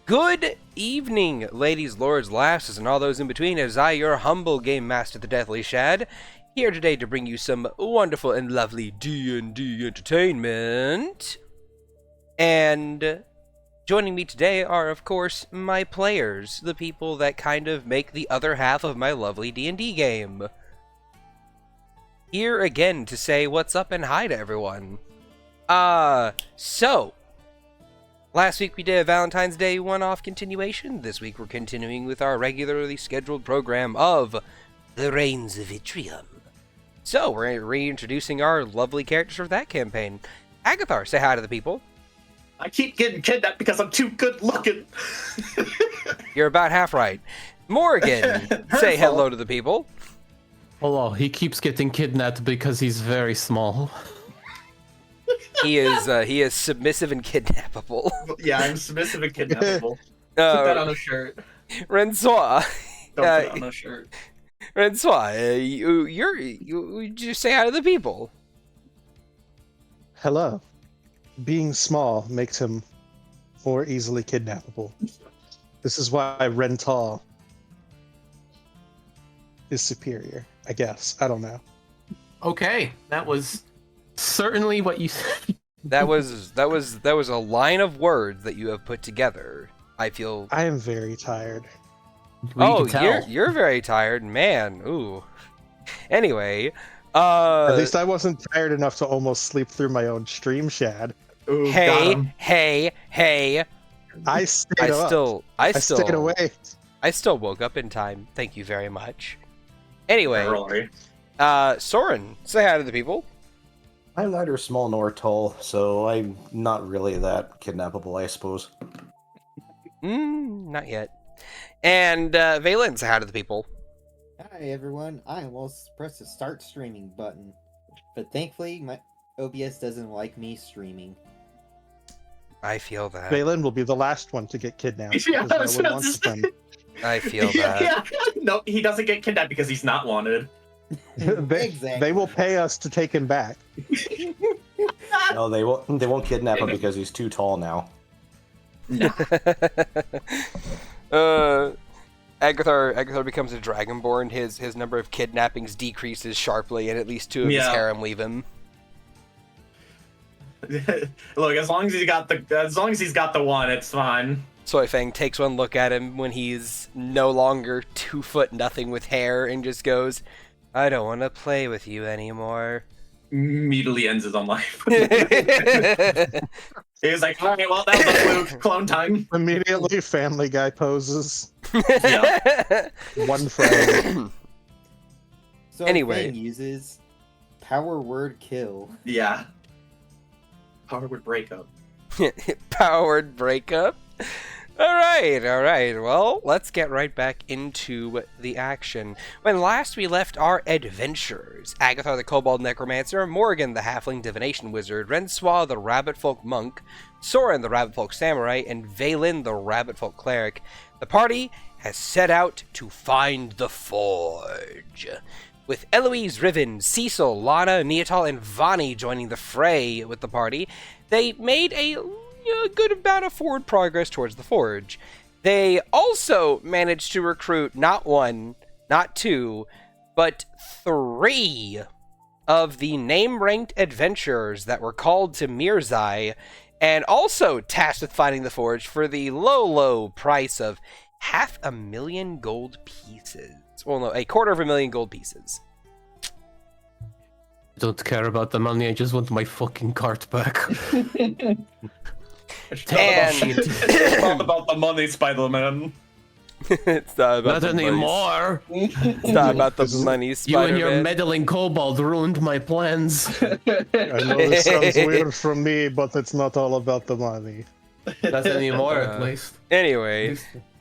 Good evening, ladies, lords, lasses, and all those in between, as I, your humble game master, the Deathly Shad, here today to bring you some wonderful and lovely D&D entertainment. And joining me today are, of course, my players, the people that kind of make the other half of my lovely D&D game. Here again to say what's up and hi to everyone. So, last week we did a Valentine's Day one-off continuation. This week we're continuing with our regularly scheduled program of the Rains of Vitrium. So, we're reintroducing our lovely characters for that campaign. Agathar, say hi to the people. I keep getting kidnapped because I'm too good looking. You're about half right. Morgan, say hello to the people. Hello, he keeps getting kidnapped because he's very small. He is submissive and kidnappable. Yeah, I'm submissive and kidnappable. Put that on a shirt. Rensois. Don't put it on a shirt. Rensois, you just say hi to the people. Hello. Being small makes him more easily kidnappable. This is why Rental is superior, I guess. I don't know. Okay, that was certainly what you said. That was a line of words that you have put together. I am very tired. You're very tired, man. Ooh. Anyway, at least I wasn't tired enough to almost sleep through my own stream, Shad. Ooh, hey. I stayed up. I stayed awake. I still woke up in time. Thank you very much. Anyway, Early. Soren, say hi to the people. I'm neither small nor tall, so I'm not really that kidnappable, I suppose. Not yet. And Valen, say hi to the people. Hi everyone, I almost pressed the start streaming button, but thankfully my OBS doesn't like me streaming. I feel that. Valen will be the last one to get kidnapped. Yeah, because no one wants him. I feel that. Yeah. No, he doesn't get kidnapped because he's not wanted. They will pay us to take him back. No, they won't kidnap him because he's too tall now. Agathar becomes a dragonborn. His number of kidnappings decreases sharply, and at least two of his harem leave him. Look, as long as he's got the one, it's fine. Soyfang takes one look at him when he's no longer 2 foot nothing with hair and just goes, "I don't want to play with you anymore." Immediately ends his own life. He's like, all right, well, that was a fluke. Clone time. Immediately, Family Guy poses. Yeah. One frame. So Anyway. Fang uses power word kill. Yeah. Power would break up. Powered breakup. All right. Well, let's get right back into the action. When last we left our adventurers, Agathar the Kobold Necromancer, Morgan the Halfling Divination Wizard, Rensois the Rabbit Folk Monk, Soren the Rabbit Folk Samurai, and Valen the Rabbit Folk Cleric, the party has set out to find the Forge. With Eloise, Riven, Cecil, Lana, Niatal, and Vani joining the fray with the party, they made a good amount of forward progress towards the Forge. They also managed to recruit not one, not two, but 3 of the name-ranked adventurers that were called to Merzye, and also tasked with finding the Forge for the low price of 500,000 gold pieces. Well, no, 250,000 gold pieces. I don't care about the money, I just want my fucking cart back. It's not about the money, Spider-Man. It's not about Not the anymore! Money. It's not about the money, You Spider-Man. and your meddling kobold ruined my plans. I know this sounds weird from me, but it's not all about the money. Not anymore, at least. Anyway.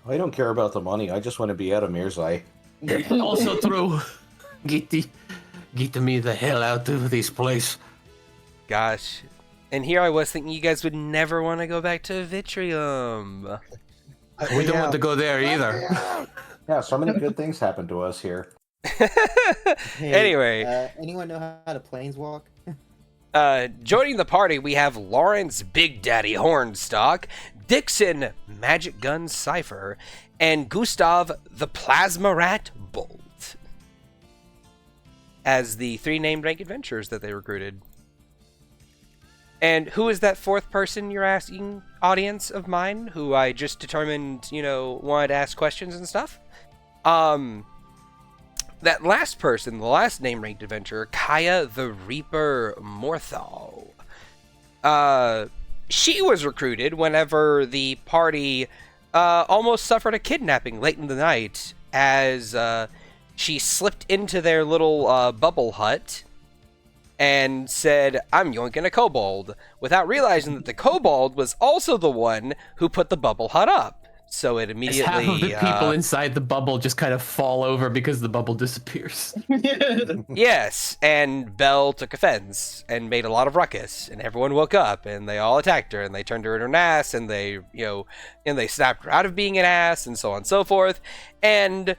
I don't care about the money, I just want to be out of Merzye. Also true. Get me the hell out of this place. Gosh. And here I was thinking you guys would never want to go back to Vitrium. We don't want to go there either. Yeah, so many good things happen to us here. Anyway. Anyone know how to planeswalk? Joining the party, we have Lawrence Big Daddy Hornstock, Dixon, Magic Gun Cypher, and Gustav, the Plasma Rat Bolt, as the 3 named rank adventurers that they recruited. And who is that 4th person you're asking, audience of mine, who I just determined, wanted to ask questions and stuff? That last person, the last name ranked adventurer, Kaya the Reaper Morthow. She was recruited whenever the party almost suffered a kidnapping late in the night, as she slipped into their little bubble hut and said, "I'm yoinking a kobold," without realizing that the kobold was also the one who put the bubble hut up. So it immediately... Half of the people inside the bubble just kind of fall over because the bubble disappears. Yes, and Belle took offense and made a lot of ruckus, and everyone woke up, and they all attacked her, and they turned her into an ass, and they, and they snapped her out of being an ass, and so on and so forth. And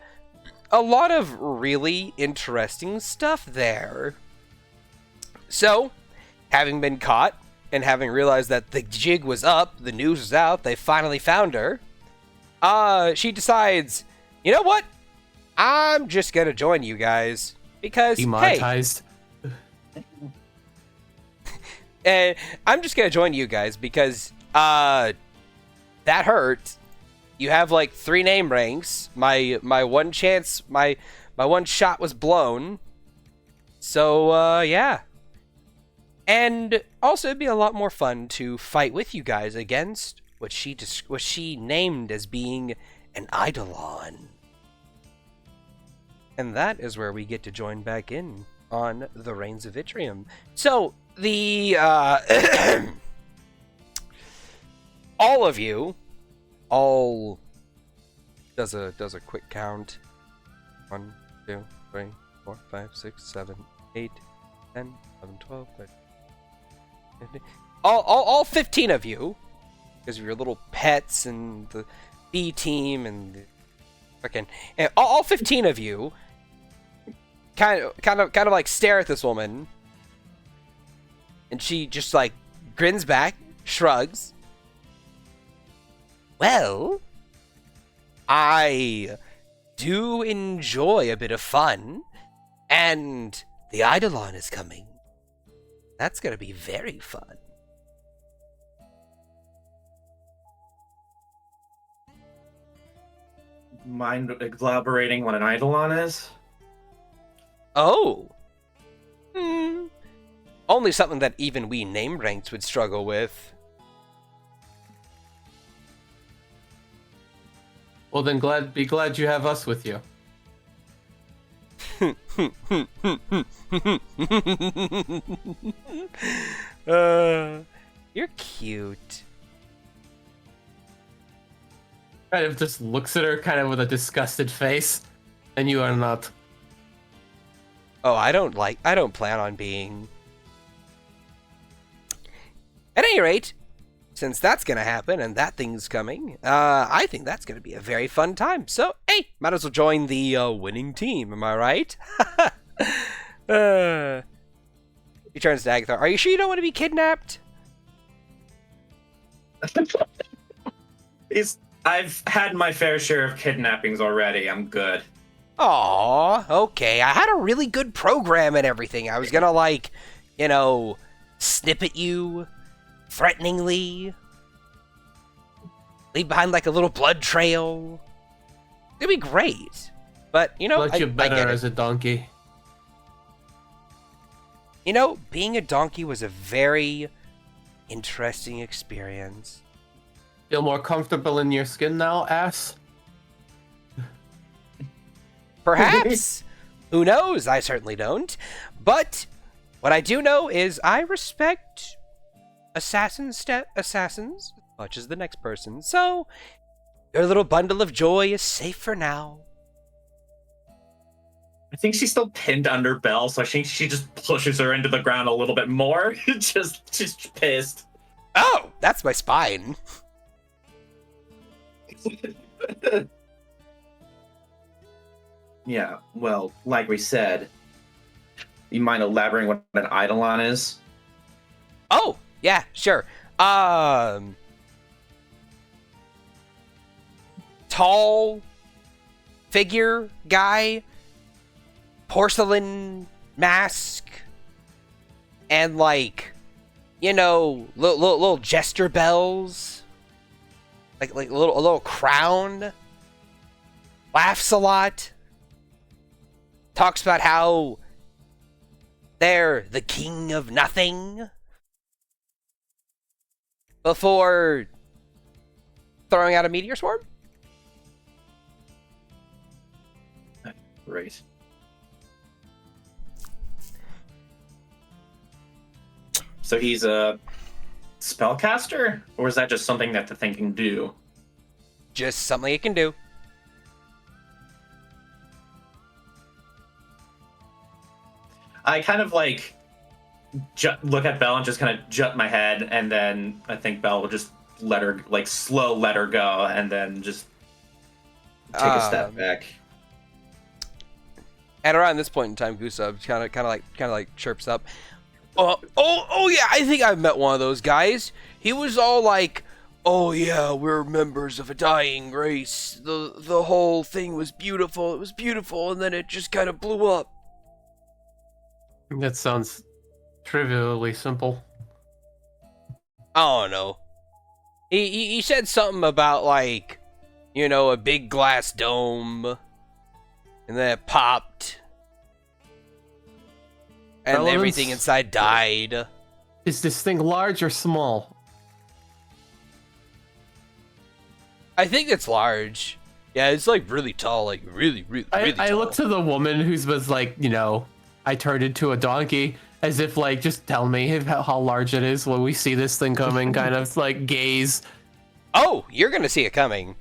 a lot of really interesting stuff there. So, having been caught, and having realized that the jig was up, the news was out, they finally found her, she decides, you know what? I'm just gonna join you guys because Demonetized. Hey, I'm just gonna join you guys because that hurt. You have like 3 name ranks. My one chance, my one shot was blown. So yeah. And also, it'd be a lot more fun to fight with you guys against what she named as being an Eidolon. And that is where we get to join back in on the Rains of Vitrium. So, the, all of you, does a quick count. 1, 2, 3, 4, 5, 6, 7, 8, 10, 11, 12, 13, 15. All 15 of you, because of your little pets and the B team and the fucking, and all 15 of you kind of like stare at this woman, and she just like grins back, shrugs. Well, I do enjoy a bit of fun, and the Eidolon is coming. That's gonna be very fun. Mind elaborating what an Eidolon is? Oh. Only something that even we name ranks would struggle with. Well, then be glad you have us with you. You're cute. Kind of just looks at her kind of with a disgusted face, and you are not. Oh, I don't plan on being. At any rate, since that's gonna happen and that thing's coming, I think that's gonna be a very fun time. So, hey, might as well join the winning team, am I right? He turns to Agathar. Are you sure you don't want to be kidnapped? I've had my fair share of kidnappings already. I'm good. Aw, okay. I had a really good program and everything. I was gonna, like, snip at you threateningly, leave behind, like, a little blood trail. It'd be great. But, Like you I better get it. as a donkey. Being a donkey was a very interesting experience. Feel more comfortable in your skin now, ass? Perhaps. Who knows? I certainly don't. But what I do know is I respect assassins as much as the next person. So your little bundle of joy is safe for now. I think she's still pinned under Belle, so I think she just pushes her into the ground a little bit more. She's pissed. Oh, that's my spine. Yeah, well, like we said, you mind elaborating what an Eidolon is? Oh, yeah, sure. tall figure guy, porcelain mask, and like, you know, little jester bells, like a little crown. Laughs a lot. Talks about how they're the king of nothing. Before throwing out a meteor swarm. Right. So he's a spellcaster, or is that just something that the thing can do? Just something it can do. I kind of like look at Belle and just kind of jut my head, and then I think Belle will just let her go, and then just take a step back. And around this point in time, Gustav kind of like chirps up. Oh yeah, I think I've met one of those guys. He was all like, "Oh yeah, we're members of a dying race. The whole thing was beautiful. It was beautiful, and then it just kind of blew up." That sounds trivially simple. I don't know. He said something about like, you know, a big glass dome, and then it popped, and Relevance? everything inside died. Is this thing large or small? I think it's large. Yeah, it's like really tall, like really tall. I look to the woman who's was like, you know, I turned into a donkey, as if like, just tell me how large it is when we see this thing coming, kind of like gaze. Oh, you're gonna see it coming.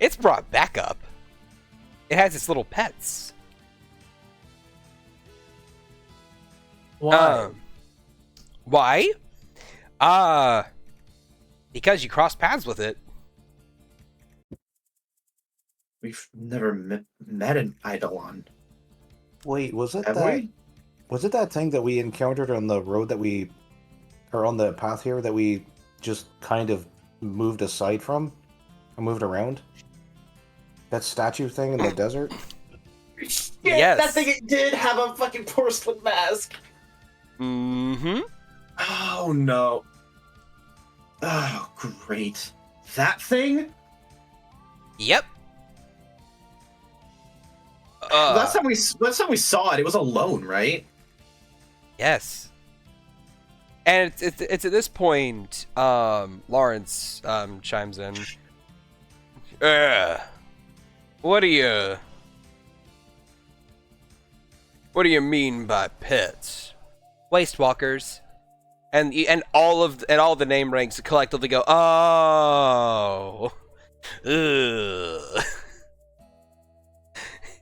It's brought back up. It has its little pets. Why? Why? Because you crossed paths with it. We've never met an Eidolon. Wait, was it Have that? we? Was it that thing that we encountered on the road or on the path here that we just kind of moved aside from, or moved around? That statue thing in the desert. Yeah, Yes. that thing did have a fucking porcelain mask. Mm-hmm. Oh no. Oh great. That thing? Yep. last time we saw it, it was alone, right? Yes. And it's at this point, Lawrence chimes in. What do you mean by pets? Wastewalkers. And all the name ranks collectively go, oh. Ugh.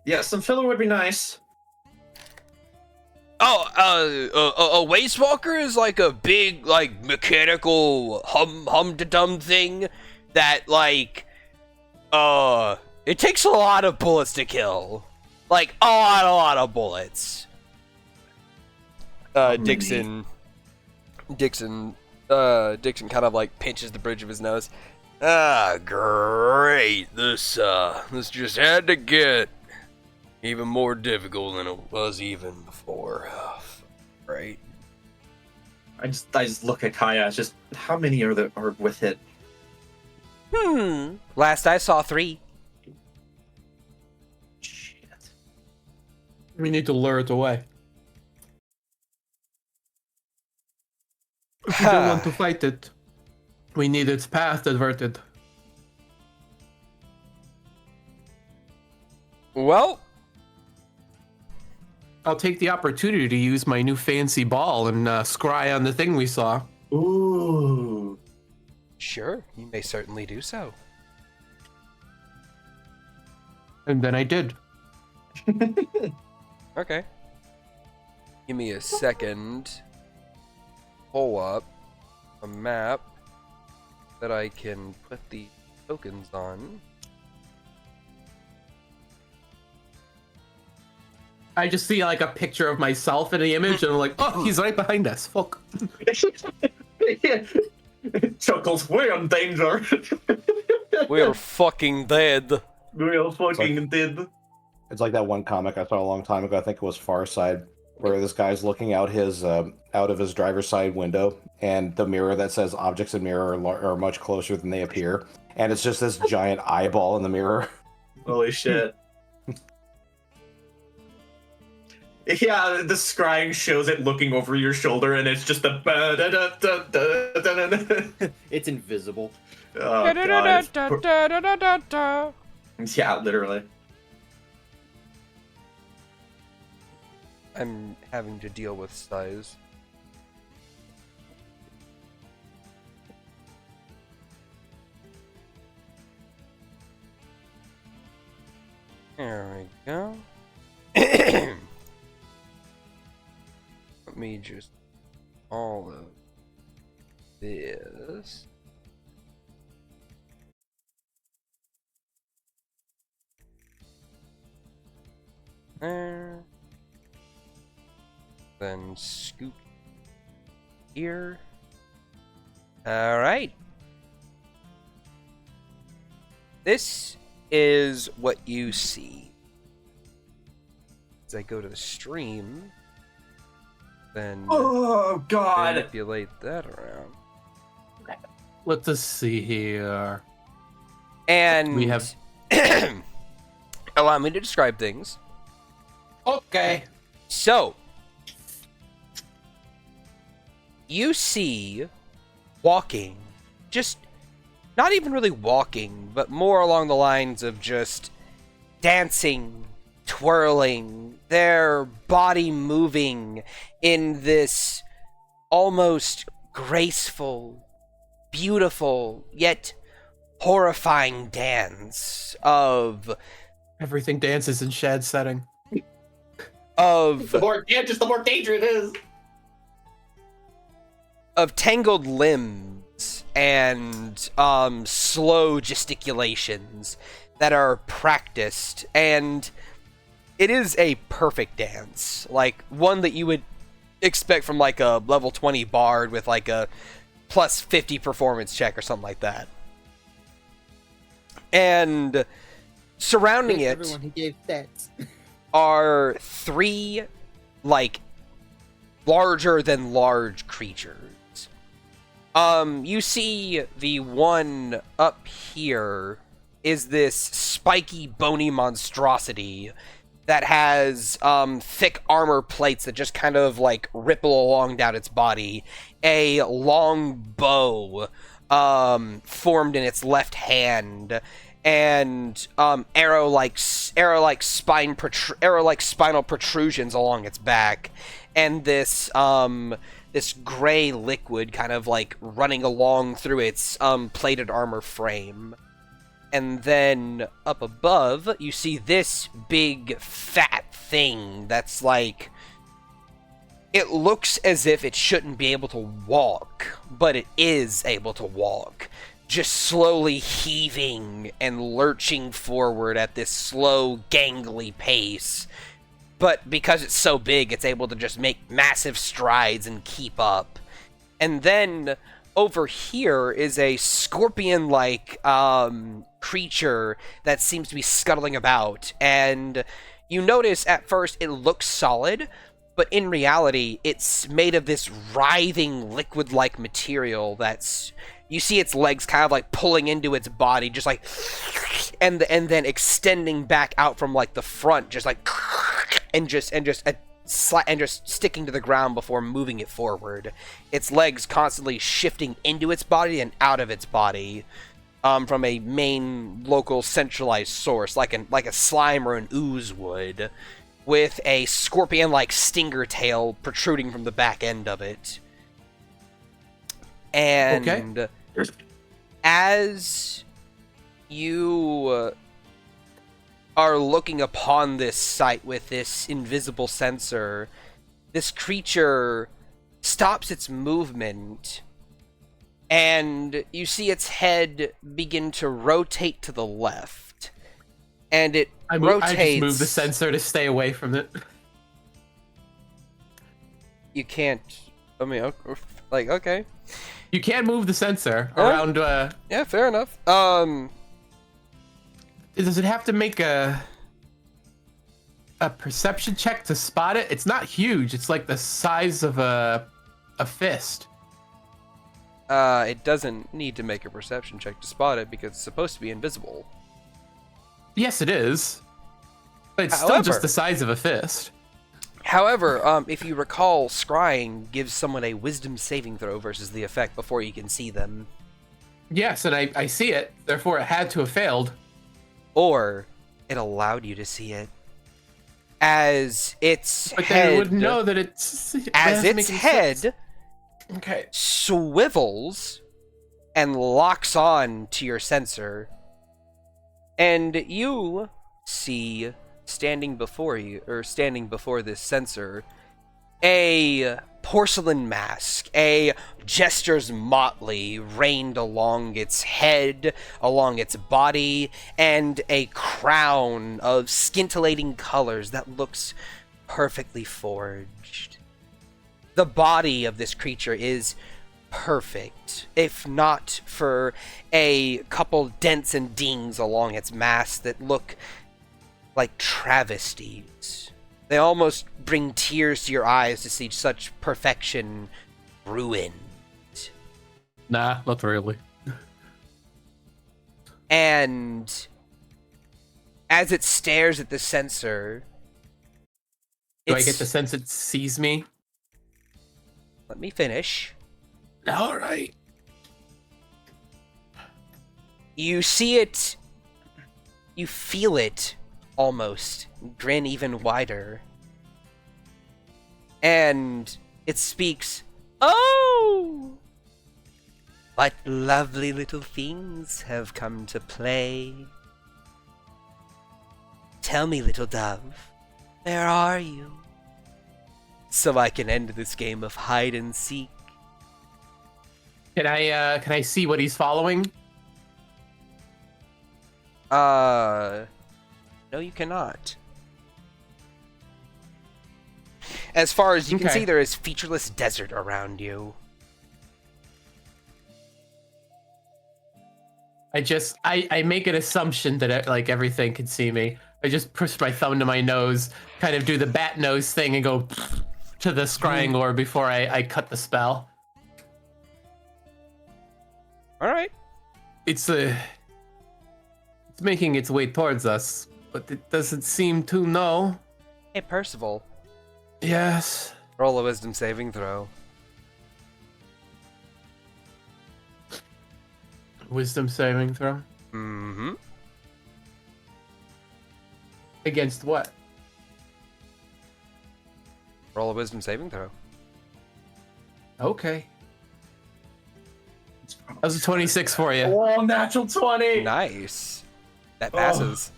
Yeah, some filler would be nice. A Wastewalker is like a big, like, mechanical hum-de-dum thing that, like, it takes a lot of bullets to kill. Like, a lot of bullets. Dixon kind of, like, pinches the bridge of his nose. Great. This just had to get even more difficult than it was even before. Right. I just look at Kaya. It's just how many are with it? Last I saw 3. Shit. We need to lure it away. If we don't want to fight it, we need its path diverted. Well, I'll take the opportunity to use my new fancy ball and scry on the thing we saw. Ooh. sure, you may certainly do so. And then I did. Okay. Give me a second. Pull up a map that I can put the tokens on. I just see like a picture of myself in the image, and I'm like, oh, he's right behind us. Fuck. Chuckles, we're in danger. We're fucking dead. Real fucking did. It's like that one comic I saw a long time ago. I think it was Far Side, where this guy's looking out of his driver's side window, and the mirror that says "Objects in mirror are much closer than they appear," and it's just this giant eyeball in the mirror. Holy shit. Yeah, the scrying shows it looking over your shoulder, and it's just a. It's invisible. Oh, God. Yeah, literally. I'm having to deal with size. There we go. Let me just all of this. There. Then scoop here. All right. This is what you see. As I go to the stream, then Oh, God. manipulate that around. Let's just see here. And We have- allow me to describe things. Okay. So, you see walking, just not even really walking, but more along the lines of just dancing, twirling, their body moving in this almost graceful, beautiful, yet horrifying dance of Everything dances in Shad setting. The more dangerous it is. Of tangled limbs and slow gesticulations that are practiced, and it is a perfect dance, like one that you would expect from like a level 20 bard with like a plus 50 performance check or something like that. And surrounding it Everyone who gave stats. are three, like, larger than large creatures. You see the one up here is this spiky, bony monstrosity that has, thick armor plates that just kind of, like, ripple along down its body. A long bow, formed in its left hand, and arrow-like spinal protrusions along its back, and this this gray liquid kind of like running along through its plated armor frame. And then up above, you see this big fat thing that's like, it looks as if it shouldn't be able to walk, but it is able to walk. Just slowly heaving and lurching forward at this slow, gangly pace. But because it's so big, it's able to just make massive strides and keep up. And then over here is a scorpion-like creature that seems to be scuttling about. And you notice at first it looks solid, but in reality, it's made of this writhing liquid-like material that's... You see its legs kind of like pulling into its body, just like, and then extending back out from like the front, just like, and just sticking to the ground before moving it forward. Its legs constantly shifting into its body and out of its body, from a main local centralized source, like a slime or an ooze would, with a scorpion-like stinger tail protruding from the back end of it. And Okay. as you are looking upon this sight with this invisible sensor, this creature stops its movement, and you see its head begin to rotate to the left. And it rotates... I just move the sensor to stay away from it. You can't... I mean, like, okay. You can't move the sensor around. Yeah, fair enough. Does it have to make a perception check to spot it? It's not huge. It's like the size of a fist. It doesn't need to make a perception check to spot it because it's supposed to be invisible. Yes, it is. But it's still However- just the size of a fist. However, if you recall, scrying gives someone a wisdom saving throw versus the effect before you can see them. Yes, and I see it. Therefore, it had to have failed. Or it allowed you to see it. As its But then head... you wouldn't know that it's... that as doesn't its make any head sense. Okay. swivels and locks on to your sensor, and you see standing before this sensor a porcelain mask, a jester's motley rained along its head, along its body, and a crown of scintillating colors that looks perfectly forged. The body of this creature is perfect, if not for a couple dents and dings along its mask that look like travesties. They almost bring tears to your eyes to see such perfection ruined. Nah, not really. And as it stares at the sensor, Do I get the sense it sees me? Let me finish. All right. You see it, you feel it almost grin even wider. And it speaks, "Oh! What lovely little things have come to play. Tell me, little dove, where are you? So I can end this game of hide and seek." Can I see what he's following? No, you cannot. As far as you can Okay. see, there is featureless desert around you. I make an assumption that like everything can see me. I just push my thumb to my nose, kind of do the bat nose thing, and go to the scrying orb before I cut the spell. All right. It's making its way towards us, but it doesn't seem to know. Hey, Percival, Yes. roll a wisdom saving throw. Wisdom saving throw. Mm-hmm. Against what? Roll a wisdom saving throw. Okay. That was a 26 for you. Oh, natural 20. Nice. That passes.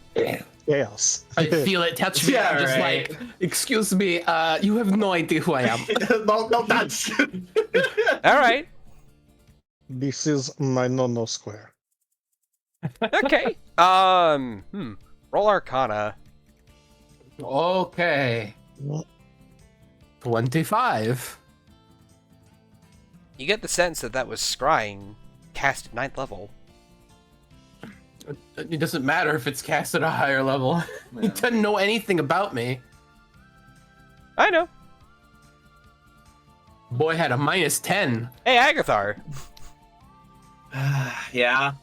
Chaos. I feel it touch me. Yeah, I'm just right. like, excuse me, you have no idea who I am. no, that's. All right. This is my no square. Okay. Roll Arcana. Okay. 25. You get the sense that that was scrying, cast at 9th level. It doesn't matter if it's cast at a higher level. He doesn't know anything about me. I know. Boy had a -10. Hey, Agathar. Yeah.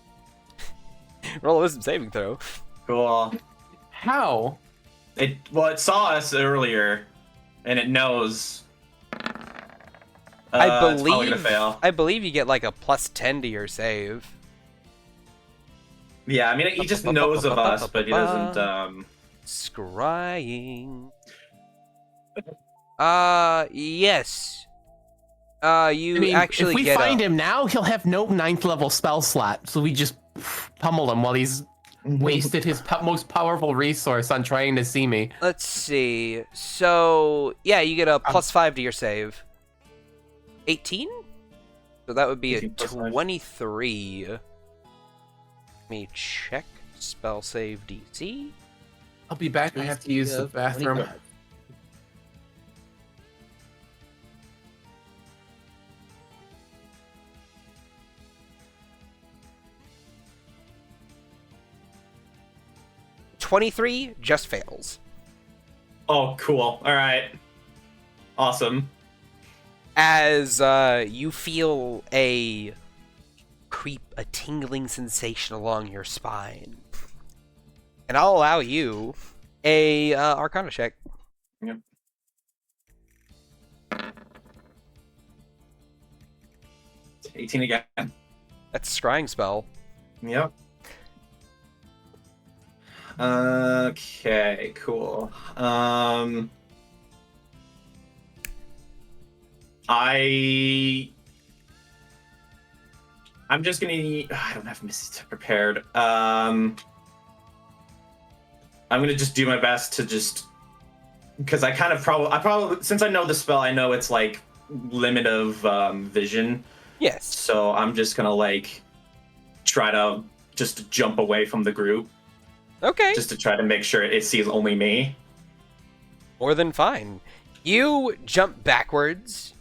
Roll a wisdom saving throw. Cool. How? It saw us earlier, and it knows. I It's probably gonna fail. believe you get like a +10 to your save. Yeah, I mean, he just knows of us, but he doesn't. Scrying. Yes. You I mean, actually if we get find him now, he'll have no 9th level spell slot, so we just pummel him while he's wasted his most powerful resource on trying to see me. Let's see. So, yeah, you get a +5 to your save. 18? So that would be a 18 plus 5. 23. Let me check. Spell save DC. I'll be back. I have to use the bathroom. 23 just fails. Oh, cool. All right. Awesome. As you feel a tingling sensation along your spine. And I'll allow you a Arcana check. Yep. It's 18 again. That's a scrying spell. Yep. Okay, cool. I'm just gonna. I don't have misses prepared. I'm gonna just do my best to just, because I probably since I know the spell, I know it's like limit of vision. Yes. So I'm just gonna like try to just jump away from the group. Okay. Just to try to make sure it sees only me. More than fine. You jump backwards,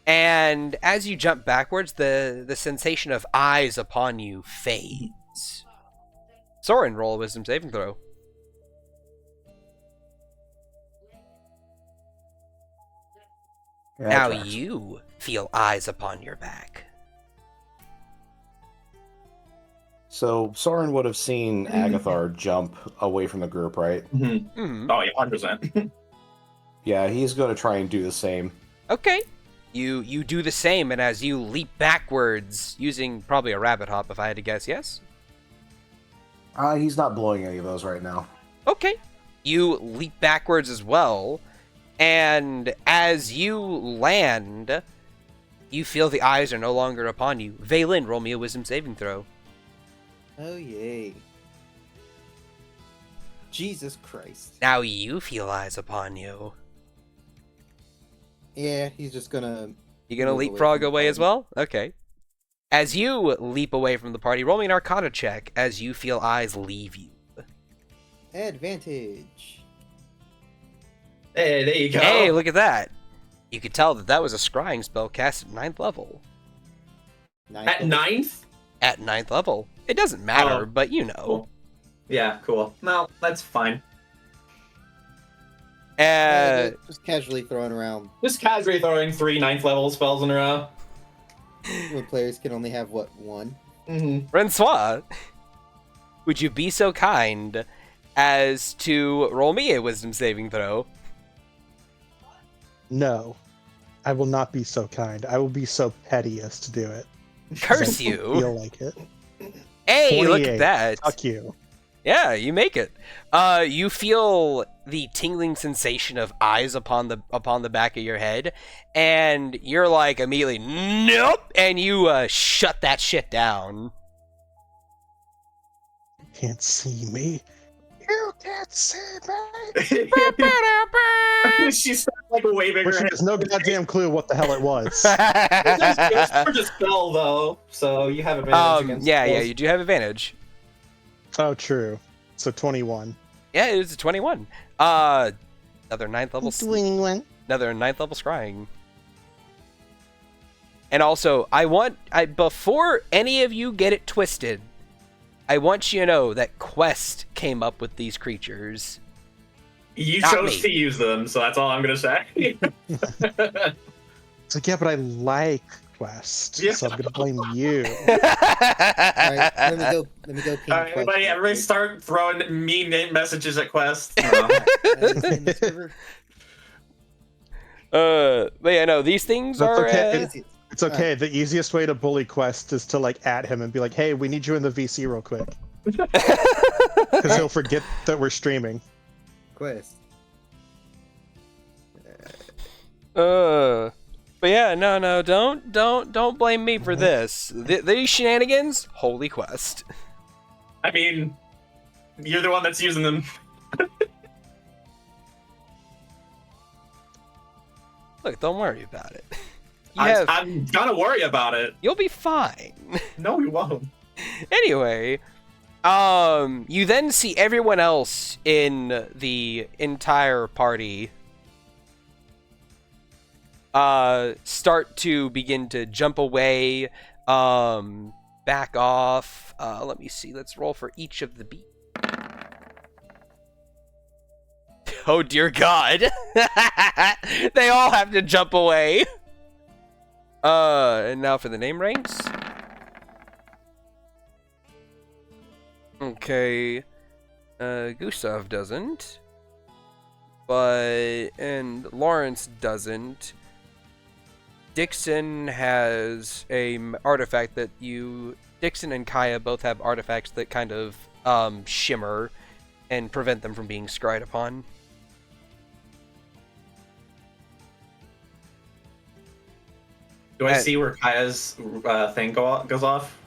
and as you jump backwards, the sensation of eyes upon you fades. Soren, roll a wisdom saving throw. Yeah, Now that tracks. you feel eyes upon your back. So Soren would have seen Agathar jump away from the group, right? Hmm. Oh yeah, 100%. Yeah, he's going to try and do the same. Okay. You do the same, and as you leap backwards, using probably a rabbit hop if I had to guess, yes? He's not blowing any of those right now. Okay. You leap backwards as well, and as you land, you feel the eyes are no longer upon you. Valen, roll me a wisdom saving throw. Oh, yay. Jesus Christ. Now you feel eyes upon you. Yeah, he's just gonna... You gonna move leapfrog from the away as party. well? Okay. As you leap away from the party, roll me an Arcana check as you feel eyes leave you. Advantage. Hey, there you go. Hey, look at that. You could tell that that was a scrying spell cast at 9th level. At 9th? At 9th level. It doesn't matter, Oh, but you know. Cool. Yeah, cool. No, that's fine. Just casually throwing around Just casually throwing 3 9th level spells in a row. when players can only have, what, one? Mm-hmm. Francois, would you be so kind as to roll me a wisdom saving throw? No, I will not be so kind. I will be so petty as to do it. Curse I you. feel like it. Hey, look 28. at that. Fuck you. Yeah, you make it. You feel the tingling sensation of eyes upon the back of your head, and you're like immediately, nope, and you shut that shit down. You can't see me. You can't see me. She starts like waving But her she hand. has no goddamn clue what the hell it was. It's just spell though, so you have advantage against yeah, spells. you do have advantage. Oh, true. So 21. Yeah, it was a 21. Another 9th level. Swing. Another 9th level scrying. And also, before any of you get it twisted, I want you to know that Quest came up with these creatures. You Not chose me. to use them, so that's all I'm gonna say. It's like, yeah, but I like Quest, Yeah. so I'm gonna blame you. Alright, let me go ping Alright, everybody start throwing mean messages at Quest. in the server. But yeah, no, these things That's are. okay. It's okay. The easiest way to bully Quest is to like at him and be like, "Hey, we need you in the VC real quick," because he'll forget that we're streaming. Quest. But yeah, no, don't blame me for this. These shenanigans, holy Quest. I mean, you're the one that's using them. Look, don't worry about it. I'm gonna worry about it. You'll be fine. No, we won't. Anyway, you then see everyone else in the entire party start to begin to jump away, back off. Let me see. Let's roll for each of the beats. Oh dear God! They all have to jump away. And now for the name ranks. Okay. Gustav doesn't. And Lawrence doesn't. Dixon has a artifact that Dixon and Kaya both have artifacts that kind of shimmer and prevent them from being scryed upon. Do I see where Kaya's thing goes off?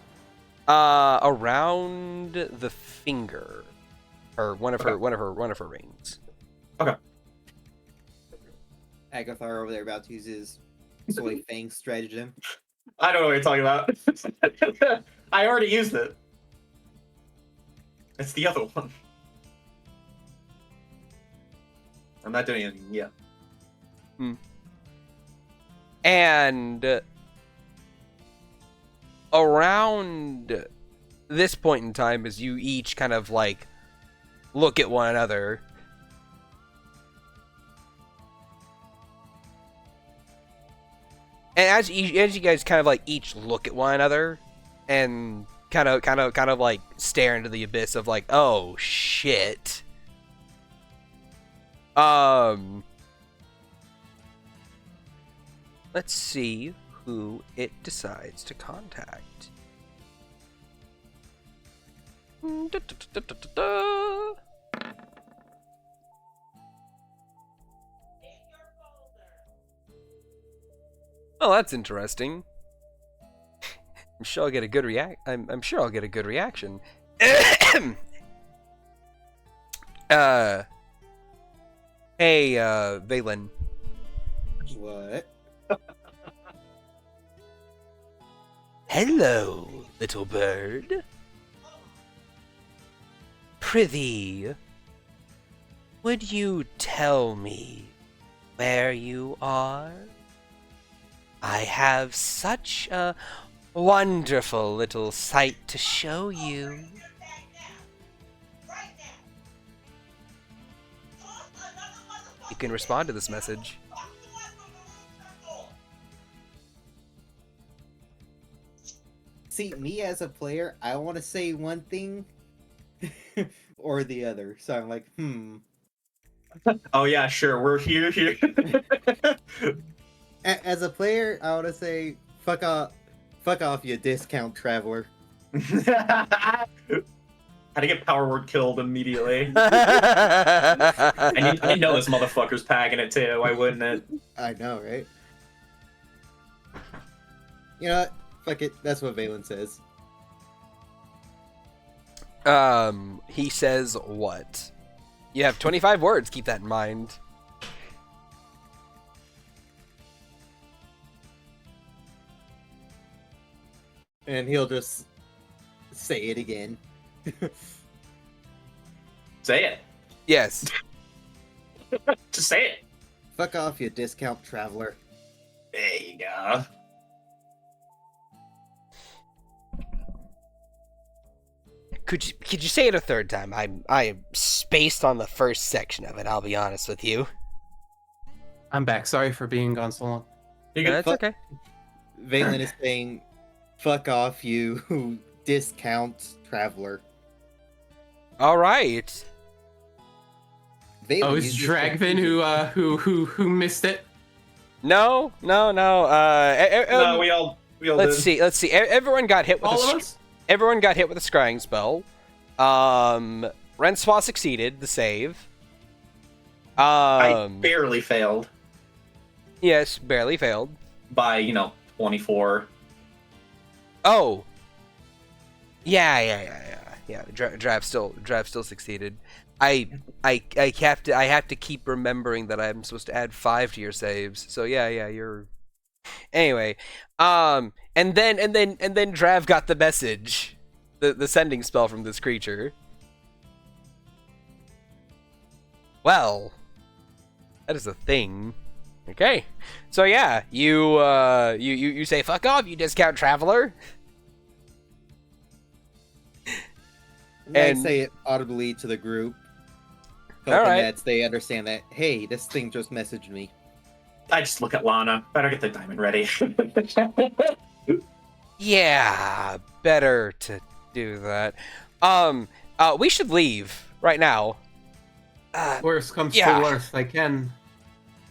Around the finger, or one of her rings. Okay. Agathar over there about to use his soy fang stratagem. I don't know what you're talking about. I already used it. It's the other one. I'm not doing anything yet. And around this point in time, as you each kind of like look at one another, and as you guys kind of like each look at one another and kind of like stare into the abyss of like, oh shit. Let's see who it decides to contact. Oh, that's interesting. I'm sure I'll get a good I'm sure I'll get a good reaction. Hey, Valen. What? Hello, little bird. Prithee, would you tell me where you are? I have such a wonderful little sight to show you. You can respond to this message. See, me as a player, I want to say one thing or the other. So I'm like, Oh yeah, sure. We're here. As a player, I want to say, fuck off, you discount traveler. How to get power word killed immediately. I know this motherfucker's packing it too. Why wouldn't it? I know, right? You know what? Fuck it. That's what Valen says. He says what? You have 25 words, keep that in mind. And he'll just say it again. Say it. Yes. Just say it. Fuck off, you discount traveler. There you go. Could you say it a third time? I spaced on the first section of it, I'll be honest with you. I'm back. Sorry for being gone so long. That's okay. Valen is saying, fuck off, you discount traveler. Alright. Oh, it's Dragvin who missed it? No. No, we all let's did. see. Everyone got hit with All of us? Everyone got hit with a scrying spell. Renswa succeeded the save. I barely failed Yes, barely failed. by 24. Oh. Yeah. Drav still succeeded. I have to keep remembering that I'm supposed to add 5 to your saves. So yeah, you're. Anyway, and then Drav got the message, the sending spell from this creature. Well, that is a thing. Okay, so yeah, you say fuck off, you discount traveler. And I say it audibly to the group. Hoping All right. that they understand that, hey, this thing just messaged me. I just look at Lana. Better get the diamond ready. Yeah, better to do that. We should leave right now. Worst comes yeah. to worst, I can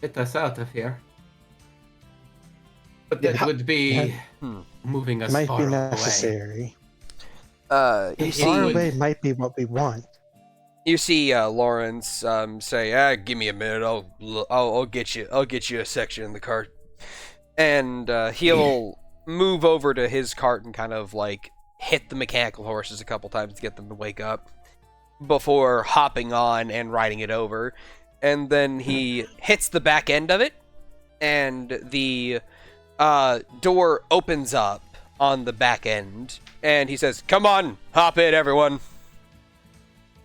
get us out of here. But that Yeah. would be moving us Might far be away. necessary. You It see, Far would. away might be what we want. you see Lawrence say, "Give me a minute. I'll get you. I'll get you a section in the cart." And he'll move over to his cart and kind of like hit the mechanical horses a couple times to get them to wake up before hopping on and riding it over. And then he hits the back end of it, and the door opens up on the back end, and he says, "Come on, hop in, everyone.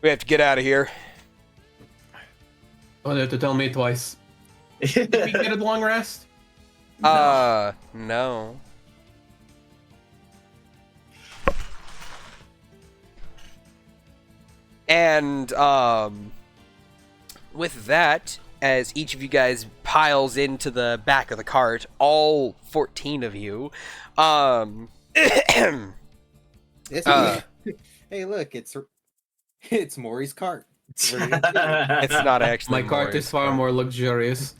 We have to get out of here." Oh, they have to tell me twice. Did we get a long rest? No. And, with that, as each of you guys piles into the back of the cart, all 14 of you, This hey, look, it's Maury's cart. it's not actually My cart Maury's is far cart. more luxurious.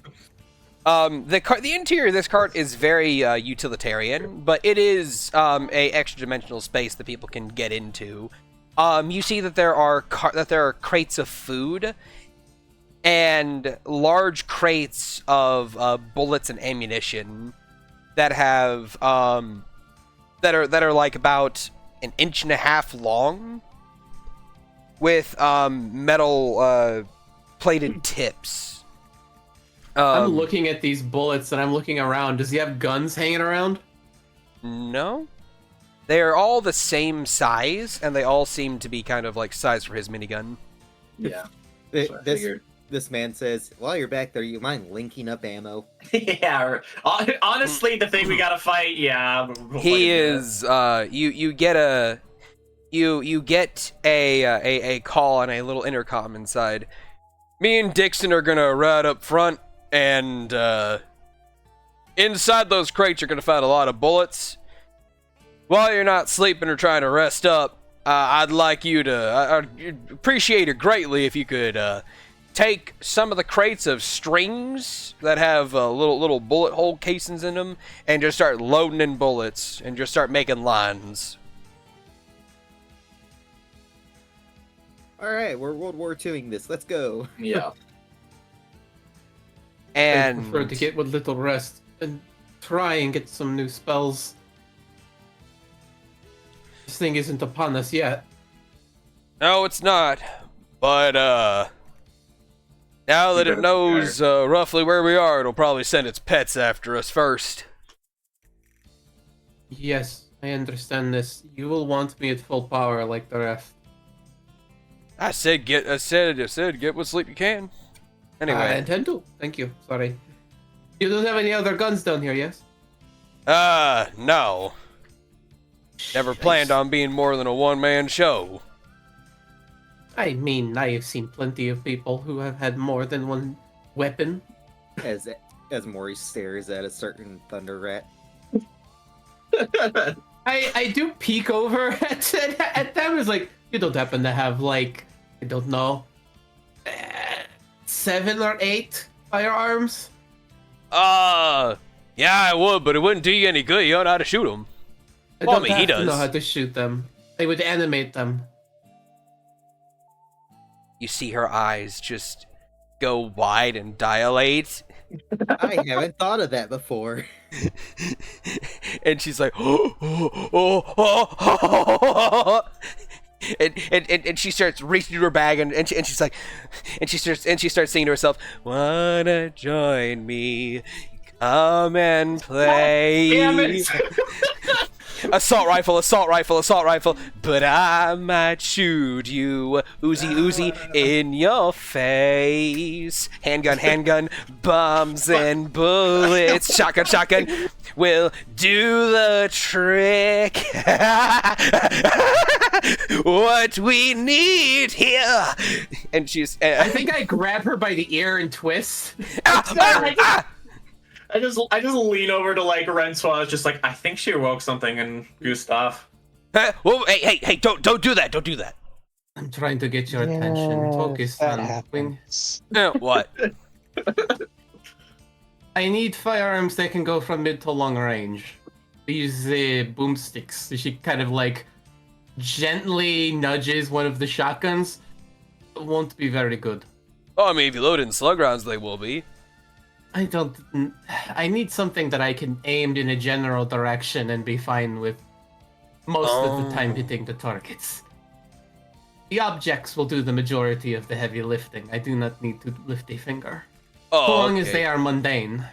The interior of this cart is very utilitarian, but it is a extra dimensional space that people can get into. You see that there are crates of food and large crates of bullets and ammunition that have that are like about an inch and a half long with metal plated tips. I'm looking at these bullets and I'm looking around. Does he have guns hanging around? No. They're all the same size, and they all seem to be kind of like size for his minigun. Yeah. That's what I figured. This man says, while you're back there, you mind linking up ammo? Yeah. Honestly, the thing we gotta fight, yeah. we'll He fight is you get a call on a little intercom inside. Me and Dixon are gonna ride up front, and inside those crates you're gonna find a lot of bullets. While you're not sleeping or trying to rest up, I'd like you to I'd appreciate it greatly if you could take some of the crates of strings that have little bullet hole casings in them and just start loading in bullets and just start making lines. All right, we're World War IIing this. Let's go. Yeah. I And prefer to get with little rest and try and get some new spells. This thing isn't upon us yet. no, it's not. But now that it knows roughly where we are, it'll probably send its pets after us first. Yes, I understand this. You will want me at full power like the rest. I said get what sleep you can. I Anyway, intend to. Thank you. Sorry. You don't have any other guns down here, yes? no. Never planned on being more than a one-man show. I mean, I have seen plenty of people who have had more than one weapon. As Maury stares at a certain thunder rat. I do peek over at them. It's like, you don't happen to have, like, I don't know, 7 or 8 firearms? Yeah, I would, but it wouldn't do you any good. You don't know how to shoot them. I Well, I don't mean, he have to know does. how to shoot them. I would animate them. You see her eyes just go wide and dilate. I haven't thought of that before. And she's like, and she starts reaching to her bag, and she's like, and she starts singing to herself, "Wanna join me? Come and play." Damn it! Assault rifle, assault rifle, assault rifle. But I might shoot you, Uzi, in your face. Handgun, handgun, bombs and bullets. Shotgun, shotgun. Will do the trick. What we need here. And she's. I think I grab her by the ear and twist. I just lean over to like Rensois, just like I think she awoke something in Gustav. Whoa, hey! Don't do that! Don't do that! I'm trying to get your attention. Focus that on happens. What? I need firearms that can go from mid to long range. These boomsticks. She kind of like gently nudges one of the shotguns. It won't be very good. Oh, I mean, if you load in slug rounds, they will be. I need something that I can aim in a general direction and be fine with most of the time hitting the targets. The objects will do the majority of the heavy lifting. I do not need to lift a finger. Oh, As long as okay. they are mundane.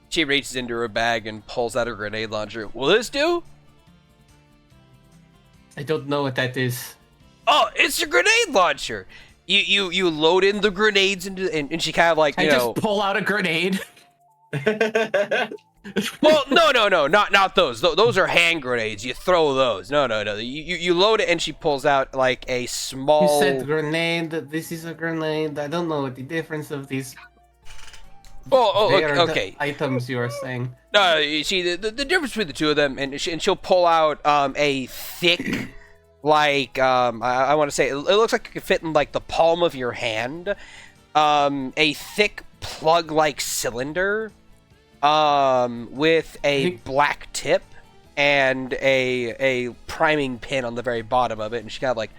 She reaches into her bag and pulls out a grenade launcher. Will this do? I don't know what that is. Oh, it's a grenade launcher. You load in the grenades into, and she kind of like, I just pull out a grenade. Well, no, not those. Those are hand grenades. You throw those. No. You load it, and she pulls out like a small. You said grenade. This is a grenade. I don't know what the difference of these. Oh, They are okay. the items you are saying. No, you see the difference between the two of them, and she'll pull out a thick, like I want to say it looks like it could fit in like the palm of your hand, a thick plug-like cylinder, with a black tip and a priming pin on the very bottom of it, and she kind of like,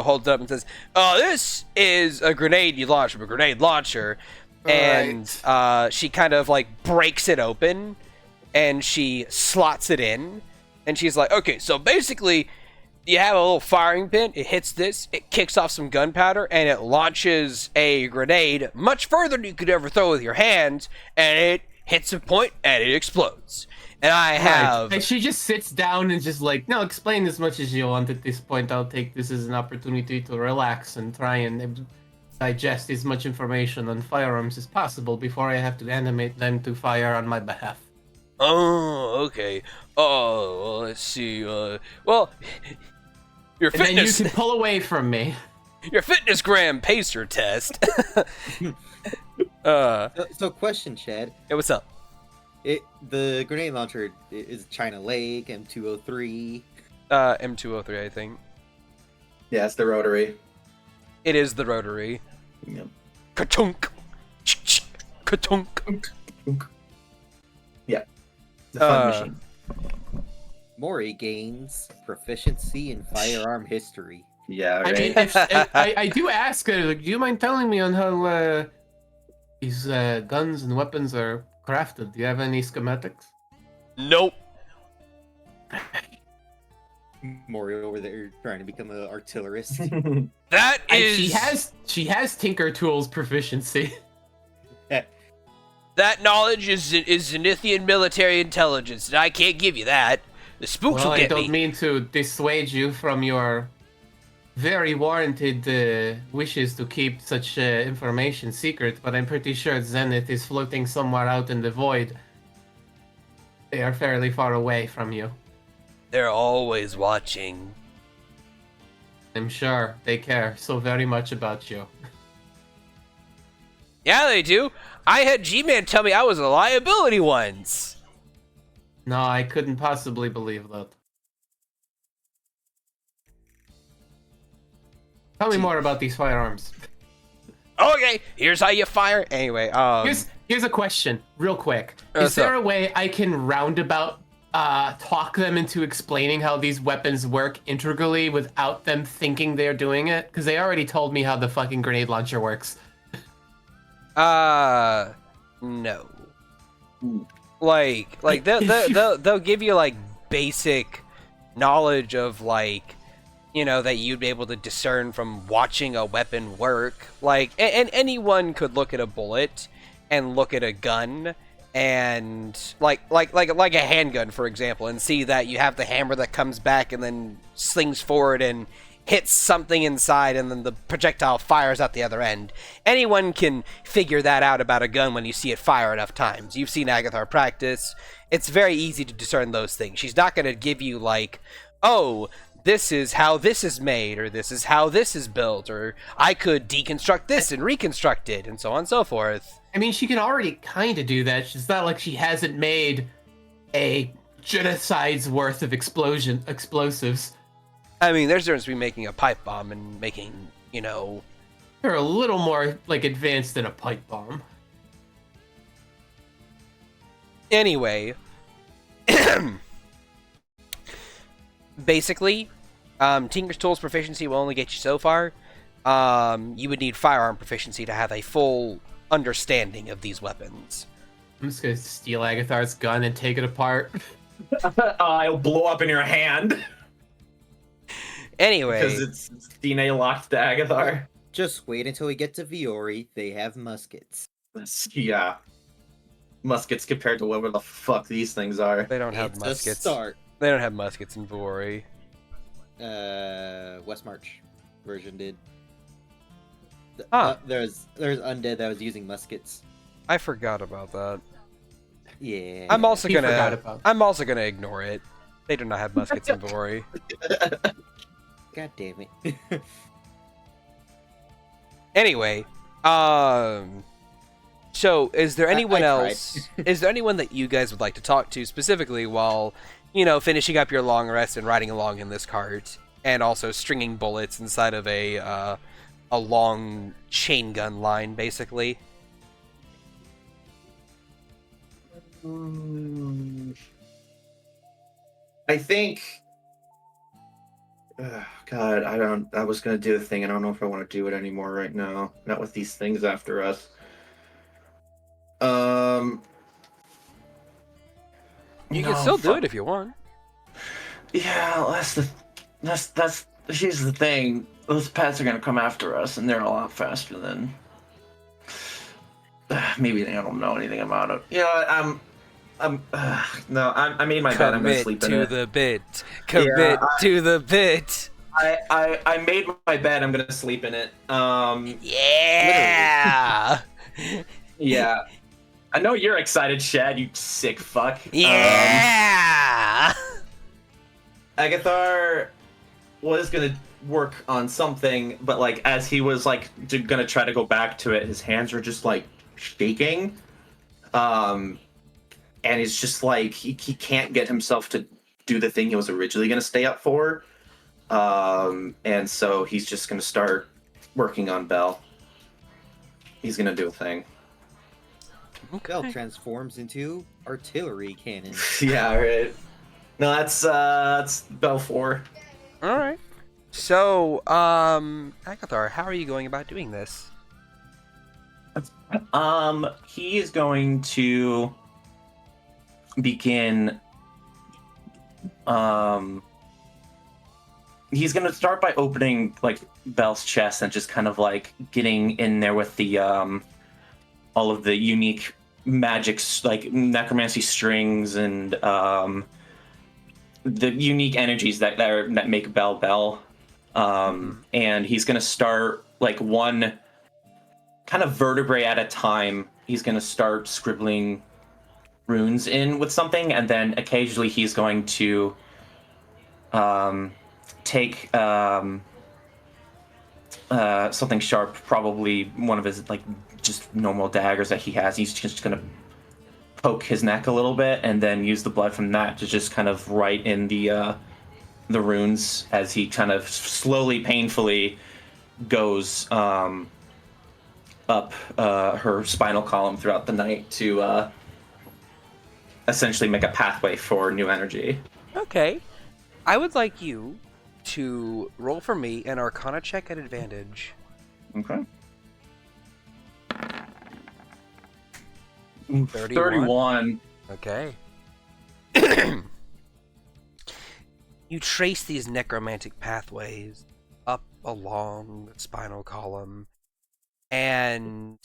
holds it up and says, "Oh, this is a grenade you launch from a grenade launcher." And she kind of like breaks it open and she slots it in, and she's like, okay, so basically you have a little firing pin, it hits this, it kicks off some gunpowder, and it launches a grenade much further than you could ever throw with your hands, and it hits a point and it explodes. And I have... And she just sits down and just like, no, explain as much as you want at this point. I'll take this as an opportunity to relax and try and digest as much information on firearms as possible before I have to animate them to fire on my behalf. Oh, okay. Oh, well, let's see. Well, your And then you fitness, can pull away from me. your fitness gram pacer test. So question, Shad. Hey, what's up? The grenade launcher is China Lake M203. M203, I think. Yeah, it's the rotary. It is the rotary. Yep. Ka-chunk. Ka-chunk. Yeah. It's a fun machine. Mori gains proficiency in firearm history. Yeah, I right. mean, I do ask, do you mind telling me on how these guns and weapons are crafted? Do you have any schematics? Nope. Mori over there trying to become an artillerist. That is... She has Tinker Tools proficiency. That knowledge is Zenithian military intelligence, and I can't give you that. The spooks Well, will I get don't me. mean to dissuade you from your very warranted wishes to keep such information secret, but I'm pretty sure Zenith is floating somewhere out in the void. They are fairly far away from you. They're always watching. I'm sure they care so very much about you. Yeah, they do. I had G-Man tell me I was a liability once. No, I couldn't possibly believe that. Tell me more about these firearms. Okay, here's how you fire. Anyway, Here's a question, real quick. What's Is there a way I can roundabout talk them into explaining how these weapons work integrally without them thinking they're doing it? Because they already told me how the fucking grenade launcher works. No. Like they'll give you like basic knowledge of like, that you'd be able to discern from watching a weapon work. Like, and anyone could look at a bullet and look at a gun and like a handgun, for example, and see that you have the hammer that comes back and then slings forward and hits something inside, and then the projectile fires out the other end. Anyone can figure that out about a gun when you see it fire enough times. You've seen Agathar practice. It's very easy to discern those things. She's not going to give you, like, oh, this is how this is made, or this is how this is built, or I could deconstruct this and reconstruct it, and so on and so forth. I mean, she can already kind of do that. It's not like she hasn't made a genocide's worth of explosives. I mean, there's a difference between making a pipe bomb and making, you know... They're a little more, like, advanced than a pipe bomb. Anyway. Basically, Tinker's Tools proficiency will only get you so far. You would need firearm proficiency to have a full understanding of these weapons. I'm just gonna steal Agathar's gun and take it apart. I'll blow up in your hand. Anyway. Because it's DNA locked to Agathar. Just wait until we get to Viori. They have muskets. Yeah. Muskets compared to whatever the fuck these things are. They don't have It's muskets. a start. They don't have muskets in Vori. West March version did. Ah. There's undead that was using muskets. I forgot about that. Yeah. I'm also He forgot about that. I'm also gonna ignore it. They do not have muskets in Vori. God damn it. Anyway, so is there anyone I tried. else? Is there anyone that you guys would like to talk to specifically while, you know, finishing up your long rest and riding along in this cart, and also stringing bullets inside of a long chain gun line, basically? I think. God, I was gonna do a thing. I don't know if I want to do it anymore right now. Not with these things after us. You can still do it if you want. Yeah, that's here's the thing. Those pets are gonna come after us, and they're a lot faster than. Maybe they don't know anything about it. You know, I made my bed. I'm gonna sleep in it. Commit to the bit. Commit to the bit. I made my bed. I'm gonna sleep in it. Yeah. Yeah. I know you're excited, Shad. You sick fuck. Yeah. Agathar was gonna work on something, but like as he was like gonna try to go back to it, his hands were just like shaking. And it's just like he can't get himself to do the thing he was originally gonna stay up for. And so he's just gonna start working on Bell. He's gonna do a thing. Bell transforms into artillery cannon. Yeah, right. No, that's Bell 4. All right. So, Agathar, how are you going about doing this? He is going to begin. He's gonna start by opening like Bell's chest and just kind of like getting in there with the all of the unique magics, like necromancy strings and the unique energies that make Bell Bell. And he's gonna start like one kind of vertebrae at a time. He's gonna start scribbling runes in with something, and then occasionally he's going to take something sharp, probably one of his like just normal daggers that he has. He's just gonna poke his neck a little bit, and then use the blood from that to just kind of write in the runes as he kind of slowly, painfully goes up her spinal column throughout the night to essentially make a pathway for new energy. Okay. I would like you to roll for me an Arcana check at advantage. Okay. 31. 31. Okay. You trace these necromantic pathways up along the spinal column, and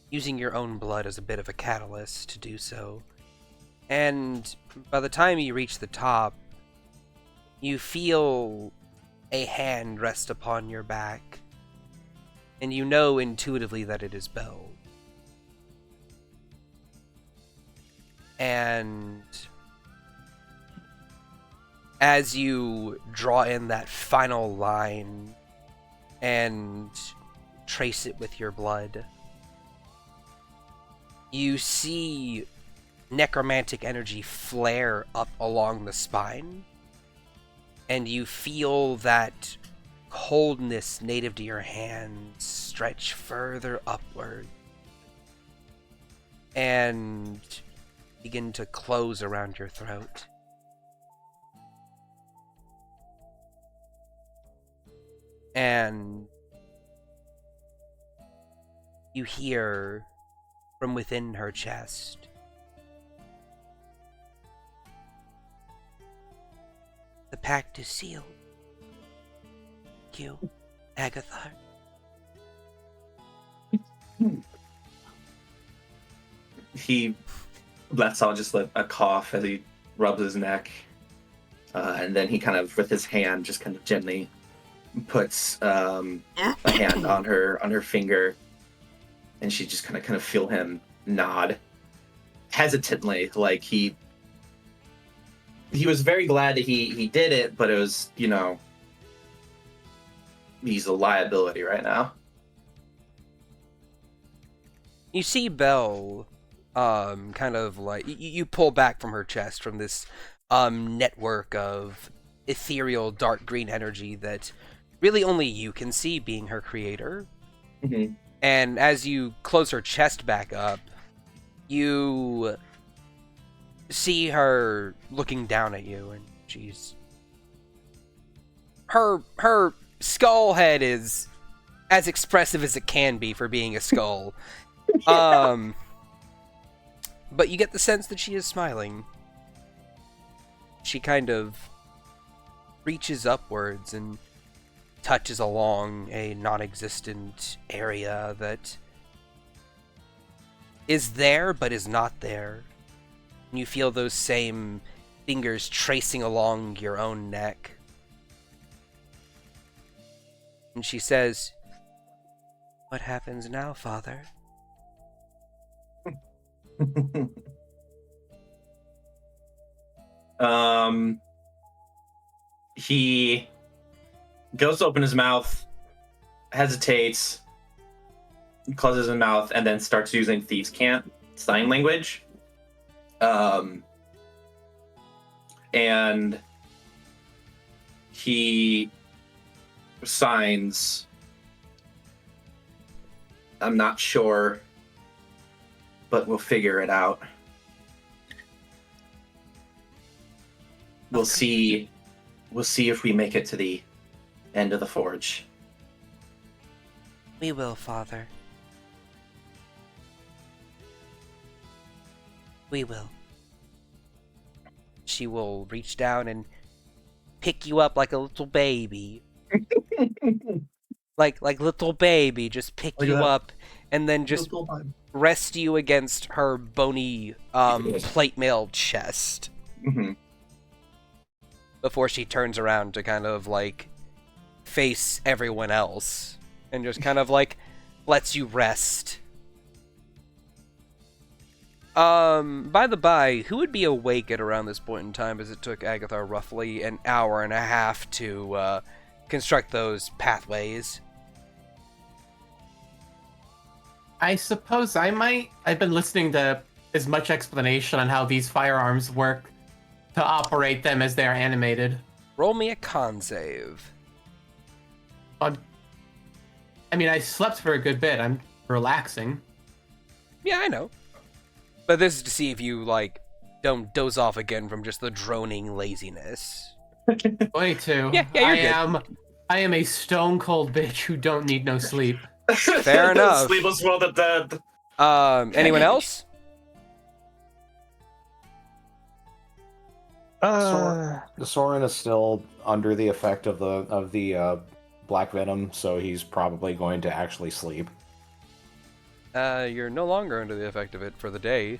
using your own blood as a bit of a catalyst to do so. And by the time you reach the top, you feel a hand rest upon your back, and you know intuitively that it is Bell. And as you draw in that final line and trace it with your blood, you see necromantic energy flare up along the spine, and you feel that coldness native to your hands stretch further upward and begin to close around your throat. And you hear from within her chest, "The pact is sealed. You, Agathar." He lets out just a cough as he rubs his neck, and then he kind of, with his hand, just kind of gently puts a hand on her finger, and she just kind of feel him nod hesitantly, like he was very glad that he did it, but it was, he's a liability right now. You see Belle, kind of like, you pull back from her chest from this network of ethereal dark green energy that really only you can see, being her creator. Mm-hmm. And as you close her chest back up, you see her looking down at you, and she's... Her skull head is as expressive as it can be for being a skull. But you get the sense that she is smiling. She kind of reaches upwards and touches along a non-existent area that is there but is not there. And you feel those same fingers tracing along your own neck. And she says, "What happens now, Father?" He goes to open his mouth, hesitates, closes his mouth, and then starts using Thieves' Cant sign language. And he signs, "I'm not sure, but we'll figure it out. We'll see if we make it to the end of the forge." "We will, Father. We will." She will reach down and pick you up like a little baby. like little baby, just pick Like you that. up and then just rest you against her bony plate mail chest. Mm-hmm. Before she turns around to kind of like face everyone else and just kind of like lets you rest. By the by, who would be awake at around this point in time, as it took Agathar roughly an hour and a half to construct those pathways? I suppose I might. I've been listening to as much explanation on how these firearms work to operate them as they are animated. Roll me a con save. I mean, I slept for a good bit. I'm relaxing. Yeah, I know. But this is to see if you, like, don't doze off again from just the droning laziness. 22. Yeah, you're good. I am a stone cold bitch who don't need no sleep. Fair enough. Sleepless World of Dead. Anyone else? The Soren is still under the effect of the black venom, so he's probably going to actually sleep. You're no longer under the effect of it for the day.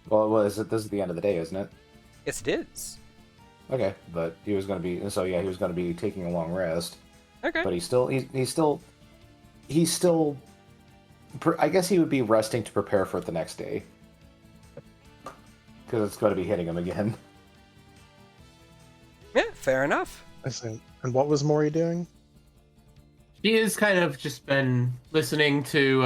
Well, this is the end of the day, isn't it? Yes, it is. Okay, but he was going to be he was going to be taking a long rest. Okay. But he's still. I guess he would be resting to prepare for it the next day, because it's going to be hitting him again. Fair enough. I see. And what was Mori doing? She has kind of just been listening to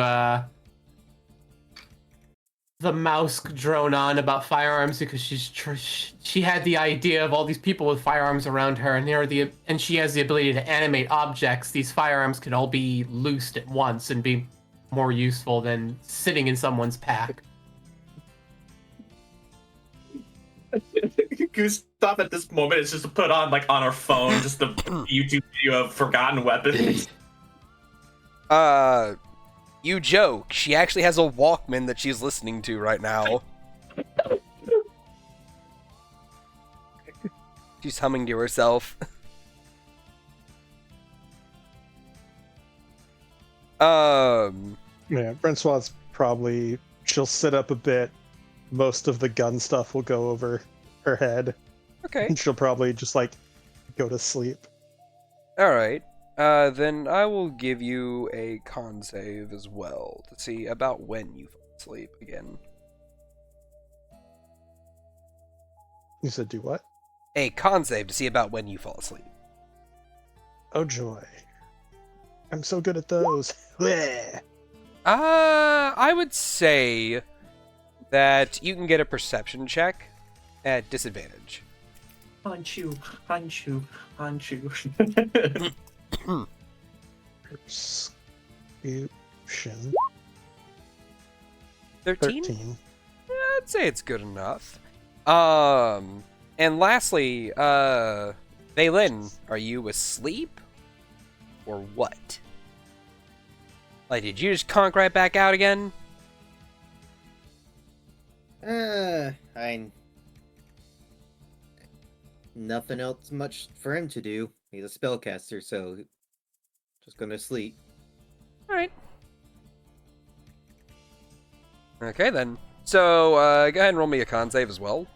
the mouse drone on about firearms because she had the idea of all these people with firearms around her, and she has the ability to animate objects. These firearms can all be loosed at once and be more useful than sitting in someone's pack. Gustav at this moment is just put on like on her phone just a YouTube video of forgotten weapons. You joke. She actually has a Walkman that she's listening to right now. She's humming to herself. Yeah, Francois probably, she'll sit up a bit. Most of the gun stuff will go over her head. Okay. And she'll probably just, like, go to sleep. Alright. Then I will give you a con save as well to see about when you fall asleep again. You said do what? A con save to see about when you fall asleep. Oh, joy. I'm so good at those. Bleh. I would say that you can get a perception check at disadvantage. Hanchu. Perception. 13? 13. I'd say it's good enough. And lastly, Vaylin, are you asleep? Or what? Like, did you just conk right back out again? Nothing else much for him to do. He's a spellcaster, so just gonna sleep. Alright. Okay, then. So, go ahead and roll me a con save as well.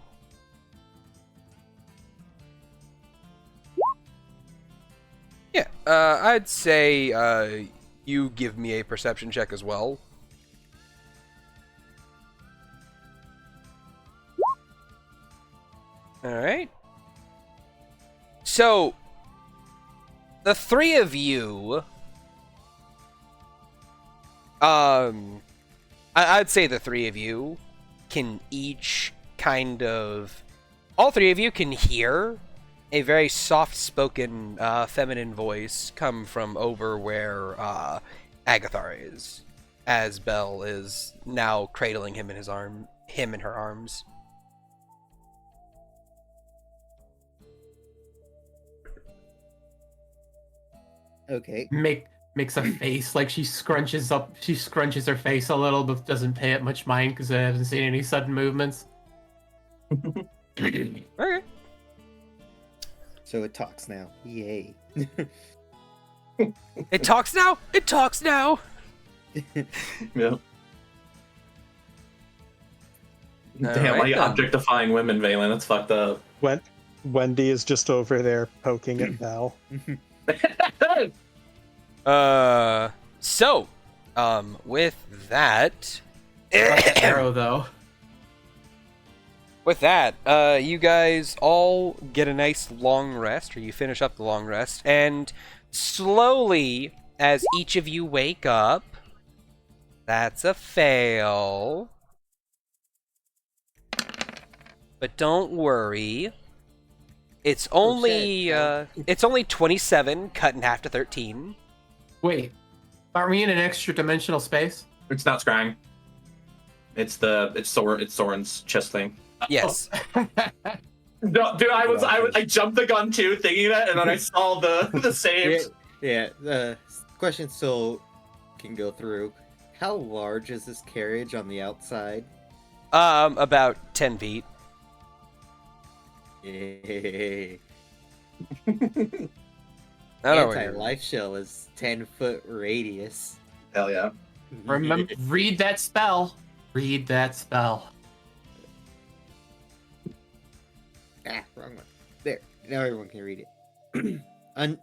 Yeah, I'd say, you give me a perception check as well. Alright. So, the three of you, I'd say the three of you can each kind of, all three of you can hear a very soft-spoken, feminine voice come from over where, Agathar is, as Belle is now cradling him in her arms. Okay. Makes a face like she scrunches her face a little, but doesn't pay it much mind because I haven't seen any sudden movements. Okay. So it talks now. Yay. It talks now? It talks now! Yeah. Damn, Alright, like objectifying women, Valen. That's fucked up. Wendy is just over there poking at Val. So, with that, Arrow though. with that, you guys all get a nice long rest, or you finish up the long rest, and slowly, as each of you wake up, that's a fail. But don't worry. It's only, it's only 27 cut in half to 13. Wait, are we in an extra dimensional space? It's not scrying. It's Soren's chest thing. Yes. No, dude, I jumped the gun too, thinking that, and then I saw the saves. Yeah, the question still can go through. How large is this carriage on the outside? About 10 feet. Yay. Anti-life shell is 10-foot radius. Hell yeah. Remember, read that spell. Read that spell. Ah, wrong one. There. Now everyone can read it.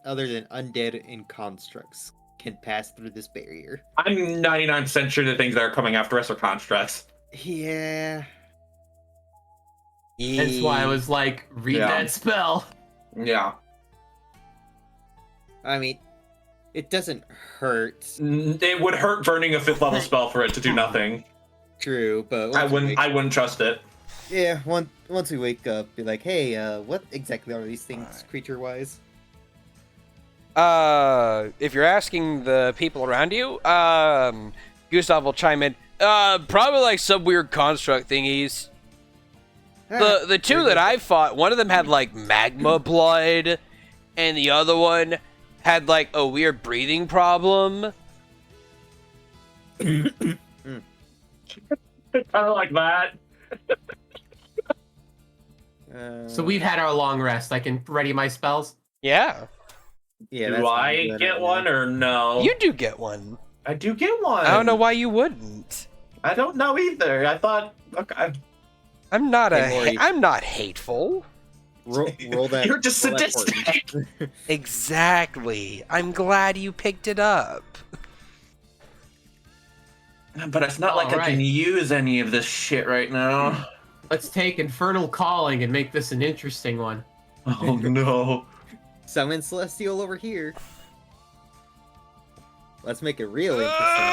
Other than undead and constructs can pass through this barrier. I'm 99% sure the things that are coming after us are constructs. Yeah. That's why I was like, read that spell. Yeah. I mean, it doesn't hurt. It would hurt burning a 5th level spell for it to do nothing. True, but I wouldn't trust it. Yeah, once we wake up, be like, hey, what exactly are these things creature-wise? If you're asking the people around you, Gustav will chime in. Probably like some weird construct thingies. The two that I fought, one of them had like magma blood, and the other one had like a weird breathing problem. Kind of like that. So we've had our long rest. I can ready my spells. Yeah. Yeah, Do I get one or no? You do get one. I do get one. I don't know why you wouldn't. I don't know either. I thought, okay. I'm not Hey, I'm not hateful. Roll that. You're just roll that sadistic. Exactly. I'm glad you picked it up. But it's not like I can use any of this shit right now. Let's take Infernal Calling and make this an interesting one. Oh no. Summon Celestial over here. Let's make it real interesting.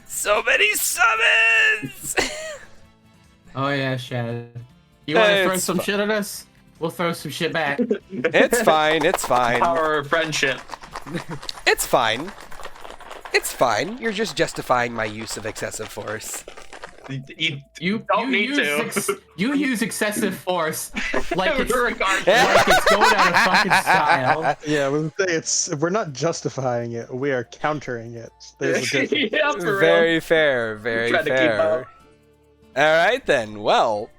So many summons! Oh yeah, Shad. You want to throw It's some fine. shit at us? We'll throw some shit back. It's fine, it's fine. Power of friendship. It's fine. It's fine. You're just justifying my use of excessive force. You don't need use to. you use excessive force like it's Regardless. like it's going out of fucking style. Yeah, we're not justifying it. We are countering it. There's a difference. Yeah, for real. Very fair, very Trying to keep fair. up. Alright then, well,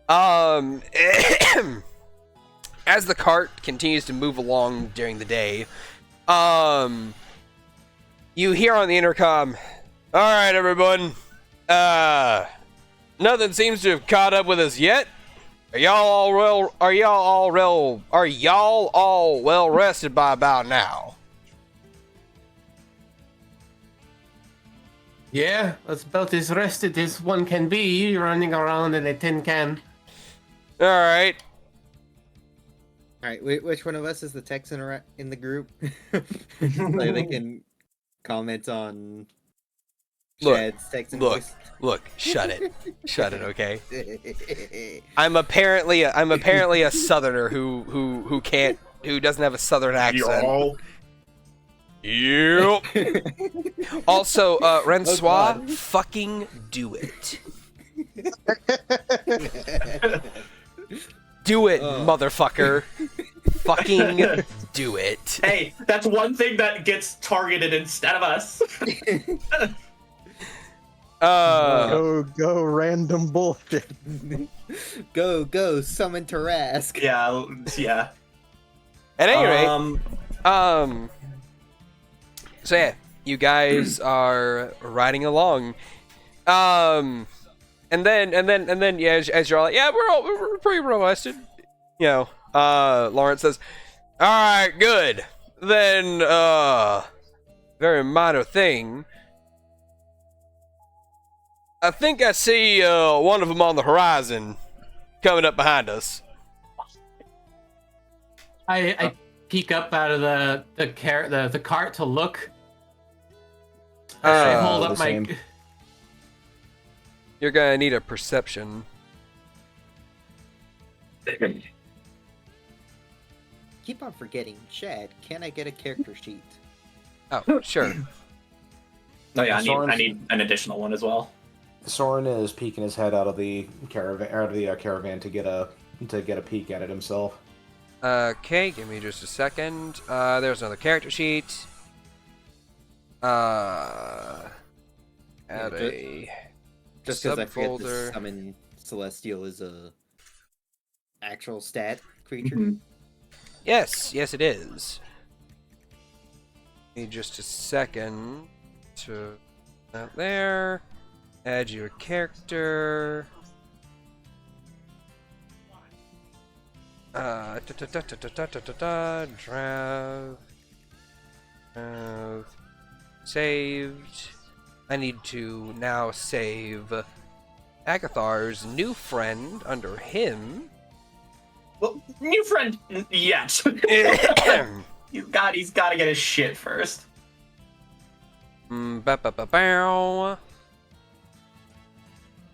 as the cart continues to move along during the day, you hear on the intercom, alright everyone, nothing seems to have caught up with us yet. Are y'all all well rested by about now? Yeah, that's about as rested as one can be, running around in a tin can. Alright. Alright, which one of us is the Texan in the group? Like they can comment on Look, Shad's Texan look. voice. Look, shut it. Shut it, okay? I'm apparently a southerner who doesn't have a southern accent. Yo. Yep. Also, Rensois, God. fucking do it. Do it, motherfucker. Fucking do it. Hey, that's one thing that gets targeted instead of us. Go random bullshit. Go, summon Tarask. Yeah. At any rate, so yeah, you guys are riding along, and then yeah, as you're all like, yeah, we're pretty rested, you know. Lawrence says, all right, good. Then, very minor thing. I think I see one of them on the horizon, coming up behind us. I peek up out of the cart to look. I hold up the my. same. You're gonna need a perception. Keep on forgetting, Shad. Can I get a character sheet? Oh, sure. Oh yeah, I Soren's- need an additional one as well. Soren is peeking his head out of the caravan to get a peek at it himself. Okay, give me just a second. There's another character sheet. Add a Just because I forget subfolder. the summon Celestial is a actual stat creature. Mhm. Yes, it is. Give me just a second to out there. Add your character. Draft. Saved. I need to now save Agathar's new friend under him. Well, new friend yet. he's got to get his shit first. Ba-ba-ba-bow.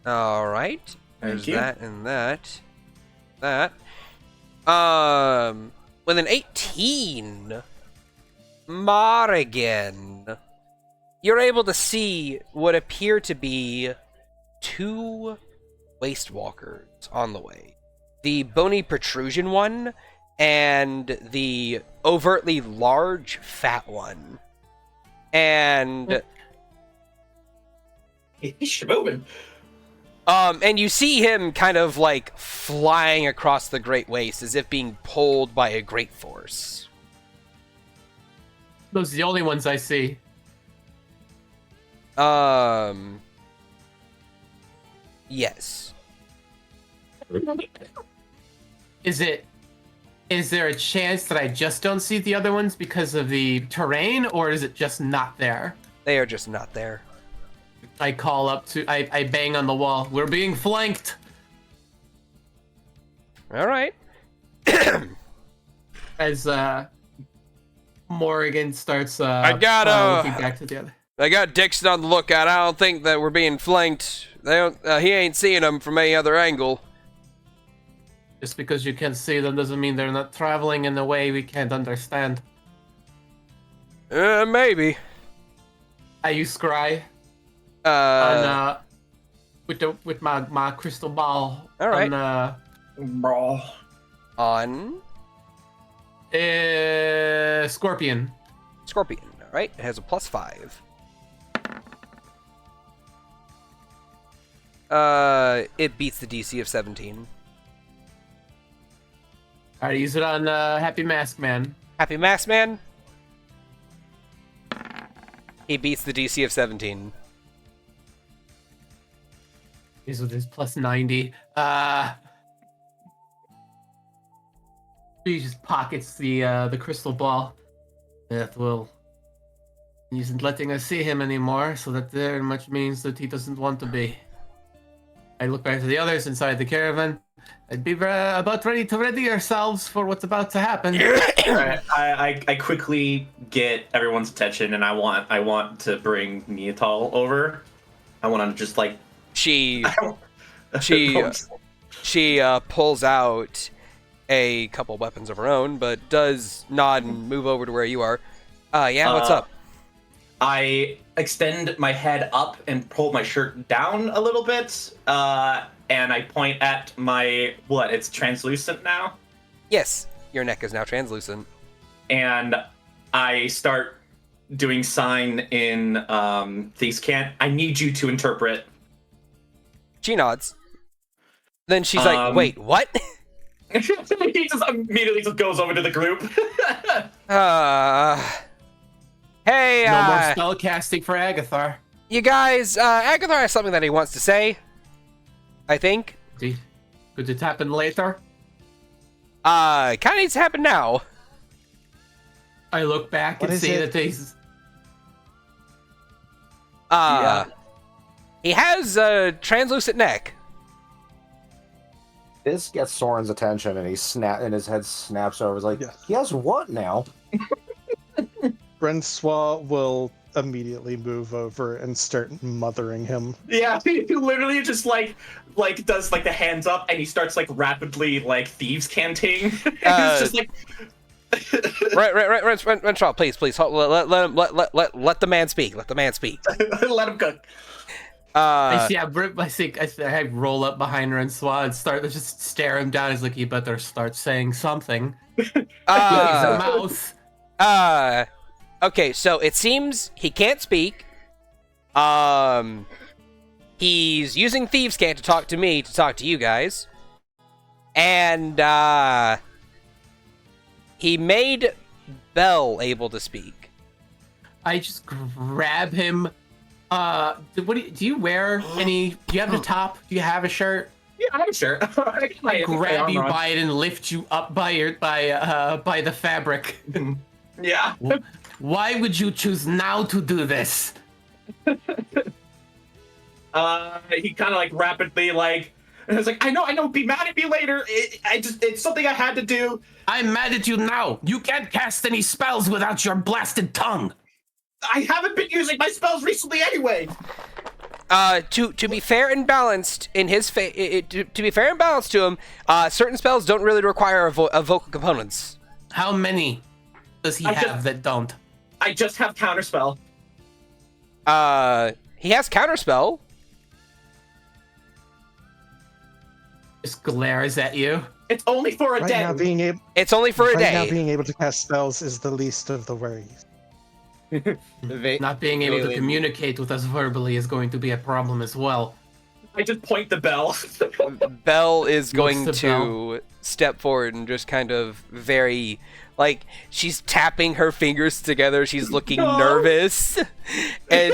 All right. There's you. that and that. That. With an 18, Morrigan, you're able to see what appear to be 2 waste walkers on the way. The bony protrusion one and the overtly large fat one. And He's moving. and you see him kind of like flying across the Great Waste as if being pulled by a great force. Those are the only ones I see. Yes. Is there a chance that I just don't see the other ones because of the terrain, or is it just not there? They are just not there. I call up to, I bang on the wall. We're being flanked. All right. As Morrigan starts I got looking back to the other. I got Dixon on the lookout. I don't think that we're being flanked. They don't. He ain't seeing them from any other angle. Just because you can't see them doesn't mean they're not traveling in a way we can't understand. Maybe. I use scry with my crystal ball. All right. Bro. On Scorpion. Scorpion. All right. It has a +5. It beats the DC of 17. Alright, use it on Happy Mask Man. Happy Mask Man. He beats the DC of 17. He's with his +90. He just pockets the crystal ball. That will. He isn't letting us see him anymore, so that very much means that he doesn't want to be. I look back to the others inside the caravan. I'd be about ready to ready ourselves for what's about to happen. Right. I quickly get everyone's attention, and I want to bring Niatal over. I want to just like She pulls out a couple weapons of her own, but does nod and move over to where you are. Yeah, what's up? I extend my head up and pull my shirt down a little bit, and I point at my it's translucent now. Yes, your neck is now translucent. And I start doing sign in these can't. I need you to interpret. She nods. Then she's like, "Wait, what?" He just immediately just goes over to the group. Hey, No more spell casting for Agathar. you guys, Agathar has something that he wants to say. I think. Could it happen later? Kind of needs to happen now. I look back and see that he's. He has a translucent neck. This gets Soren's attention, and and his head snaps over. He's like, he has what now? Francois will immediately move over and start mothering him. Yeah, he literally just like does like the hands up, and he starts like rapidly like thieves canting. It's just like. Right, Renshaw, please, let the man speak. Let the man speak. Let him cook. I roll up behind Francois and start to just stare him down. He's like, "You better start saying something." Mouth. Okay, so it seems he can't speak. He's using Thieves' Cant to talk to me, to talk to you guys. And, he made Belle able to speak. I just grab him. Do you wear any? Do you have the top? Do you have a shirt? Yeah, I'm sure. I grab you by it and lift you up by the fabric. Yeah. Why would you choose now to do this? He kind of like rapidly like And I was like, I know, be mad at me later. It's something I had to do. I'm mad at you now. You can't cast any spells without your blasted tongue. I haven't been using my spells recently anyway. To be fair and balanced in his to be fair and balanced to him, certain spells don't really require vocal components. How many does he have that don't? I just have counterspell. He has counterspell. Just glares at you. It's only for a Right day. now, It's only for a right day. now, being able to cast spells is the least of the worries. Not being able to communicate with us verbally is going to be a problem as well. I just point the bell. Belle is going Looks to to step forward and just kind of very, like, she's tapping her fingers together. She's looking nervous, and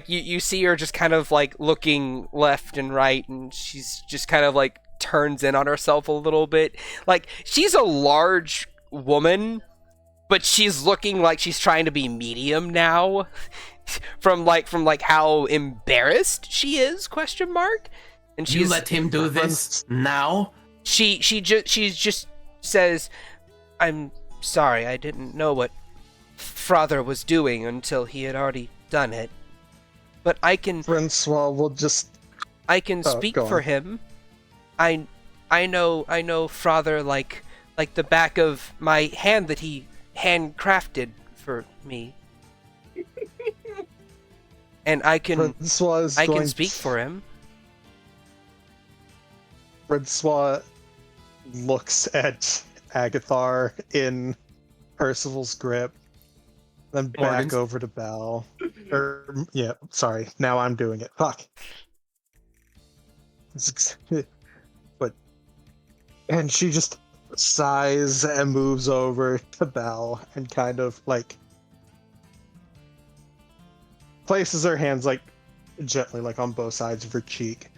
you see her just kind of like looking left and right, and she's just kind of like turns in on herself a little bit. Like, she's a large woman, but she's looking like she's trying to be medium now. from how embarrassed she is, ? And You let him do this now? She just says, "I'm sorry, I didn't know what Father was doing until he had already done it. But I can Francois will just... speak go for on. him. I know Father like the back of my hand that he handcrafted for me. And I can speak for him." Francois looks at Agathar in Percival's grip, then back Morgan's. over to Belle. Sorry, now I'm doing it. Fuck. And she just sighs and moves over to Belle and kind of like places her hands like gently like on both sides of her cheek.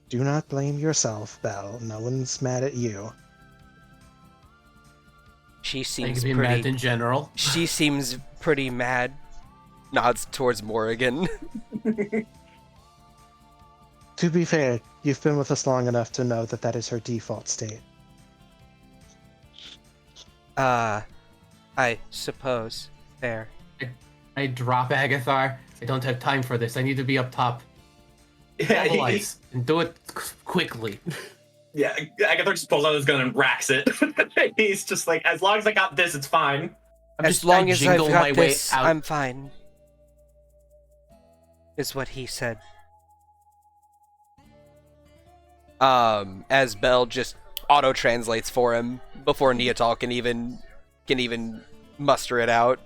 Do not blame yourself, Belle. No one's mad at you. She I seems can be mad in general. She seems pretty mad. Nods towards Morrigan. To be fair, you've been with us long enough to know that that is her default state. I suppose. Fair. I drop Agathar. I don't have time for this. I need to be up top. Yeah, Eloise, and do it quickly. yeah. Agathar just pulls out his gun and racks it. He's just like, as long as I got this, it's fine. As long as I've jingle got my way this, out. I'm fine. Is what he said. As Belle just auto-translates for him before Niatal can even muster it out.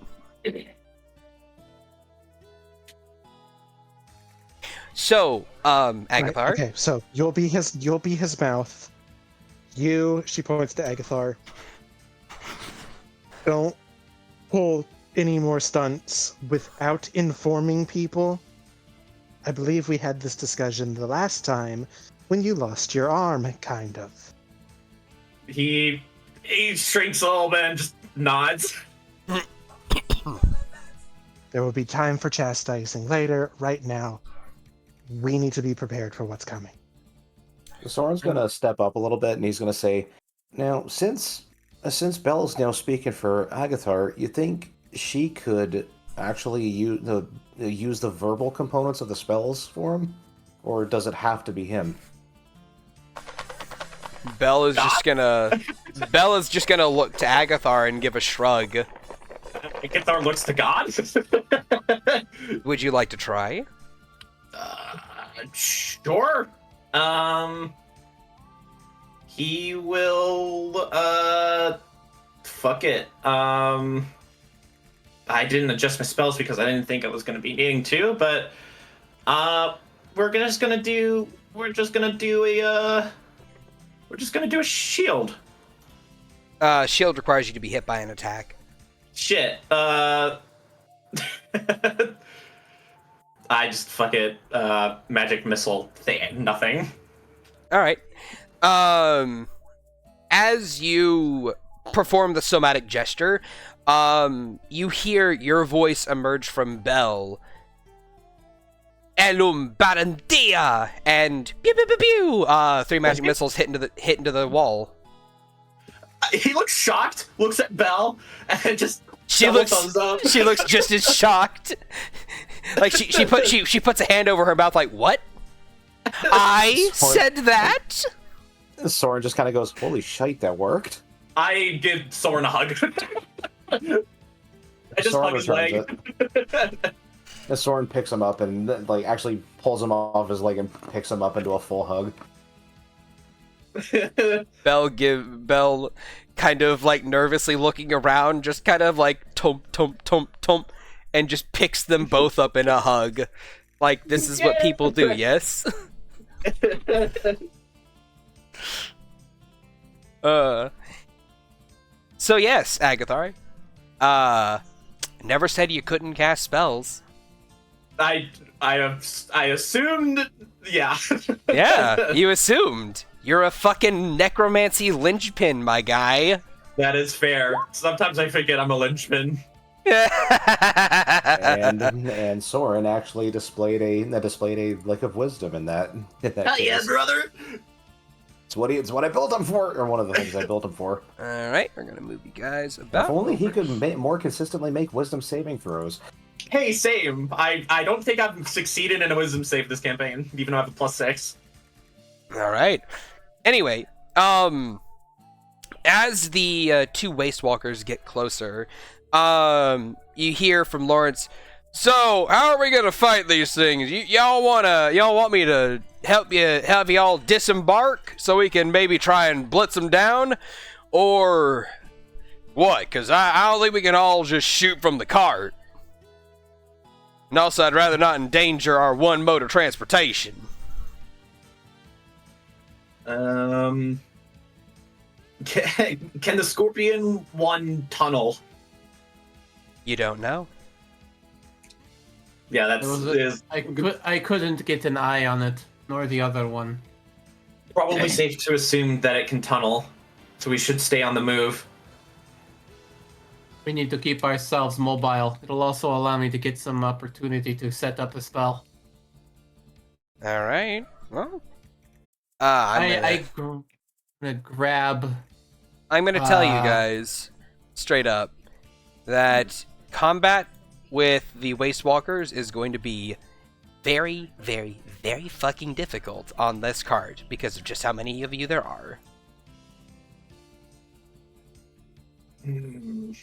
So, Agathar. Right, okay, so you'll be his mouth. She points to Agathar. Don't pull any more stunts without informing people. I believe we had this discussion the last time when you lost your arm, kind of. He shrinks a little bit and just nods. There will be time for chastising later. Right now, we need to be prepared for what's coming. Soren's gonna step up a little bit and he's gonna say, "Now, since Belle's now speaking for Agathar, you think she could actually use the verbal components of the spells for him, or does it have to be him?" Belle is just gonna look to Agathar and give a shrug. Agathar looks to God. Would you like to try? Sure. He will. Fuck it. I didn't adjust my spells because I didn't think I was gonna be needing to, but we're just gonna do a shield. Shield requires you to be hit by an attack. Shit. I just fuck it. Magic missile thing. Nothing. All right. As you perform the somatic gesture, you hear your voice emerge from Belle. Elum Barandia, and pew pew pew pew. 3 magic missiles hit into the wall. He looks shocked, looks at Belle, and just She thumbs up. looks just as shocked. Like she puts a hand over her mouth like, what? I said that? Soren just kind of goes, holy shite, that worked. I give Soren a hug. I just Soren hug his returns leg. And Soren picks him up and like actually pulls him off his leg and picks him up into a full hug. Belle kind of like nervously looking around, just kind of like tump tump tump tump, and just picks them both up in a hug. Like, this is what people do, yes? So yes, Agathar. Never said you couldn't cast spells. I assumed, yeah. Yeah, you assumed. You're a fucking necromancy linchpin, my guy. That is fair. Sometimes I forget I'm a linchpin. and Soren actually displayed a lick of wisdom in that. Hell yeah, brother! It's what I built him for, or one of the things I built him for. All right, we're gonna move you guys about. If only he could more consistently make wisdom saving throws. Hey, same. I don't think I've succeeded in a wisdom save this campaign, even though I have a +6. All right. Anyway, as the 2 Waste Walkers get closer, you hear from Lawrence. So, how are we gonna fight these things? Y'all want me to help y'all disembark so we can maybe try and blitz them down, or what? Because I don't think we can all just shoot from the cart. And also, I'd rather not endanger our one mode of transportation. Can the Scorpion one tunnel? You don't know? Yeah, that's I couldn't get an eye on it, nor the other one. probably safe to assume that it can tunnel, so we should stay on the move. We need to keep ourselves mobile. It'll also allow me to get some opportunity to set up a spell. All right. Well, I'm gonna grab. I'm gonna tell you guys straight up that combat with the Waste Walkers is going to be very, very, very fucking difficult on this card because of just how many of you there are. Do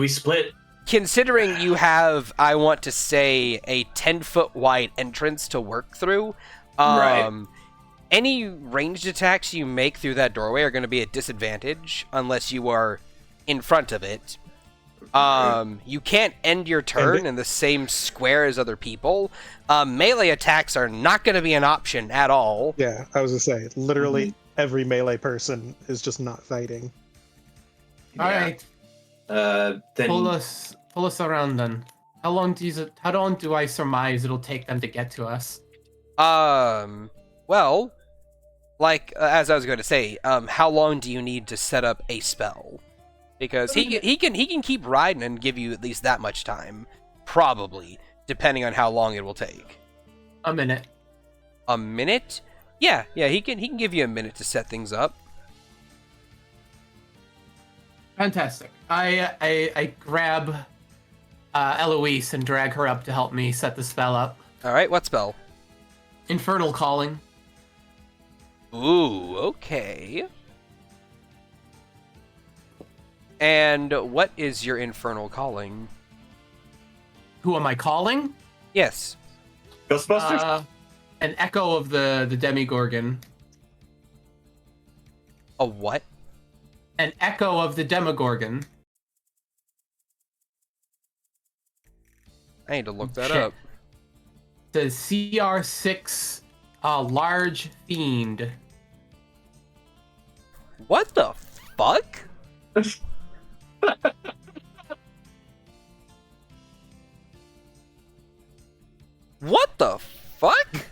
we split? Considering you have, I want to say, a 10-foot wide entrance to work through, Right. any ranged attacks you make through that doorway are going to be at disadvantage unless you are in front of it. You can't end your turn in the same square as other people. Melee attacks are not going to be an option at all. Yeah, I was gonna say, literally every melee person is just not fighting. All right, Then pull us around then. How long do I surmise it'll take them to get to us? Well, like as I was going to say, how long do you need to set up a spell? Because he can keep riding and give you at least that much time, probably, depending on how long it will take. A minute. A minute? Yeah, he can give you a minute to set things up. Fantastic. I grab Eloise and drag her up to help me set the spell up. All right, what spell? Infernal Calling. Ooh, okay. And what is your infernal calling? Who am I calling? Yes. Ghostbusters. An echo of the Demigorgon. A what? An echo of the Demogorgon. I need to look that Shit. up. The CR6 large fiend. What the fuck? What the fuck?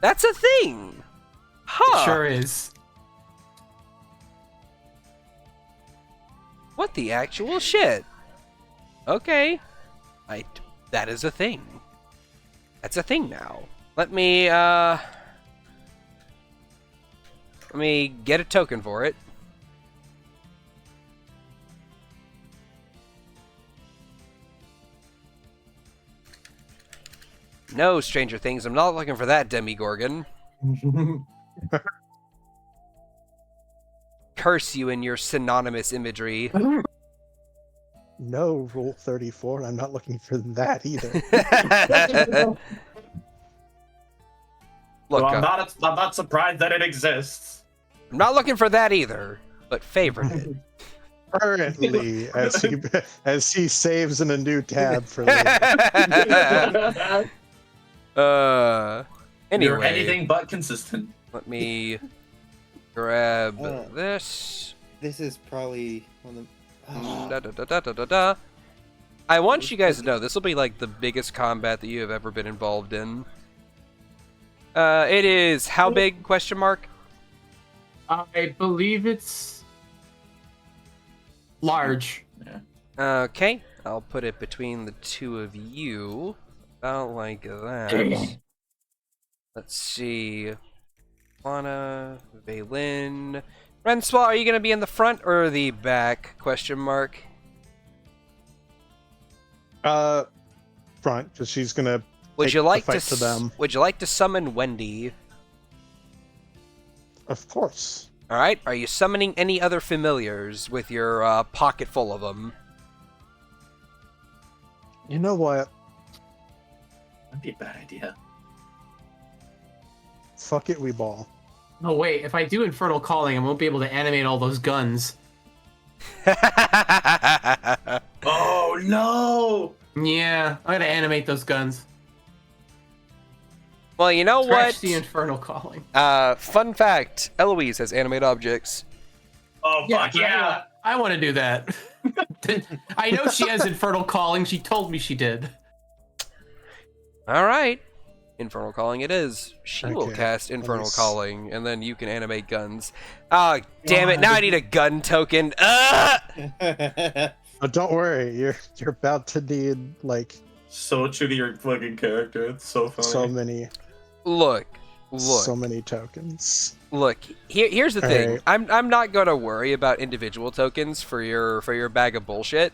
That's a thing. Huh. It sure is. What the actual shit? Okay. That is a thing. That's a thing now. Let me get a token for it. No, Stranger Things, I'm not looking for that Demigorgon. Curse you in your synonymous imagery. No, Rule 34. I'm not looking for that either. Look, So I'm not surprised that it exists. I'm not looking for that either, but favorited. Currently, as he saves in a new tab for later. Anyway. You're anything but consistent. Let me grab Uh. this. This is probably one of the. Da, da, da, da, da, da, da. I want you guys to know this will be like the biggest combat that you have ever been involved in. It is how big? Question mark. I believe it's large. Okay, I'll put it between the two of you, about like that. Let's see. Lana, Valen, Renswa, are you gonna be in the front or the back? Question mark. Front, because she's gonna. Would take you like the to? fight to them? Would you like to summon Wendy? Of course. All right. Are you summoning any other familiars with your pocket full of them? You know what? That'd be a bad idea. Fuck it, we ball. Oh wait, if I do Infernal Calling, I won't be able to animate all those guns. Oh no! Yeah, I gotta animate those guns. Well, you know Scratch what? the Infernal Calling. Fun fact: Eloise has animate objects. Oh fuck yeah! I want to do that. I know she has Infernal Calling. She told me she did. All right. Infernal Calling it is. She will Okay, cast Infernal nice. Calling, and then you can animate guns. Ah, damn it! Now I need a gun token. Ah! Oh, don't worry, you're about to need like So true to your fucking character. It's so funny. so many Look. so many tokens. Look. Here's the thing. Alright. I'm not gonna worry about individual tokens for your bag of bullshit.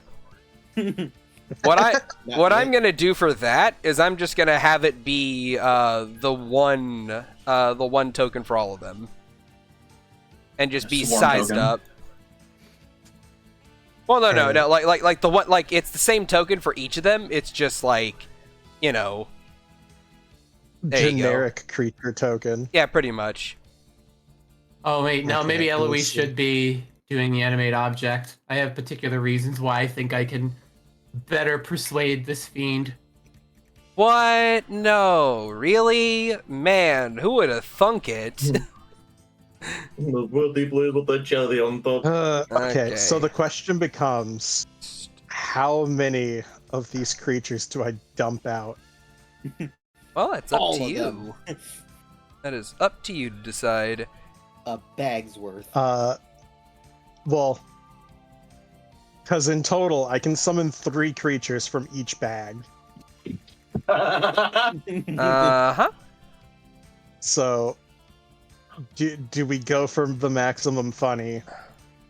What I'm gonna do for that is I'm just gonna have it be the one token for all of them, and just be Swarm sized token. up. Well, no, Alright. like the one, like it's the same token for each of them. It's just like, you know, there you go. Generic creature token. Yeah, pretty much. Oh wait, now Okay, maybe we'll Eloise see. should be doing the animate object. I have particular reasons why I think I can better persuade this fiend. What? No, really, man, who would have thunk it? Okay, so Okay. the question becomes, how many of these creatures do I dump out? Well, it's up All to of you. them. That is up to you to decide. A bag's worth. Well, because in total I can summon 3 creatures from each bag. Uh-huh. So, do we go for the maximum funny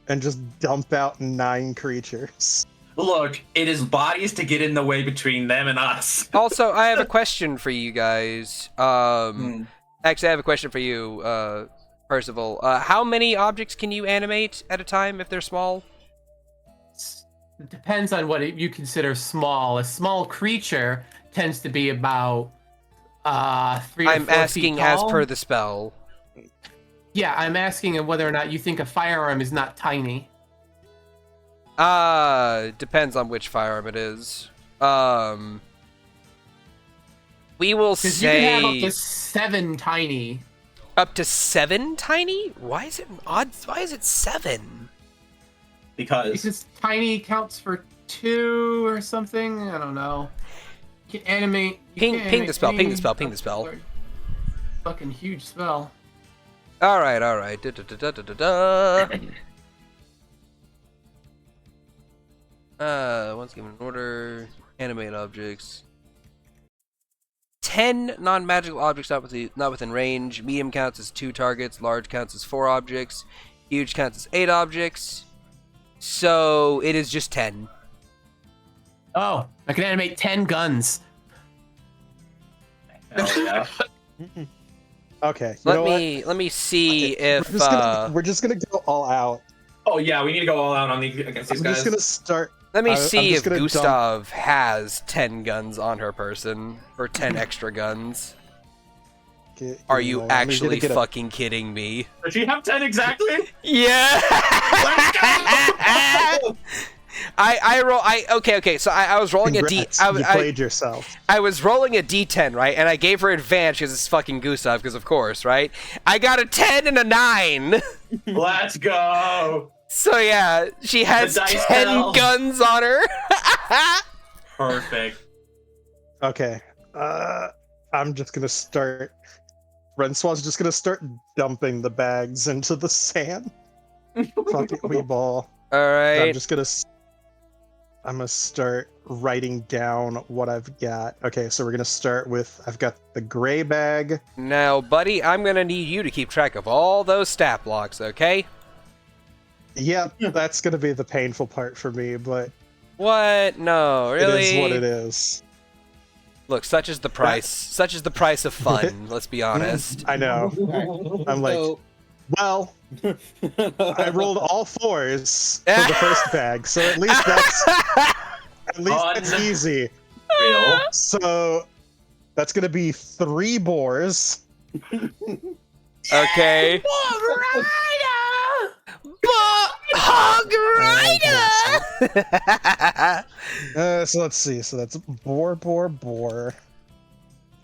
and just dump out 9 creatures? Look, it is bodies to get in the way between them and us. Also, I have a question for you guys. Actually, I have a question for you, Percival. How many objects can you animate at a time if they're small? It depends on what you consider small. A small creature tends to be about 3 to 4 I'm feet asking as tall. per the spell. Yeah, I'm asking whether or not you think a firearm is not tiny. Depends on which firearm it is. We will Because you can have up say to 7 tiny. up to 7 tiny? Why is it odd? Why is it 7? Because Because tiny counts for 2 or something. I don't know. You can animate. you Ping- can ping the animate spell, ping the any spell, ping the spell. Fucking huge spell. All right. Da, da, da, da, da, da, da. Once given an order, animate objects. 10 non-magical objects not within range. Medium counts as 2 targets. Large counts as 4 objects. Huge counts as 8 objects. So it is just 10. Oh, I can animate 10 guns. Hell yeah. Okay. Let me see if we're just gonna go all out. Oh yeah, we need to go all out on against these I'm guys. just gonna start. let me I'm see just if gonna Gustav has 10 guns on her person or 10 extra guns. Are you actually fucking kidding me? Does she have 10 exactly? Yeah. Let's go! Okay. So I was rolling Congrats, you played yourself. I was rolling a D10, right? And I gave her advantage because it's fucking Gustav, because of course, right? I got a 10 and a 9. Let's go! So yeah, she has The dice 10 fell. guns on her. Perfect. Okay. I'm just gonna start. Renswall's just gonna start dumping the bags into the sand. Fuck it, we ball. All right. I'm gonna start writing down what I've got. Okay, so we're gonna start with I've got the gray bag. Now, buddy, I'm gonna need you to keep track of all those stat blocks, okay? Yep, that's gonna be the painful part for me, but What? No, really? it is what it is. Look, such is the price. Such is the price of fun. Let's be honest. I know. I'm like, So, well, I rolled all 4s for the first bag, so at least that's easy. Real. So that's gonna be 3 boars. Okay. Hog Rider! So let's see. So that's boar.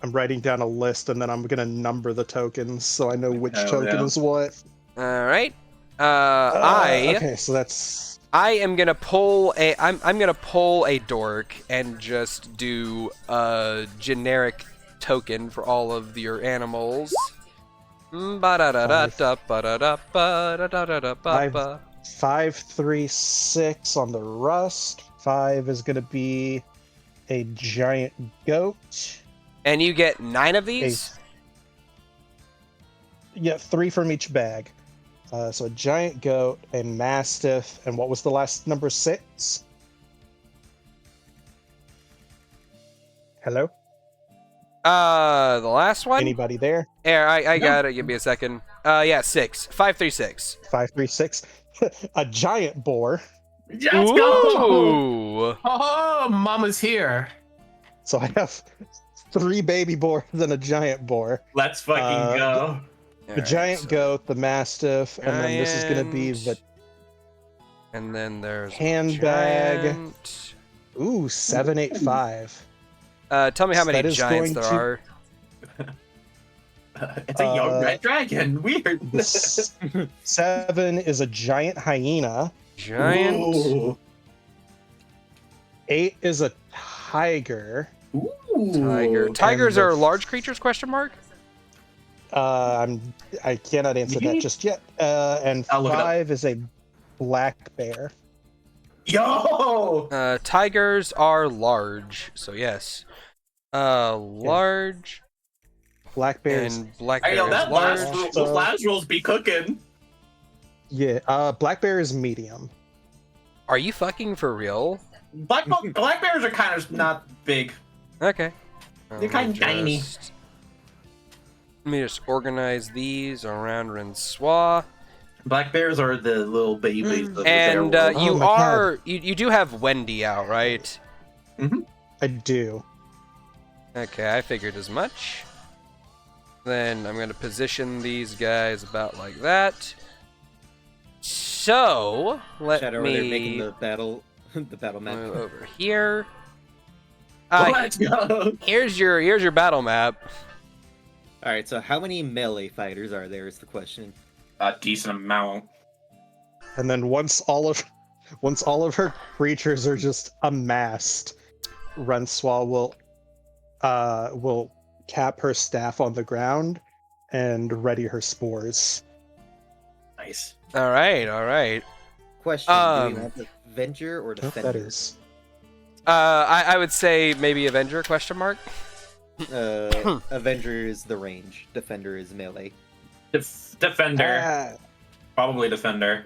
I'm writing down a list, and then I'm gonna number the tokens so I know which Hell token yeah. is what. All right. Okay, so that's I am gonna pull a. I'm gonna pull a dork and just do a generic token for all of your animals. 5, 3, 6 on the rust. 5 is gonna be a giant goat. And you get 9 of these. Yeah, 3 from each bag. So a giant goat, a mastiff, and what was the last number? 6. Hello? The last one. Anybody there? Here, I got it. Give me a second. Yeah, 6. 5, 3, 6. 5, 3, 6. A giant boar. Let's go! Ooh. Oh, Mama's here. So I have 3 baby boars and a giant boar. Let's fucking go. The giant goat, the mastiff, and then this is going to be the And then there's handbag. giant. Ooh, 7, 8, 5. Tell me how So many that is giants there going are. It's a young red dragon. Weird. The 7 is a giant hyena. Giant. Ooh. 8 is a tiger. Ooh. Tigers And are the- large creatures? Question mark. I cannot answer that just yet. And I'll look it up. 5 is a black bear. Yo! Tigers are large, so yes. Large Black bears. and black I bear know is that large. those last rolls be cooking. Yeah, black bear is medium. Are you fucking for real? Black bears are kind of not big. Okay. They're kinda tiny. Let me just organize these around Rinsois. Black bears are the little babies. Of the And bear world. you my God. are you do have Wendy out, right? I do. Okay, I figured as much. Then I'm gonna position these guys about like that. So let Shad over there me making the battle map. move over here. Let's go. Here's your battle map. All right, so how many melee fighters are there? Is the question. A decent amount. And then once all of her creatures are just amassed, Renswall will cap her staff on the ground and ready her spores. Nice. All right. Question: Do Um, we want Avenger or Nope, Defender? that is. I would say maybe Avenger ? Avenger is the range. Defender is melee. Defender. Ah, Probably defender.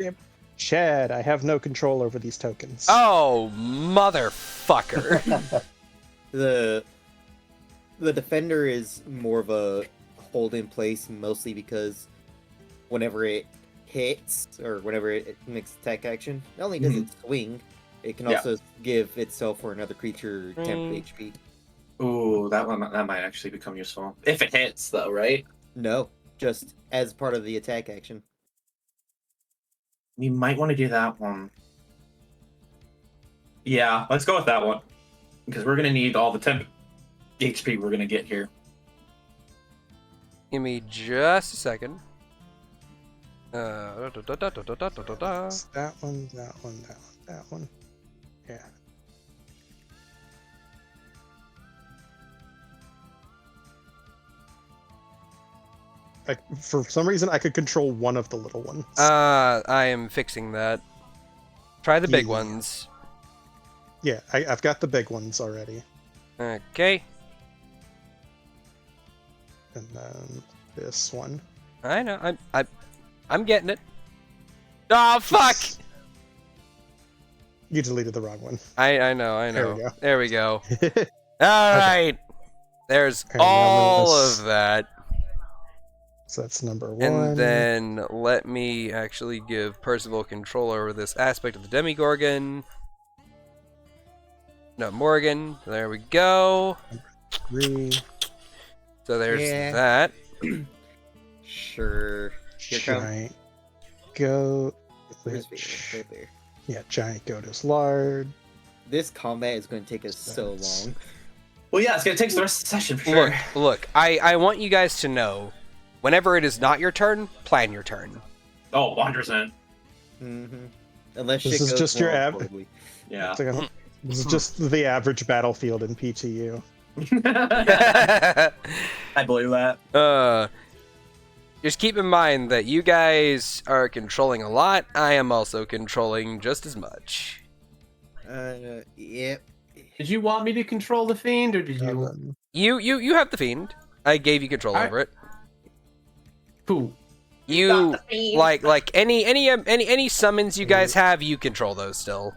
Shad, I have no control over these tokens. Oh, motherfucker. The defender is more of a hold in place, mostly because whenever it hits or whenever it makes attack action, not only does it swing, it can Yeah. also give itself or another creature temp HP. Ooh, that might actually become useful if it hits, though, right? No, just as part of the attack action. You might want to do that one. Yeah, let's go with that one because we're gonna need all the temp HP we're gonna get here. Give me just a second. That one, that one, that one. Yeah. For some reason, I could control one of the little ones. I am fixing that. Try the big Yeah. ones. Yeah, I've got the big ones already. Okay. And then this one. I know. I'm getting it. Oh fuck! You deleted the wrong one. I know. There we go. There we go. All right. There's Alright, now all this- of that. So that's number one. And then let me actually give Percival control over this aspect of the Demigorgon. No, Morgan. There we go. 3. So there's Yeah. that. Sure. Here come. Giant goat. Where's Which, right there. yeah, giant goat is large. This combat is going to take us so That's- long. Well, yeah, it's gonna take the rest of the session for sure. Look. I want you guys to know, whenever it is not your turn, plan your turn. Oh, 100%. Mm-hmm. Unless This shit is goes just your wrong ab- horribly. Yeah. It's like this is just the average battlefield in PTU. I believe that. Just keep in mind that you guys are controlling a lot. I am also controlling just as much. Yep. Did you want me to control the fiend, or did you? Um, You have the fiend. I gave you control Alright. over it. Cool. You like any summons you guys have, you control those still.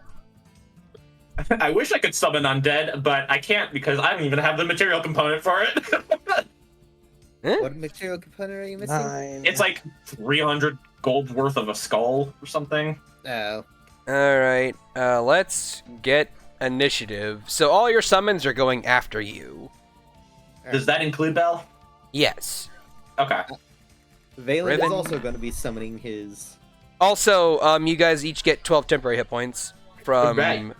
I wish I could summon undead, but I can't because I don't even have the material component for it. What material component are you missing? 9. It's like 300 gold worth of a skull or something. Oh. All right, let's get initiative. So all your summons are going after you. Does that include Bell? Yes. Okay. Valen Riven. is also going to be summoning his. Also, you guys each get 12 temporary hit points from Right.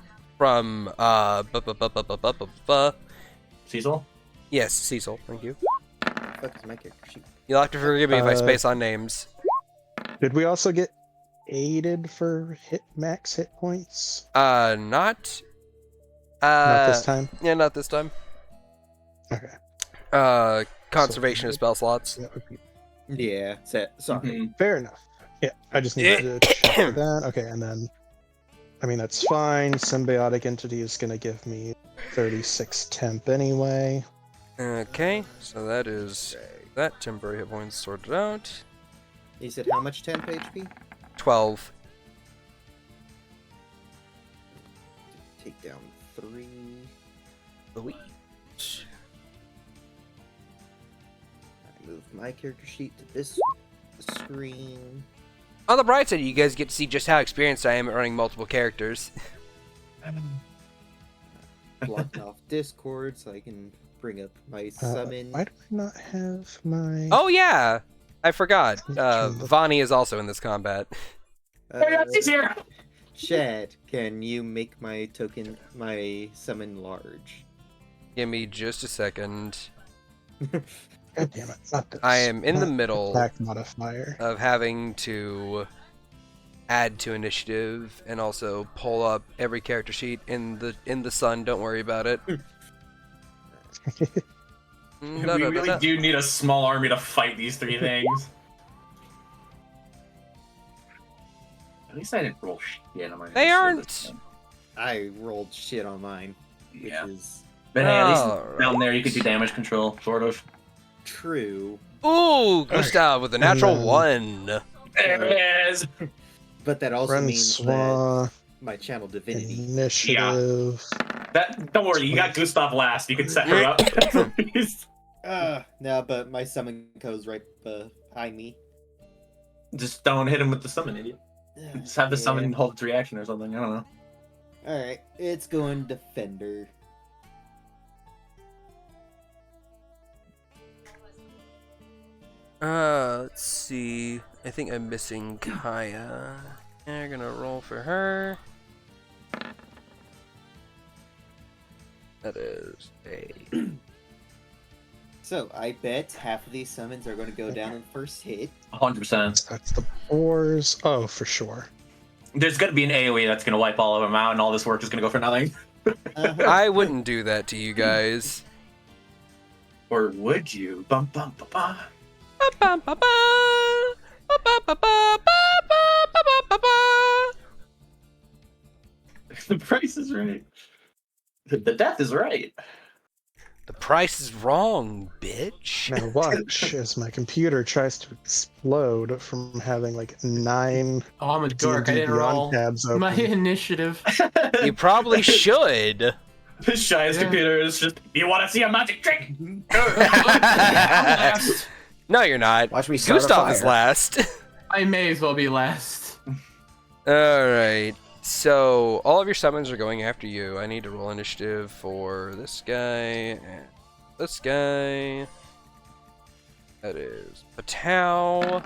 Cecil? Yes, Cecil. Thank you. Fuck is my character sheet? You'll have to forgive me if I Uh, space on names. Did we also get aided for max hit points? Not. Not this time. Yeah, not this time. Okay. Conservation of spell slots. That would be Yeah. Sorry. Mhm. fair enough. Yeah, I just needed to check for that. Okay, and then, I mean, that's fine. Symbiotic entity is going to give me 36 temp anyway. Okay, so that is that temporary hit points sorted out. You said how much temp HP? 12. Take down 3. I move my character sheet to this screen. On the bright side, you guys get to see just how experienced I am at running multiple characters. Block off Discord so I can bring up my summon. Why do I not have my... Oh yeah, I forgot. Sure, look. Vani is also in this combat. Oh, yeah, he's here. Shad, can you make my summon large? Give me just a second. God damn it, not this. I am in the Not middle Attack modifier. of having to add to initiative and also pull up every character sheet in the sun. Don't worry about it. We really do need a small army to fight these three things. At least I didn't roll shit on my They initiative aren't. this time. I rolled shit on mine, which Yeah. is But hey, at least Alright. down there you could do damage control, sort of. True. Ooh, Gustav with a natural then- 1. There it is. But that also means that Francois, my channel divinity. initiative. Don't worry, you got Gustav last. You can set her up. No, but my summon goes right behind me. Just don't hit him with the summon, idiot. Just have the summon hold its reaction or something. I don't know. Alright, it's going defender. Let's see. I think I'm missing Kaya. I'm gonna roll for her. That is a... So, I bet half of these summons are going to go down in first hit. 100%. That's the boars. Oh, for sure. There's gonna be an AoE that's gonna wipe all of them out, and all this work is gonna go for nothing. I wouldn't do that to you guys. Or would you? Bum bum ba ba. The price is right. The death is right. The price is wrong, bitch. Now watch as my computer tries to explode from having like 9 Oh, I'm a dork. I D&D didn't Beyond roll tabs open. my initiative. You probably should. The shyest Yeah. computer is just, you want to see a magic trick? No, you're not. Watch me start a Gustav is fire. last. I may as well be last. Alright. So, all of your summons are going after you. I need to roll initiative for this guy and this guy. That is Morthow.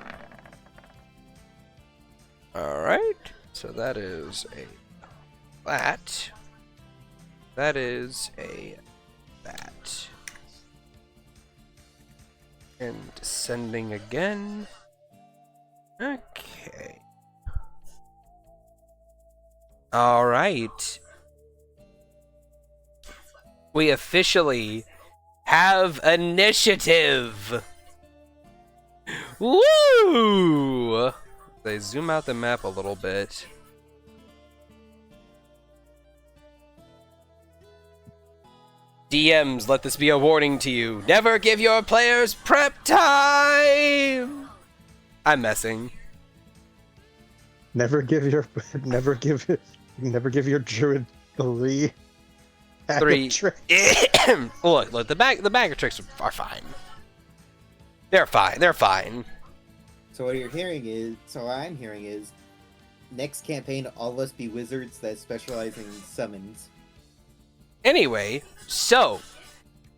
Alright. So that is a that. That is a that. And descending again. Okay. All right. We officially have initiative. Woo! They zoom out the map a little bit. DMs, let this be a warning to you. Never give your players prep time. I'm messing. Never give your druid 3 bag of 3. tricks. Look, the bag of tricks are fine. They're fine. They're fine. So what I'm hearing is, next campaign, all of us be wizards that specialize in summons. Anyway, so,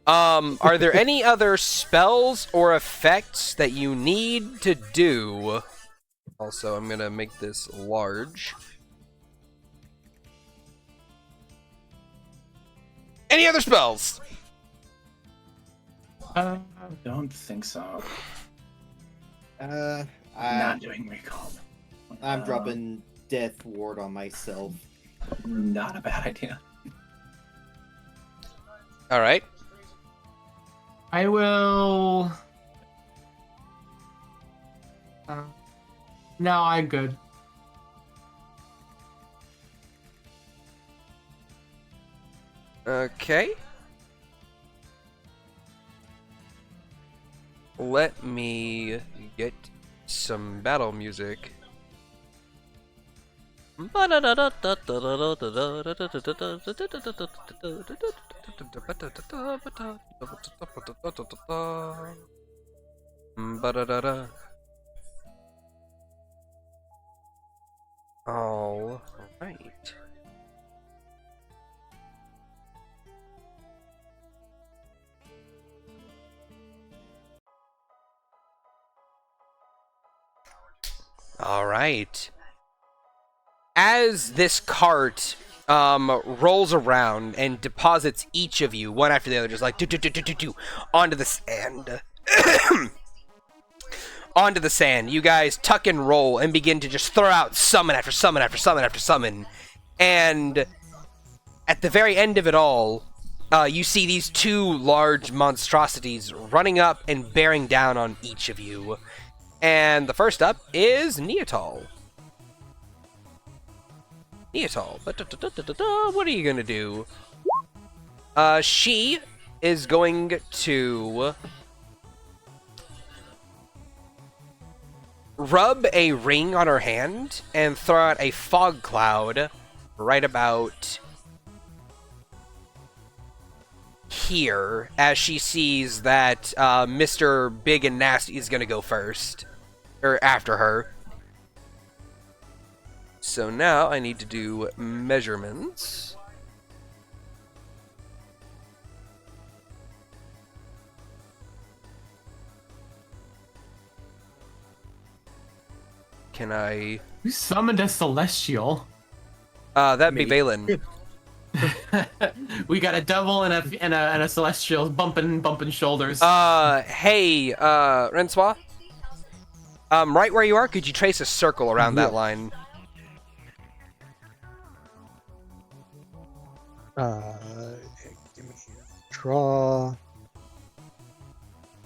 are there any other spells or effects that you need to do? Also, I'm gonna make this large. Any other spells? I don't think so. I'm Not doing recall. dropping Death Ward on myself. Not a bad idea. All right. I will. No, I'm good. Okay. Let me get some battle music. All right. All right. As this cart rolls around and deposits each of you one after the other, just like do onto the sand. Onto the sand, you guys tuck and roll and begin to just throw out summon after summon after summon after summon. And at the very end of it all, you see these 2 large monstrosities running up and bearing down on each of you. And the first up is Niatal. Niatal, what are you gonna do? She is going to rub a ring on her hand and throw out a fog cloud right about here as she sees that Mr. Big and Nasty is going to go first, or after her. So now I need to do measurements. Can I... You summoned a celestial. That'd be Valen. We got a double and a celestial bumping shoulders. Hey, Rensois. Right where you are, could you trace a circle around that line? Give me draw.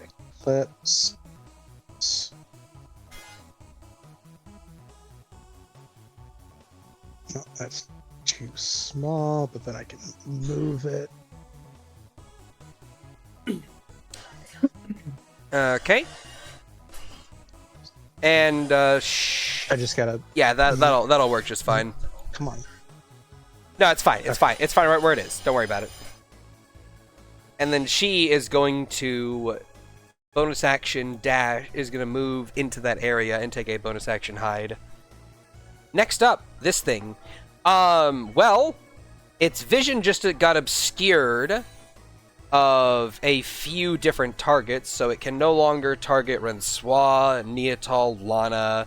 Eclipse. No, that's too small, but then I can move it. Okay. And I just gotta. yeah, that'll work just fine. Come on. No, it's fine. It's fine. It's fine right where it is. Don't worry about it. And then she is going to bonus action dash, is going to move into that area and take a bonus action hide. Next up, this thing. Well, its vision just got obscured of a few different targets, so it can no longer target Rensois, Niatal, Lana,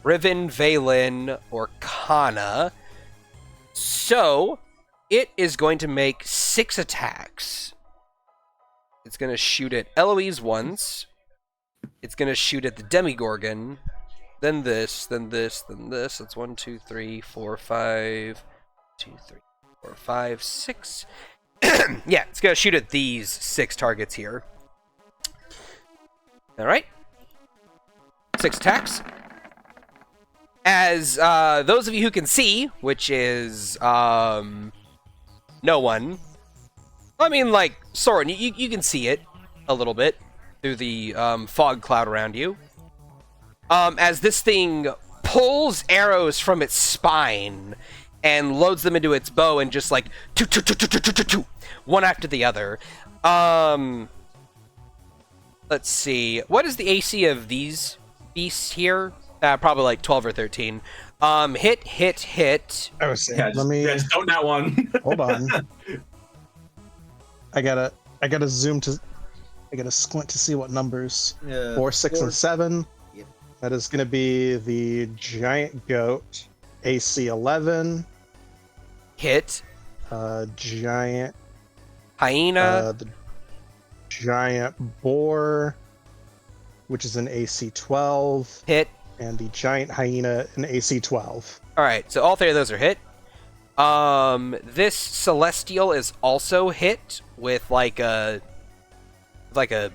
Riven, Valen, or Kana. So, it is going to make 6 attacks. It's going to shoot at Eloise once. It's going to shoot at the Demigorgon. Then this, then this, then this. That's 1, 2, 3, 4, 5. 2, 3, 4, 5, 6. Yeah, it's going to shoot at these 6 targets here. Alright. 6 attacks. As those of you who can see, which is no one. I mean, like, Soren, you can see it a little bit through the fog cloud around you. As this thing pulls arrows from its spine and loads them into its bow and just like one after the other. Let's see. What is the AC of these beasts here? Probably like 12 or 13. Hit. I was saying, Yeah, just don't that one. Hold on. I gotta zoom to. I gotta squint to see what numbers. 4, 6, and 7. Yep. That is gonna be the giant goat, AC 11. Hit. Giant Hyena. the giant boar, which is an AC 12, Hit. and the giant hyena, an AC 12. Alright, so all 3 of those are hit. This Celestial is also hit with like a 30.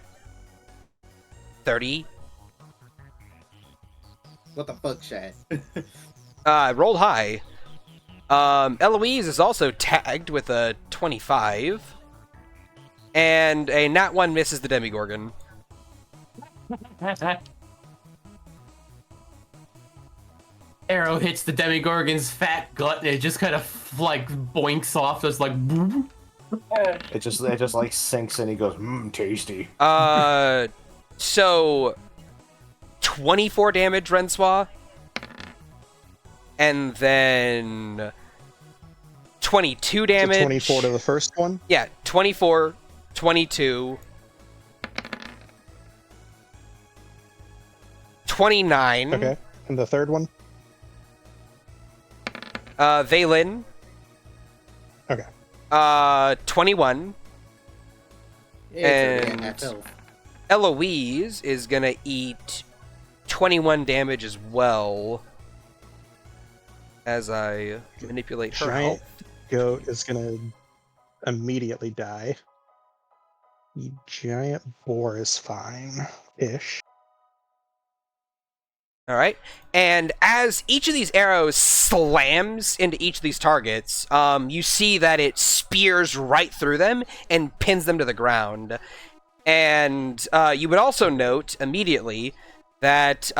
What the fuck, Shad? Rolled high. Eloise is also tagged with a 25. And a nat 1 misses the Demigorgon. Arrow hits the Demigorgon's fat gut and it just kind of like boinks off. Just like. It just like sinks in. He goes, tasty. So 24 damage, Rensois. And then 22 damage. So 24 to the first one? Yeah, 24, 22, 29. Okay. And the third one? Valen. Okay. 21. It's already at And half health. Eloise is gonna eat 21 damage as well. As I manipulate her Giant health. goat is gonna immediately die. The giant boar is fine-ish. All right. And as each of these arrows slams into each of these targets, you see that it spears right through them and pins them to the ground. And you would also note immediately that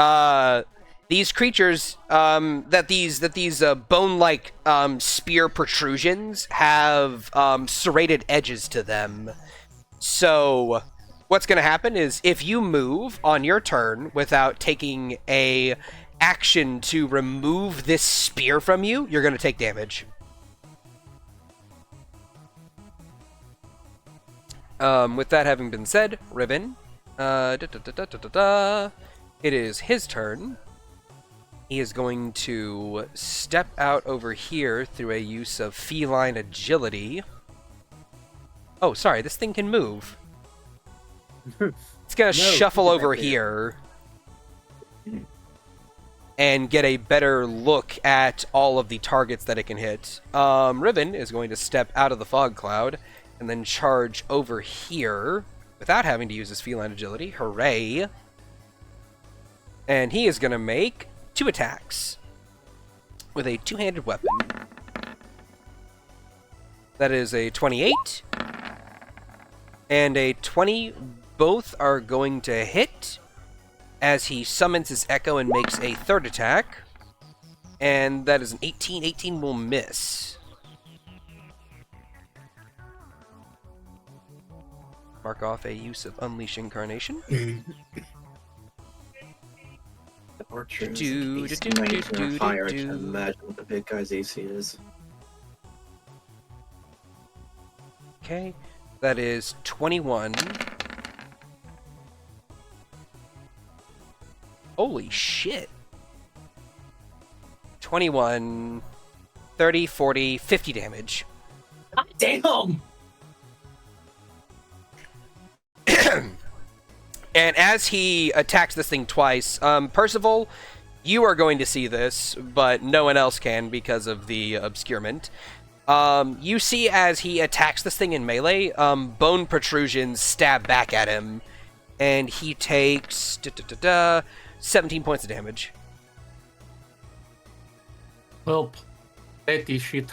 these creatures, that these bone-like spear protrusions have serrated edges to them. So what's going to happen is if you move on your turn without taking a action to remove this spear from you, you're going to take damage. With that having been said, Riven, it is his turn. He is going to step out over here through a use of feline agility. Oh, sorry, this thing can move. It's gonna shuffle over here and get a better look at all of the targets that it can hit. Riven is going to step out of the fog cloud and then charge over here without having to use his feline agility. Hooray! And he is going to make 2 attacks with a two-handed weapon. That is a 28 and a 20. Both are going to hit as he summons his echo and makes a 3rd attack. And that is an 18. 18 will miss. Mark off a use of Unleash Incarnation. Archers are higher. I can imagine what the big guy's AC is. Okay, that is 21. Holy shit. 21, 30, 40, 50 damage. God damn! And as he attacks this thing twice, Percival, you are going to see this, but no one else can because of the obscurement. You see as he attacks this thing in melee, bone protrusions stab back at him, and he takes 17 points of damage. Help. Petty shit.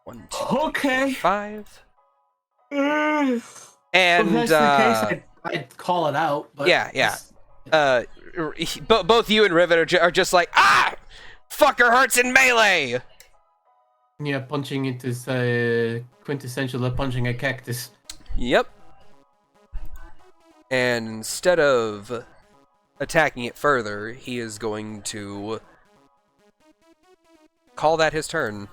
One, two, Okay. 5. And And if that's the case, I'd call it out. But yeah. Both you and Riven are just like, ah, fucker hurts in melee. Yeah, punching it is quintessential of punching a cactus. Yep. And instead of attacking it further, he is going to call that his turn.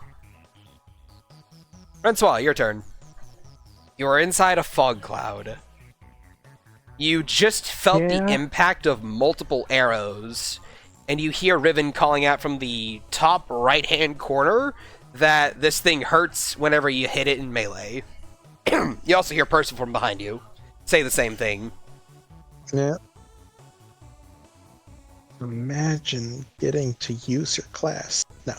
Francois, your turn. You are inside a fog cloud. You just felt the impact of multiple arrows, and you hear Riven calling out from the top right-hand corner that this thing hurts whenever you hit it in melee. You also hear Percival from behind you say the same thing. Yeah. Imagine getting to use your class. No.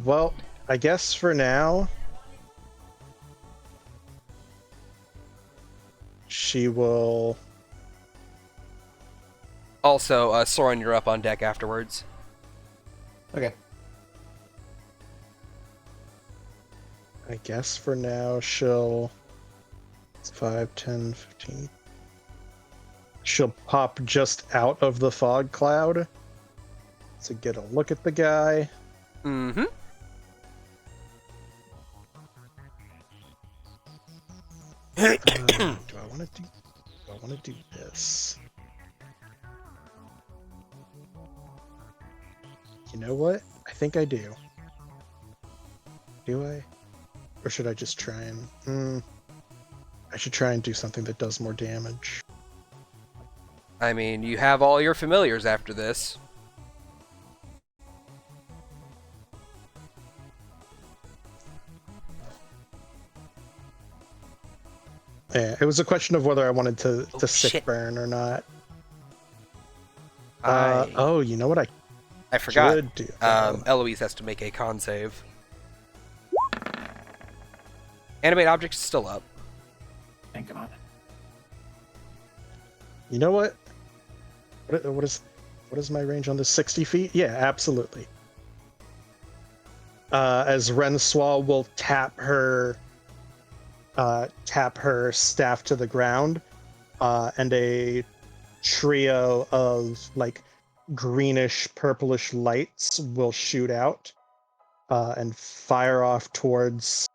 Well, I guess for now, she will... Also, Soren, you're up on deck afterwards. Okay. I guess for now she'll... It's 5, 10, 15... She'll pop just out of the fog cloud to get a look at the guy. Mm-hmm. Do I want to do this? You know what? I think I do. Do I? Or should I just try and... I should try and do something that does more damage. I mean, you have all your familiars after this. Yeah, it was a question of whether I wanted to sick shit. burn or not. I Oh, you know what I forgot. should do? Eloise has to make a con save. Animate object is still up. Thank God. You know what? What is my range on this? 60 feet? Yeah, absolutely. As Renswall will tap her staff to the ground, and a trio of like greenish purplish lights will shoot out and fire off towards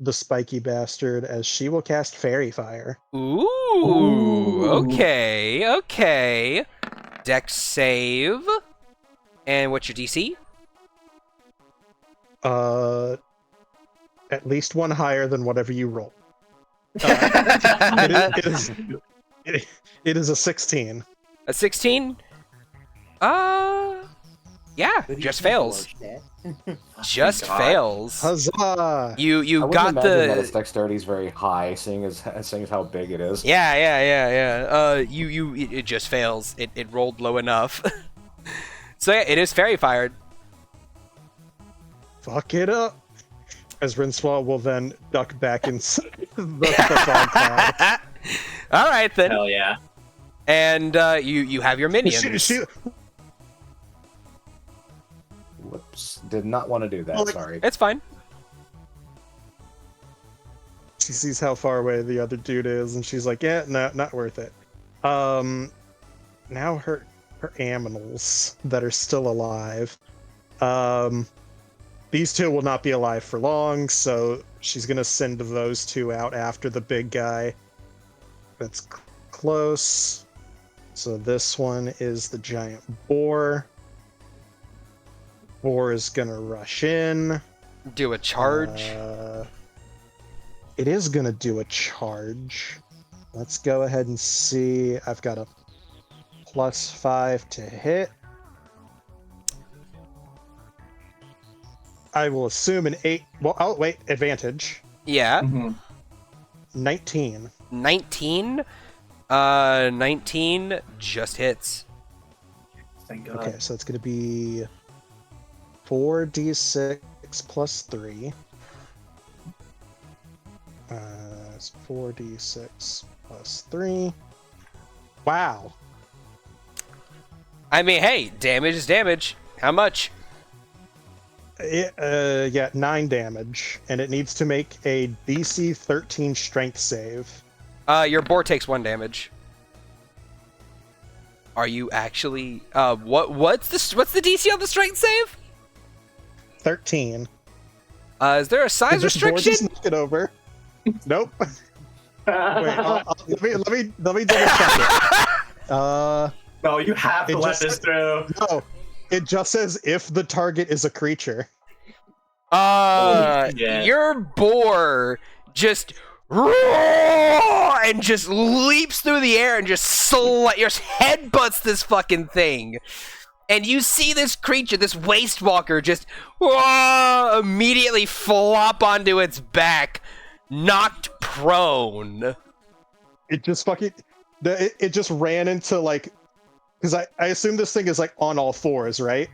the spiky bastard as she will cast Fairy Fire. Ooh. Okay. Dex save. And what's your DC? At least one higher than whatever you roll. It is a 16. A 16? Yeah, just fails. Just fails. Huzzah! You I wouldn't got imagine that its the dexterity is very high, seeing as how big it is. yeah. It just fails. It rolled low enough. So yeah, it is fairy fired. Fuck it up. As Rinswall will then duck back inside the fog cloud. All right then. Hell yeah. And you have your minions. Whoops. Did not want to do that, sorry. It's fine. She sees how far away the other dude is, and she's like, "Yeah, no, not worth it." Now her aminals that are still alive. These two will not be alive for long, so she's gonna send those two out after the big guy. That's close. So this one is the giant boar. Boar is gonna rush in. Do a charge. It is gonna do a charge. Let's go ahead and see. I've got a +5 to hit. I will assume an 8. Well, oh wait, advantage. Yeah. 19. 19. 19 just hits. Thank God. Okay, so it's gonna be 4d6 plus 3. It's 4d6 plus 3. Wow. I mean, hey, damage is damage. How much? Yeah, 9 damage, and it needs to make a DC 13 strength save. Your boar takes 1 damage. Are you actually? What's the DC on the strength save? 13. Is there a size restriction? Just knock it over. Nope. Wait, let me double check it. No, you have to let this through. No, it just says if the target is a creature. Your boar just and just leaps through the air and just your headbutts this fucking thing. And you see this creature, this waste walker, just immediately flop onto its back, knocked prone. It just fucking... It just ran into, like... Because I assume this thing is, like, on all fours, right?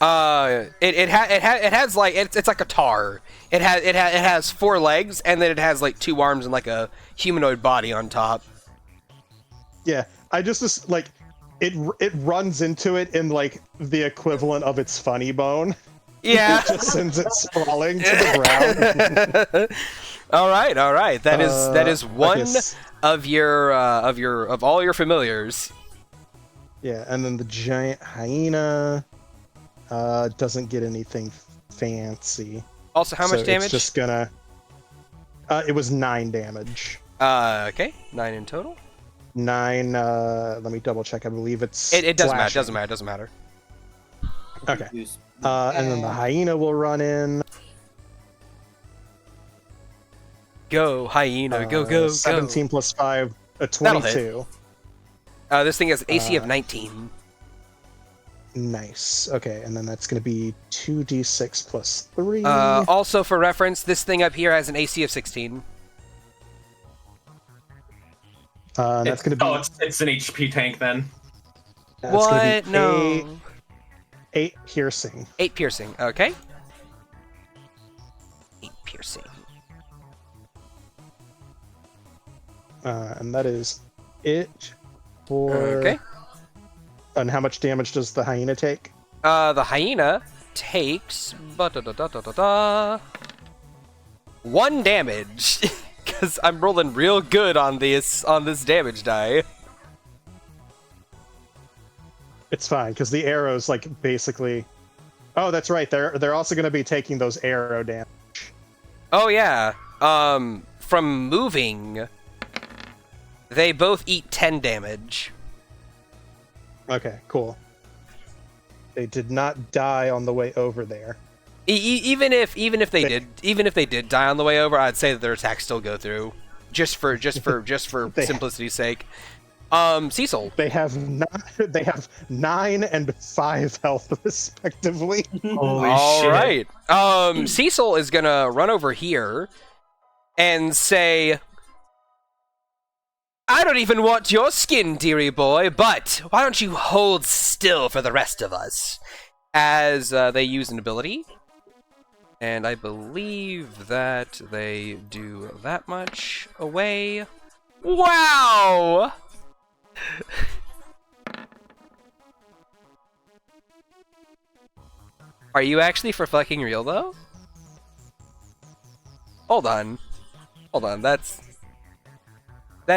It has like it's like a tar. It has 4 legs, and then it has like 2 arms and like a humanoid body on top. Yeah, I just like it runs into it in like the equivalent of its funny bone. Yeah, it just sends it sprawling to the ground. all right. That is one of all your familiars. Yeah, and then the giant hyena doesn't get anything fancy. Also, how much damage? It's just gonna. It was 9 damage. Okay, 9 in total. 9. Let me double check. I believe it's. It doesn't matter. slashing. Doesn't matter. Okay. And then the hyena will run Go hyena, go. 17 plus 5, a That'll 22. This thing has AC of 19. Nice. Okay, and then that's going to be 2d6 plus 3. Also, for reference, this thing up here has an AC of 16. That's going to be. Oh, it's an HP tank then. That's What? gonna be No. 8 piercing. 8 piercing. Okay. 8 piercing. And that is it for... Okay. And how much damage does the hyena take? The hyena takes 1 damage because I'm rolling real good on this damage die. It's fine because the arrows like basically. Oh, that's right. They're also going to be taking those arrow damage. Oh yeah. From moving, they both eat 10 damage. Okay, cool. They did not die on the way over there. Even if they did die on the way over, I'd say that their attacks still go through, just for simplicity's sake. Cecil. They have 9 and 5 health respectively. Holy All shit. right. Cecil is gonna run over here and say, "I don't even want your skin, dearie boy, but why don't you hold still for the rest of us?" As they use an ability. And I believe that they do that much away. Wow! Are you actually for fucking real, though? Hold on. Hold on, that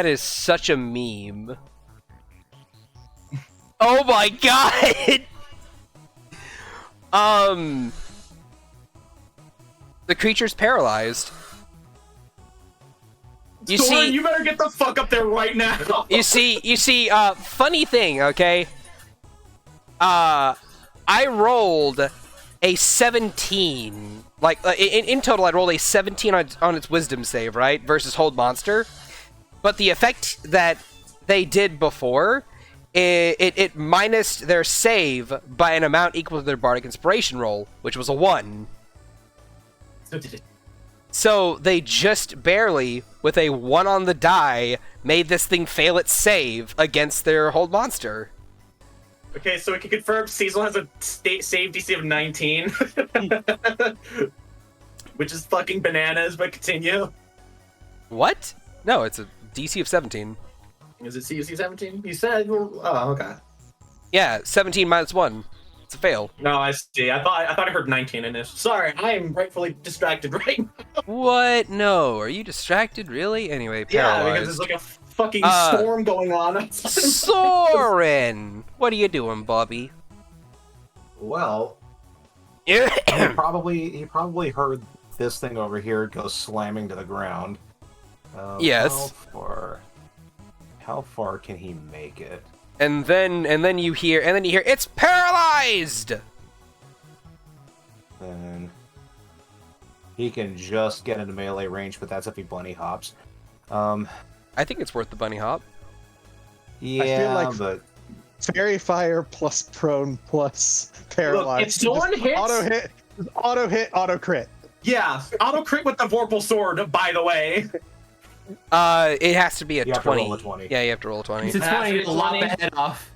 is such a meme. Oh my god! The creature's paralyzed. Soren, you better get the fuck up there right now. You see, funny thing, okay? I rolled a 17. Like, in total, I rolled a 17 on its wisdom save, right? Versus hold monster. But the effect that they did before, it minused their save by an amount equal to their bardic inspiration roll, which was a 1. So they just barely, with a 1 on the die, made this thing fail its save against their hold monster. Okay, so we can confirm Cecil has a save DC of 19. Which is fucking bananas, but continue. What? No, it's a DC of 17. Is it CUC 17? You said, oh, okay. Yeah, 17 minus 1. It's a fail. No, I see. I thought I heard 19 in this. Sorry, I am rightfully distracted right now. What? No. Are you distracted? Really? Anyway, Yeah, paralyzed. because there's like a fucking storm going on. Soren! What are you doing, Bobby? Well, Yeah. he probably heard this thing over here go slamming to the ground. Yes. How far can he make it? And then you hear it's paralyzed. Then he can just get into melee range, but that's if he bunny hops. I think it's worth the bunny hop. Yeah, I feel like but Fairy Fire plus prone plus paralyzed. Look, if someone hits... Auto hit, auto crit. Yeah, auto crit with the Vorpal Sword, by the way. It has to be a You have to 20. roll a 20. Yeah, you have to roll a 20. It's a 20 to lop the head off.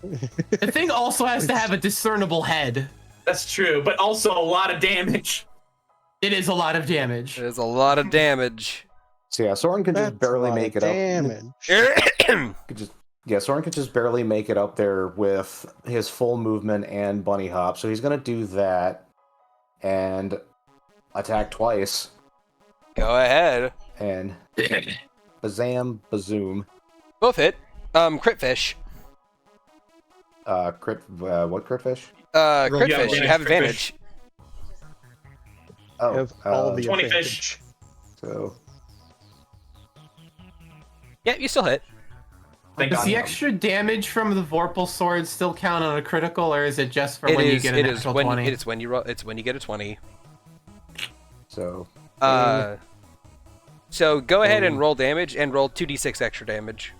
The thing also has to have a discernible head. That's true, but also a lot of damage. It is a lot of damage. There's a lot of damage. So yeah, Soren can just That's barely a lot make of it up. damage. Soren can just barely make it up there with his full movement and bunny hop. So he's gonna do that and attack twice. Go ahead. And bazam, bazoom. Both hit. Crit fish. What crit fish? Crit Yeah, fish. You advantage, have crit advantage. Oh, Have all the 20 advantage. fish. so Yeah, you still hit. Thank Does God. the extra damage from the Vorpal Sword still count on a critical, or is it just for when you get a natural 20? It's when you roll. It's when you get a 20. so So go ahead and roll damage and roll 2d6 extra damage.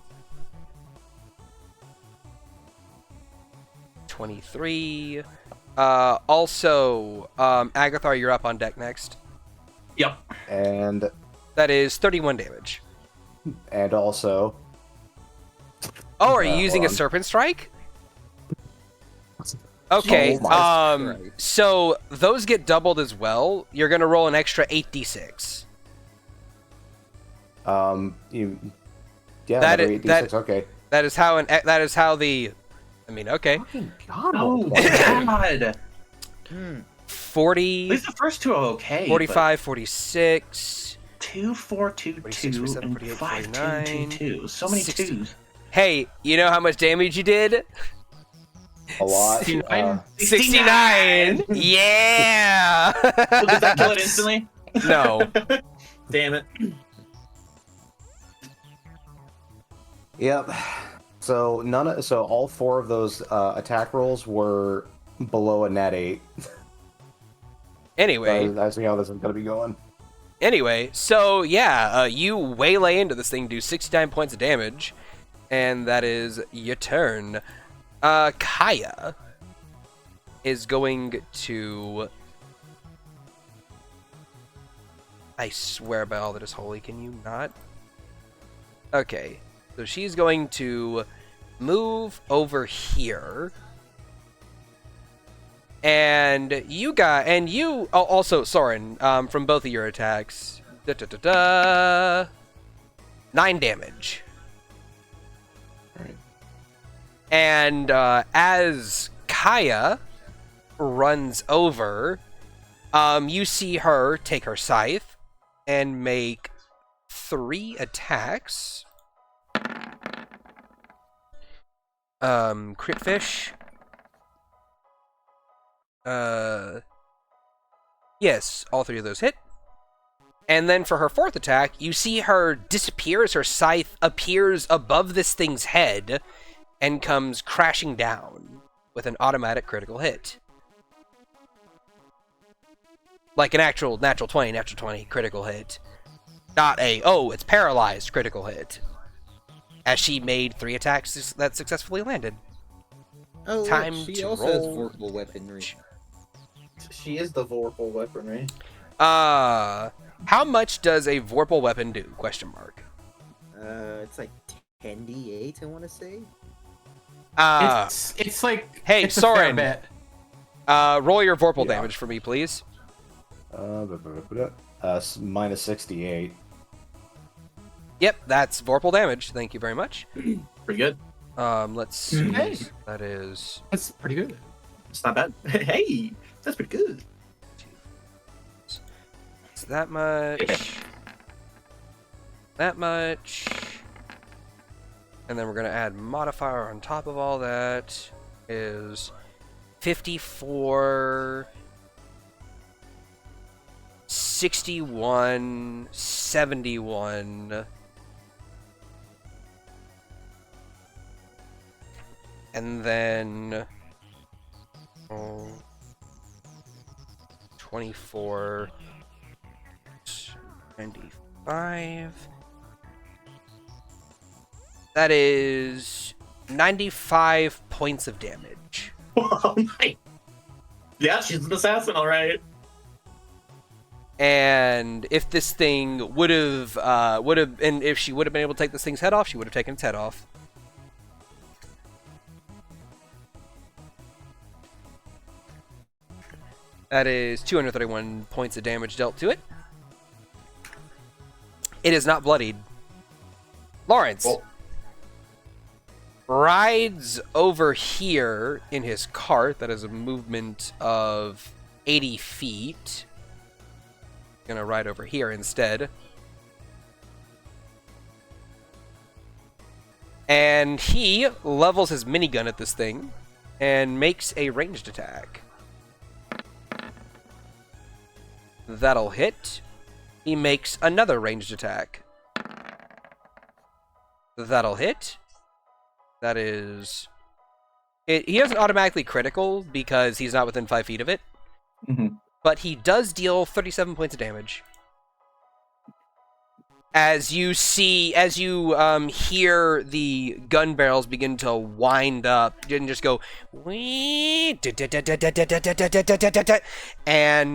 23. Also, Agathar, you're up on deck next. Yep. and That is 31 damage. also Oh, are you hold using a on. Serpent Strike? Okay, Oh my Christ. so those get doubled as well. You're gonna roll an extra 8d6. Yeah, That another is- 8d6. Okay. That is how the. I mean, okay. Fucking God. Oh, roll 20. God. At 40, least the first two are okay. 45, 46. 2, 4, 2, 46, 2, 47, and 48, 5, 2, 2, 49, 2. So many 60. twos. Hey, you know how much damage you did? A lot. 69? 69! Yeah! So does that kill it instantly? No. Damn it. Yep. So all 4 of those attack rolls were below a net 8. Anyway, That's how this is gonna be going. so yeah, you waylay into this thing, do 69 points of damage, and that is your turn. Kaya is going to... I swear by all that is holy, can you not? Okay, so she's going to move over here. And you also, Soren, from both of your attacks, 9 damage. Alright. And as Kaya runs over, you see her take her scythe and make 3 attacks. Crit fish. Yes, all 3 of those hit. And then for her 4th attack, you see her disappear as her scythe appears above this thing's head and comes crashing down with an automatic critical hit. Like an actual natural 20 critical hit. Not a, oh, it's paralyzed critical hit. As she made 3 attacks that successfully landed. Oh, Time look, she to also has roll. vorpal weaponry. She is the vorpal weaponry. How much does a vorpal weapon do? Question mark. It's like 10d8, I want to say. It's like hey, it's a fair Soren. bet. Roll your vorpal Yeah. damage for me, please. Minus 68. Yep, that's vorpal damage. Thank you very much. Pretty good. Let's see. Hey. That is That's pretty good. It's not bad. Hey, that's pretty good. it's that much. That much. And then we're gonna add modifier on top of all that. Is 54, 61, 71. And then 24, 95. That is 95 points of damage. Oh my. Yeah, she's an assassin, all right. And if this thing would have, and if she would have been able to take this thing's head off, she would have taken its head off. That is 231 points of damage dealt to it. It is not bloodied. Lawrence rides over here in his cart. That is a movement of 80 feet. Gonna ride over here instead. And he levels his minigun at this thing and makes a ranged attack. That'll hit. He makes another ranged attack. That'll hit. That is... He doesn't automatically critical because he's not within 5 feet of it. Mm-hmm. But he does deal 37 points of damage. As you hear the gun barrels begin to wind up and just go, and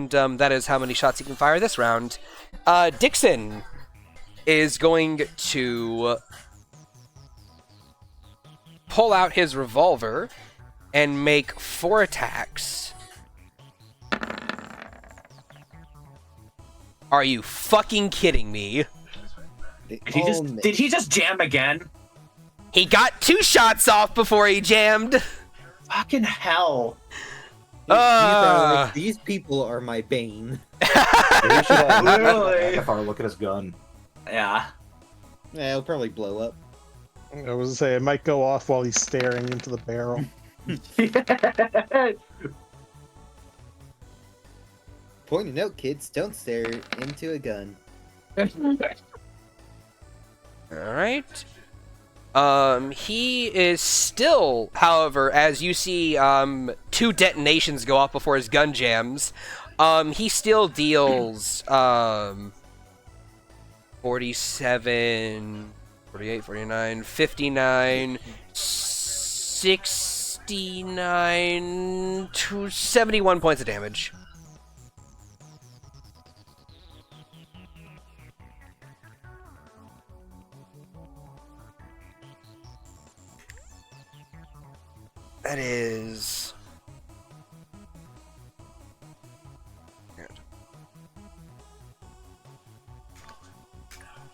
that is how many shots he can fire this round. Dixon is going to pull out his revolver and make 4 attacks. Are you fucking kidding me? Did he just jam again? He got 2 shots off before he jammed. Fucking hell. These people are my bane. We should Literally. Agathar look at his gun. Yeah. Yeah, it'll probably blow up. I was gonna say it might go off while he's staring into the barrel. Point a note, kids, don't stare into a gun. Alright. He is still, however, as you see 2 detonations go off before his gun jams, he still deals 47, 48, 49, 59, 69 to 71 points of damage. That is... Good.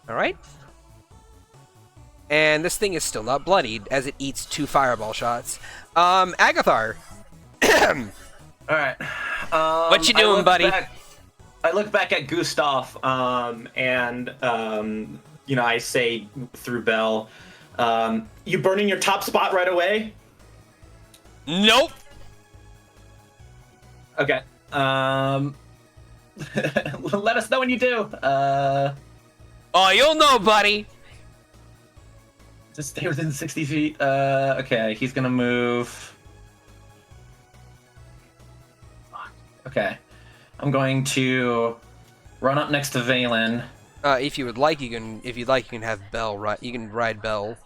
Alright. And this thing is still not bloodied, as it eats 2 fireball shots. Agathar! Alright. What you doing, buddy? I look back at Gustav, and, I say through Bell, you burning your top spot right away? Nope! Okay. Let us know when you do. Oh, you'll know, buddy! Just stay within 60 feet. Okay, he's gonna move. Fuck. Okay. I'm going to run up next to Valen. If you would like, you can have Bell you can ride Bell.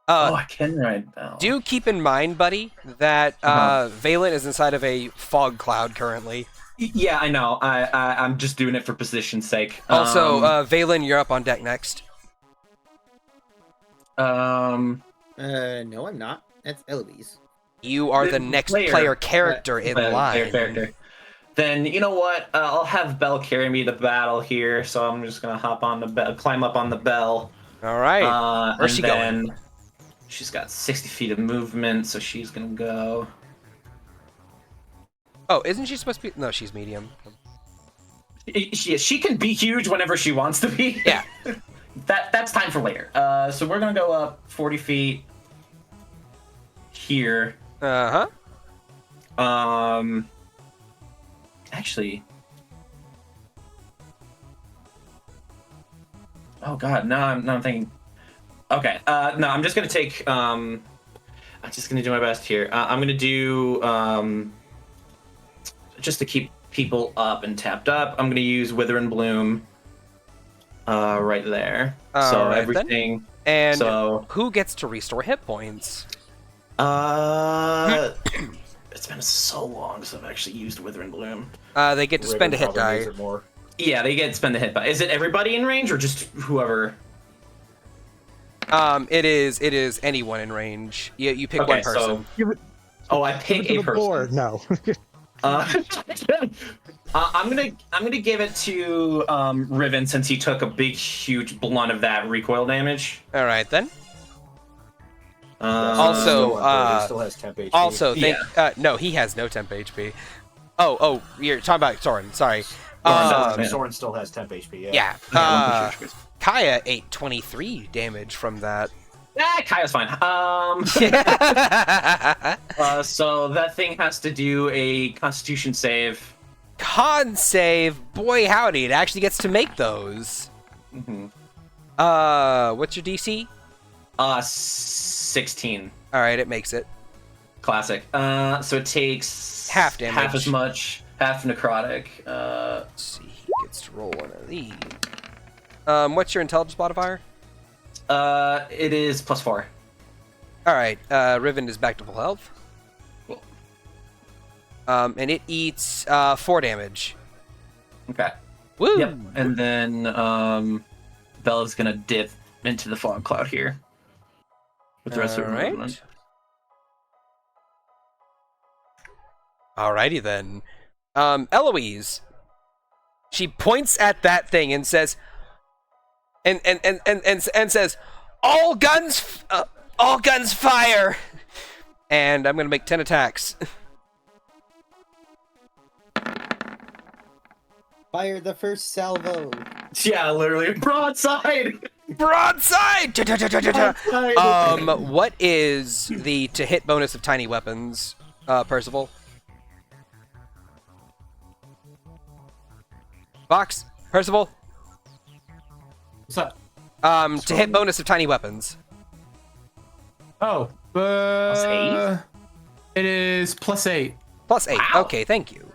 I can ride Bell. Do keep in mind, buddy, that Valen is inside of a fog cloud currently. Yeah, I know. I'm just doing it for position's sake. Also, Valen, you're up on deck next. No, I'm not. That's Eloise. You are the next player character in line. Character. Then you know what? I'll have Bell carry me to battle here. So I'm just gonna hop on the bell, climb up on the bell. All right. Where's she going? She's got 60 feet of movement, so she's gonna go. Oh, isn't she supposed to be? No, she's medium. She can be huge whenever she wants to be. Yeah. That's time for later. So we're gonna go up 40 feet here. Actually. Oh god, now I'm thinking. Okay, no, I'm just gonna take. I'm just gonna do my best here. I'm gonna do just to keep people up and tapped up. I'm gonna use Wither and Bloom. Right there. So right, everything. Then. And so who gets to restore hit points? It's been so long since I've actually used Wither and Bloom. They get to spend a hit die. Yeah, they get to spend a hit die. Is it everybody in range or just whoever? It is anyone in range. You pick one person. I pick a person. Board. No. I'm gonna give it to Riven since he took a big, huge blunt of that recoil damage. All right then. Still has temp HP. Also, no, he has no temp HP. Oh, you're talking about Soren. Sorry. Soren still has temp HP. Yeah. Kaya ate 23 damage from that. Kaya's fine. So that thing has to do a Constitution save. Con save, boy howdy, it actually gets to make those. Mm-hmm. What's your DC? 16. All right, it makes it. Classic. So it takes half damage, half as much, half necrotic. Let's see, he gets to roll one of these. What's your intelligence modifier? It is +4. All right, Riven is back to full health. Cool. And it eats 4 damage. Okay. Woo! Yep. And then Bella's gonna dip into the fog cloud here with the rest of her movement. Alrighty then. Eloise. She points at that thing and says, and says, all guns fire. And I'm gonna make 10 attacks. Fire the first salvo. Yeah, literally broadside. Broadside! Broadside. What is the to hit bonus of tiny weapons, Percival? Box, Percival. What's up? To hit bonus of tiny weapons. Oh, +8? It is +8. +8. Wow. Okay, thank you.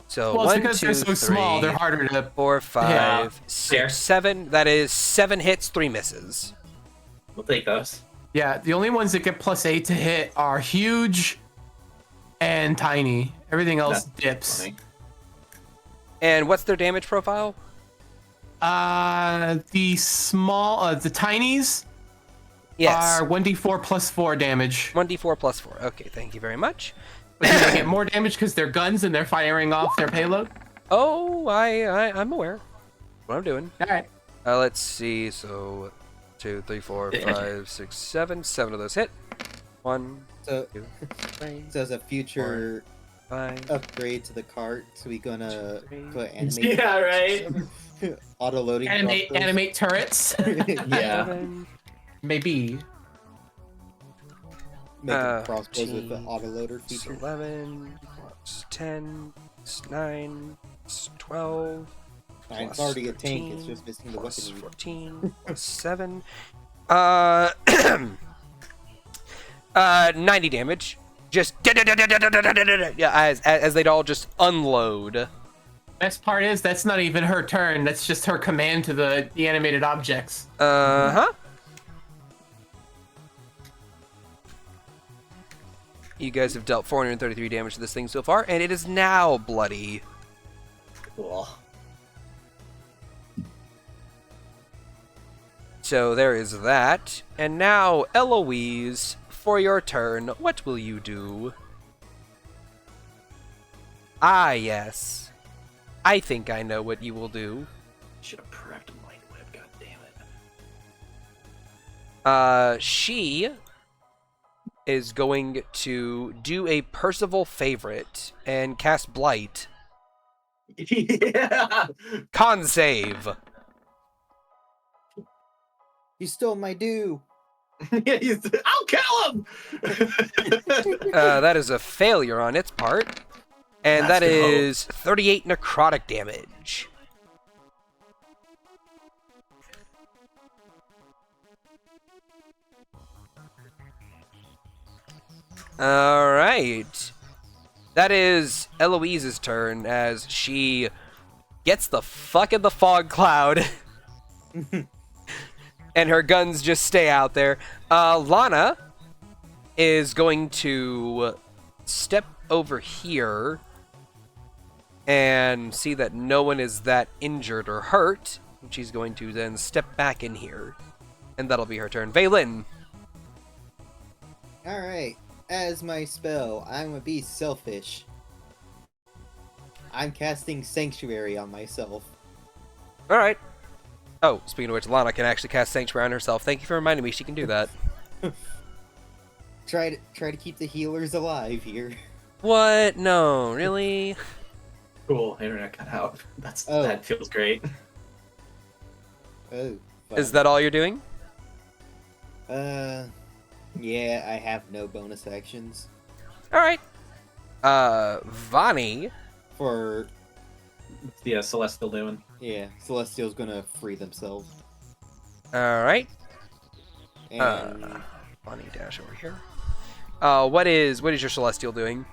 So Well, it's 1, because 2, they're so 3, small, they're harder to. 4, 5, Yeah. 6, 7. That is 7 hits, 3 misses. We'll take those. Yeah, the only ones that get +8 to hit are huge and tiny. Everything else That's dips. funny. And what's their damage profile? The small, the tinies Yes. are 1d4 +4 damage. 1d4 +4. Okay, thank you very much. But do they get more damage because they're guns and they're firing off their payload? Oh, I'm aware. What I'm doing. All right. Let's see. So 2, 3, 4, 5, 6, 7. 7 of those hit. 1, So, 2, 3, so as a future 5. upgrade to the cart, so we gonna Three. put animate. Yeah, right. Auto loading. Animate turrets. Yeah. 7, Maybe. Make crossbows with the 15, autoloader feature. 11, plus 10, plus 9, plus 12. Fine, it's plus already a tank. 13, It's just missing the plus weaponry. 14, plus 7. 90 damage. Just yeah, as they'd all just unload. Best part is that's not even her turn. That's just her command to the animated objects. Uh-huh. You guys have dealt 433 damage to this thing so far, and it is now bloody. Cool. So there is that. And now, Eloise, for your turn, what will you do? Ah, yes. I think I know what you will do. Should have prepped a mind whip. God damn it. She is going to do a Percival favorite and cast Blight. Yeah. Con save. You stole my due. Yeah, I'll kill him. That is a failure on its part. And Let's that go. is 38 necrotic damage. Alright. That is Eloise's turn as she gets the fuck in the fog cloud. And her guns just stay out there. Lana is going to step over here and see that no one is that injured or hurt. And she's going to then step back in here. And that'll be her turn. Valen. Alright. As my spell, I'm gonna be selfish. I'm casting Sanctuary on myself. Alright. Oh, speaking of which, Lana can actually cast Sanctuary on herself. Thank you for reminding me she can do that. Try to keep the healers alive here. What? No, really? Cool. Internet cut out. Oh. That feels great. Oh. Is that all you're doing? Yeah, I have no bonus actions. Alright. Vani. For Yeah, Celestial doing. yeah, Celestial's gonna free themselves. Alright. And Vani dash over here. What is your Celestial doing?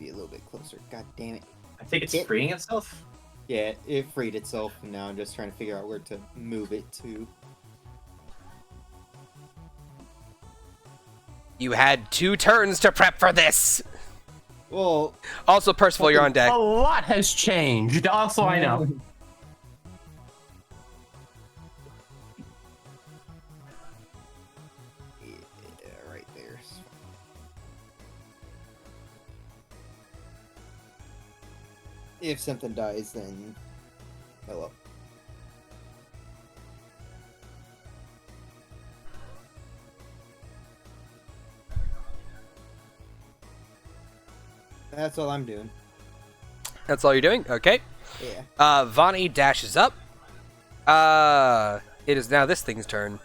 be a little bit closer. God damn it. I think it's It- freeing itself. Yeah, it freed itself, and now I'm just trying to figure out where to move it to. You had 2 turns to prep for this! Well, Also, Percival, you're on deck. A lot has changed. Also, I know. yeah, right there. If something dies, then oh well. That's all I'm doing. That's all you're doing? Okay. Yeah. Vani dashes up. It is now this thing's turn.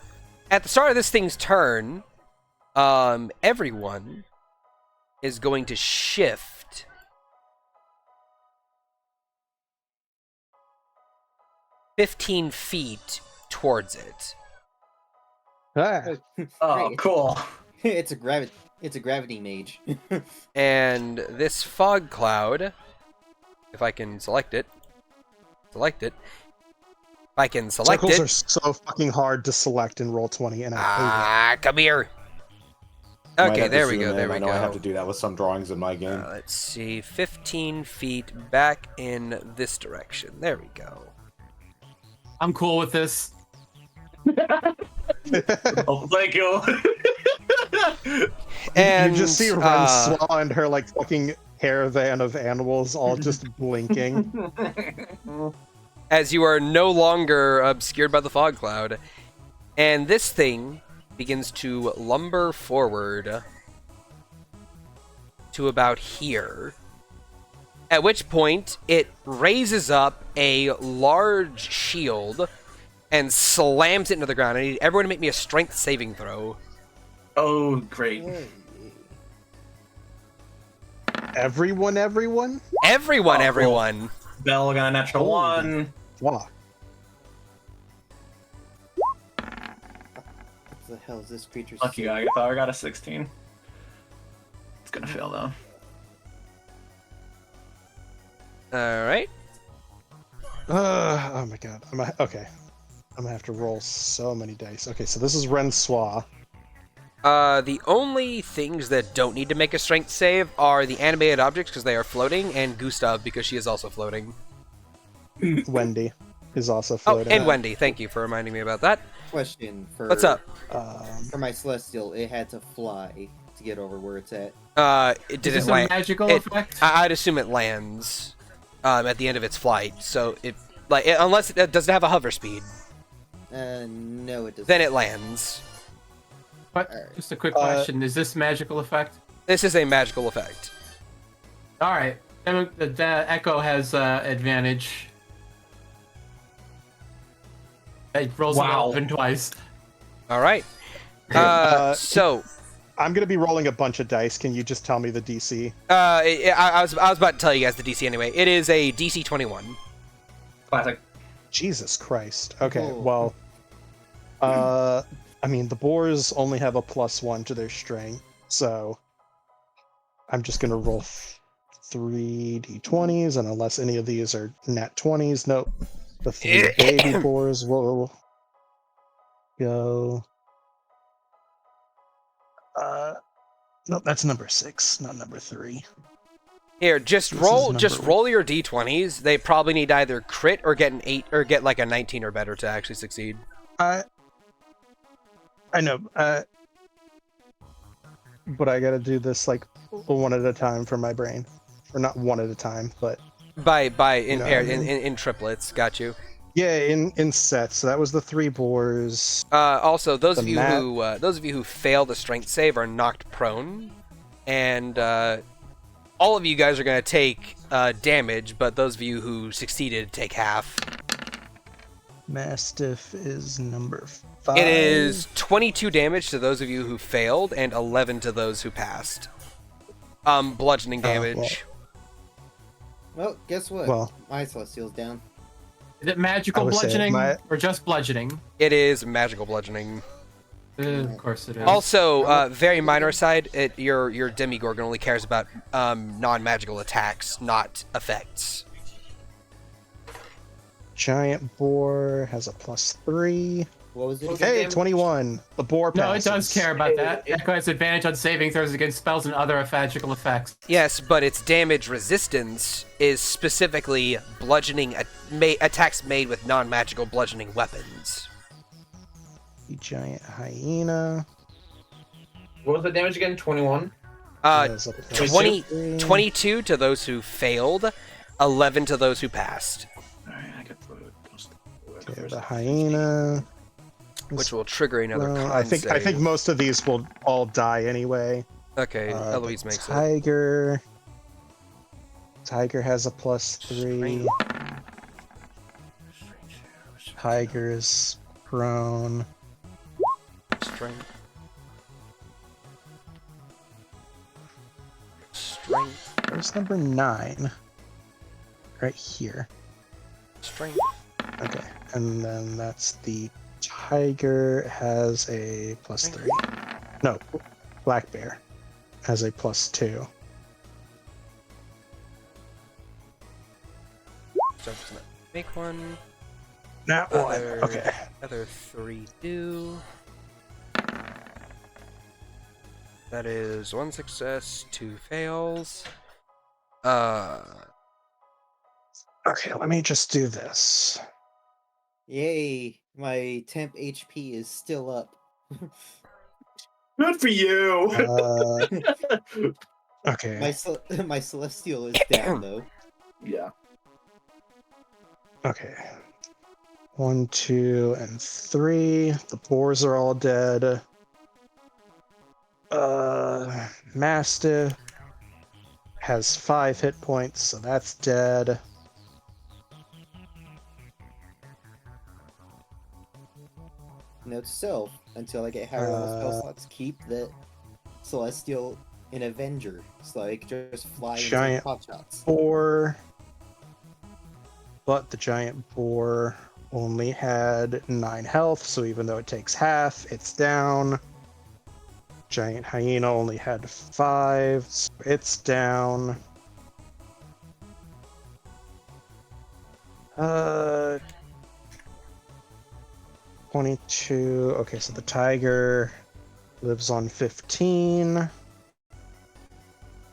At the start of this thing's turn, everyone is going to shift 15 feet towards it. Ah, Oh, Great. cool. It's a gravity mage. And this fog cloud, if I can select it. If I can select circles it. are so fucking hard to select in Roll20, and I Come here. Might Okay, have to there we zoom go. in. There we I know go. I have to do that with some drawings in my game. Let's see, 15 feet back in this direction. There we go. I'm cool with this. Oh, thank you. And you just see Renswa and her like fucking caravan of animals all just blinking. as you are no longer obscured by the fog cloud, and this thing begins to lumber forward to about here. At which point, it raises up a large shield and slams it into the ground. I need everyone to make me a strength saving throw. Oh, great. Everyone? Everyone, Oh, everyone. Bell got a natural Holy 1. Wow. What the hell is this creature's Lucky guy. I thought I got a 16. It's gonna fail though. All right. Oh my god. Okay. I'm gonna have to roll so many dice. Okay, so this is Renswa. The only things that don't need to make a strength save are the animated objects because they are floating, and Gustav because she is also floating. Wendy is also Oh, floating. and Wendy. Thank you for reminding me about that. question for What's up? For my celestial, it had to fly to get over where it's at. It Is didn't this a land. magical it- effect? I'd assume it lands at the end of its flight. So unless it doesn't have a hover speed, No, it doesn't. then it lands. But Alright. just a quick question: is this magical effect? This is a magical effect. All right, then the Echo has advantage. It rolls Wow. 11 twice. All right. So I'm gonna be rolling a bunch of dice. Can you just tell me the DC? I was about to tell you guys the DC anyway. It is a DC 21. Classic. Jesus Christ. Okay, Cool. well, I mean, the boars only have a +1 to their strength, so I'm just gonna roll 3 d20s, and unless any of these are nat 20s, nope. The 3 baby boars will go. Nope, that's number 6, not number 3. Here, just This roll is just number roll your d20s. They probably need either crit or get an 8 or get like a 19 or better to actually succeed. I know, but I gotta do this like one at a time for my brain, or not one at a time, but By in No, pair I mean- in triplets. Got you. yeah, in sets. So that was the 3 boars. Also, those The of you who fail the strength save are knocked prone, and all of you guys are going to take damage. But those of you who succeeded take half. Mastiff is number 5. It is 22 damage to those of you who failed, and 11 to those who passed. Bludgeoning damage. Well, guess what? Well- My celestial's down. Is it I magical would say bludgeoning my- or just bludgeoning? It is magical bludgeoning. Of course it is. Also, very minor side, your Demigorgon only cares about non-magical attacks, not effects. Giant boar has a +3. What was it? Hey, 21. The boar no, it passes. does care about that. Echo has advantage on saving throws against spells and other magical effects. Yes, but its damage resistance is specifically bludgeoning attacks made with non-magical bludgeoning weapons. The giant hyena. What was the damage again? 21? has a 20, +3. 22 to those who failed, 11 to those who passed, Alright, I get those. Okay, the hyena. which will trigger another con I think save. most of these will all die anyway. Okay, The Eloise makes it. tiger Tiger has a +3. Tiger's prone. Strength. Strength. Where's number 9? Right here. Strength. Okay, and then that's the Tiger has a +3. No, Black Bear has a +2. So I'm just gonna make one. Not one. Okay. Other 3 do. That is 1 success, 2 fails. Okay, let me just do this. Yay! My temp HP is still up. Good for you. Okay. My celestial is down though. Yeah. Okay. 1, 2, and 3. The boars are all dead. Mastiff has 5 hit points, so that's dead. Note to self: until I get higher level spell slots, keep the celestial in Avenger, so I can just fly and Giant take pot shots. boar. But the giant boar only had 9 health, so even though it takes half, it's down. Giant hyena only had 5, so it's down. 22. Okay, so the tiger lives on 15.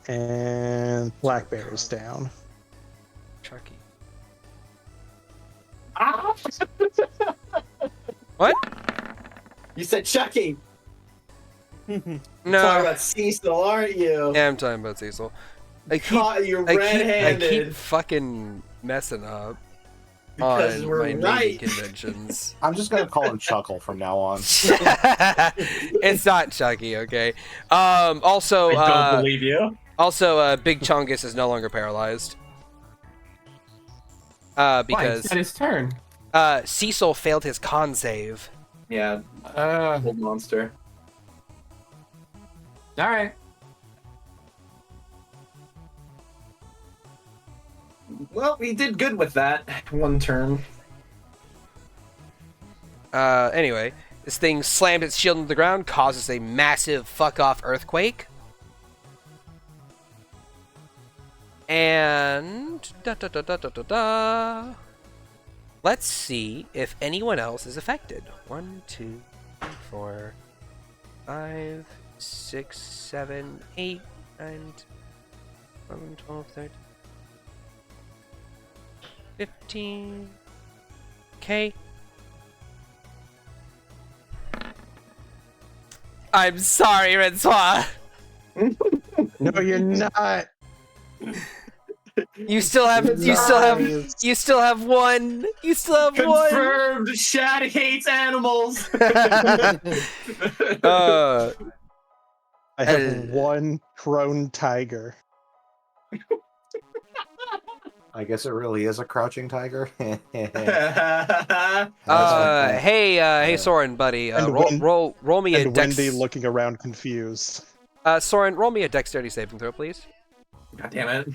And Black Bear is down. Chucky. Ah! What? You said Chucky. No. Talking about Cecil, aren't you? Yeah, I'm talking about Cecil. Caught you I red-handed. keep fucking messing up Because on we're my naming right. conventions. I'm just gonna call him Chuckle from now on. It's not Chucky, okay? Also, I don't believe you. Also, Big Chungus is no longer paralyzed. Why? It's Because not his turn. Cecil failed his con save. Yeah, Uh, old monster. all right. Well, we did good with that one turn. Anyway, this thing slams its shield into the ground, causes a massive fuck-off earthquake. And... Let's see if anyone else is affected. 1, 2, 3, 4, 5, 6, 7, 8, 9, 11, 12, 13, 15... Okay. I'm sorry, Ranswa. No, you're not. You still have one. You still have one. Confirmed. Shad hates animals. I have one prone tiger. I guess it really is a crouching tiger. Hey, Soren, buddy. And Roll me a And dex. Wendy looking around confused. Soren, roll me a dexterity saving throw, please. God damn it.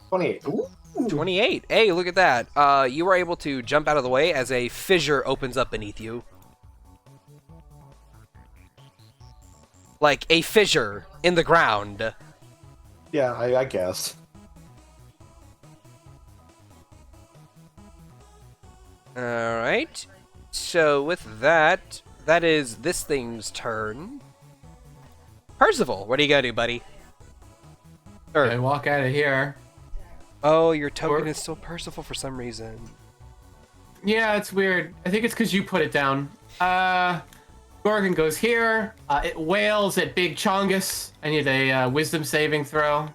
28. Ooh. 28. Hey, look at that. You were able to jump out of the way as a fissure opens up beneath you. Like a fissure in the ground. Yeah, I guess. Alright. So with that, that is this thing's turn. Percival, what are you gonna do, buddy? I walk out of here. Oh, your token is still Percival for some reason. Yeah, it's weird. I think it's because you put it down. Gorgon goes here. It wails at Big Chongus. I need a wisdom saving throw.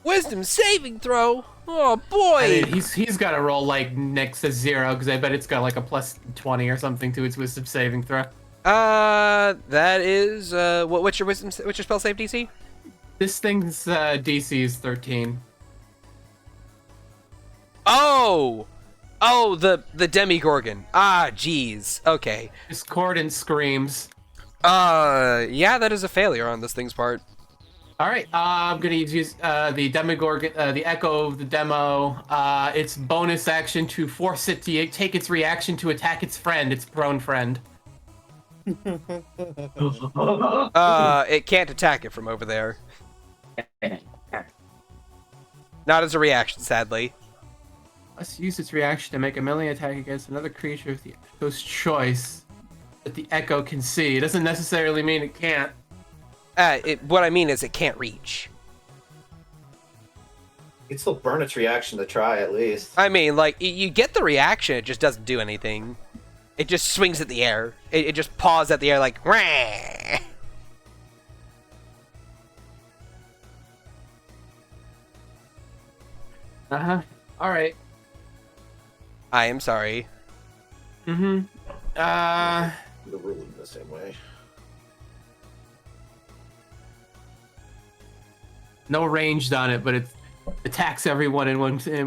Wisdom saving throw? Oh boy! I mean, he's got to roll like next to 0 because I bet it's got like a plus 20 or something to its wisdom saving throw. That is what's your spell save DC? This thing's DC is 13. Oh! Oh, the Demigorgon. Ah, jeez. Okay. Discordant screams. Yeah, that is a failure on this thing's part. All right, I'm gonna use the Demigorgon, the Echo of the demo. Its bonus action to force it to take its reaction to attack its friend, its prone friend. It can't attack it from over there. Not as a reaction, sadly. Let's use its reaction to make a melee attack against another creature of the Echo's choice that the Echo can see. It doesn't necessarily mean it can't. What I mean is it can't reach. You'd still burn its reaction to try, at least. I mean, like, you get the reaction, it just doesn't do anything. It just swings at the air. It just paws at the air like, Wah! Uh-huh. All right. I am sorry. Mm-hmm. The ruling the same way. No ranged on it, but it attacks everyone in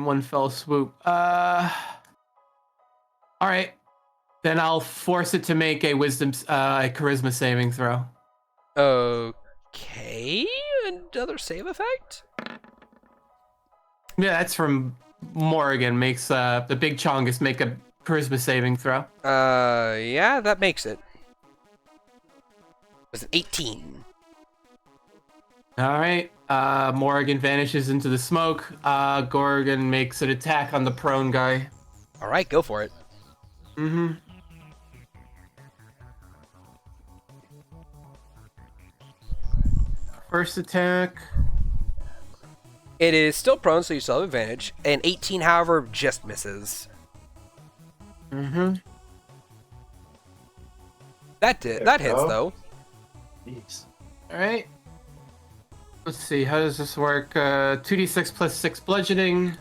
one fell swoop. All right. Then I'll force it to make a charisma saving throw. Okay. Another save effect? Yeah, that's from Morrigan. Makes the big Chongus make a charisma saving throw. Yeah, that makes it. It was an 18. All right. Morrigan vanishes into the smoke. Gorgon makes an attack on the prone guy. All right, go for it. Mm-hmm. First attack. It is still prone, so you still have advantage. An 18, however, just misses. Mm-hmm. That hits, go. though. Jeez. All right. Let's see. How does this work? 2d6 plus 6 bludgeoning.